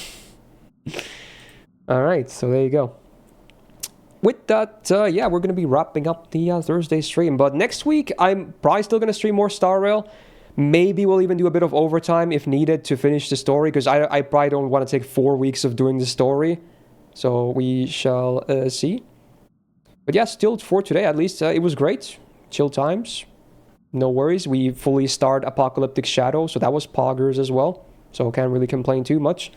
Alright, so there you go. With that, yeah, we're going to be wrapping up the Thursday stream. But next week, I'm probably still going to stream more Star Rail. Maybe we'll even do a bit of overtime if needed to finish the story, because I probably don't want to take 4 weeks of doing the story. So we shall see. But yeah, still for today at least, it was great. Chill times. No worries. We fully starred Apocalyptic Shadow, so that was poggers as well. So can't really complain too much.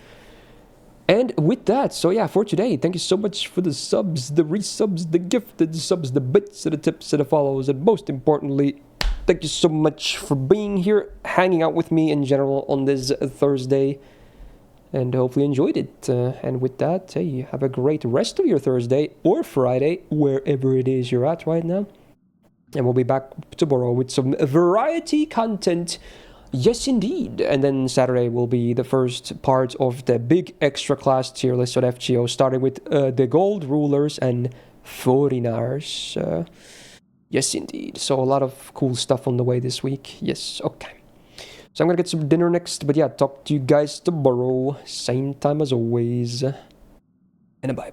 And with that, so yeah, for today, thank you so much for the subs, the resubs, the gifted subs, the bits, the tips, the follows, and most importantly, thank you so much for being here, hanging out with me in general on this Thursday, and hopefully enjoyed it. And with that, hey, have a great rest of your Thursday or Friday, wherever it is you're at right now. And we'll be back tomorrow with some variety content. Yes, indeed. And then Saturday will be the first part of the big extra class tier list on FGO, starting with the Gold Rulers and Foreigners. Yes, indeed. So a lot of cool stuff on the way this week. Yes, okay. So I'm going to get some dinner next. But yeah, talk to you guys tomorrow. Same time as always. And bye-bye.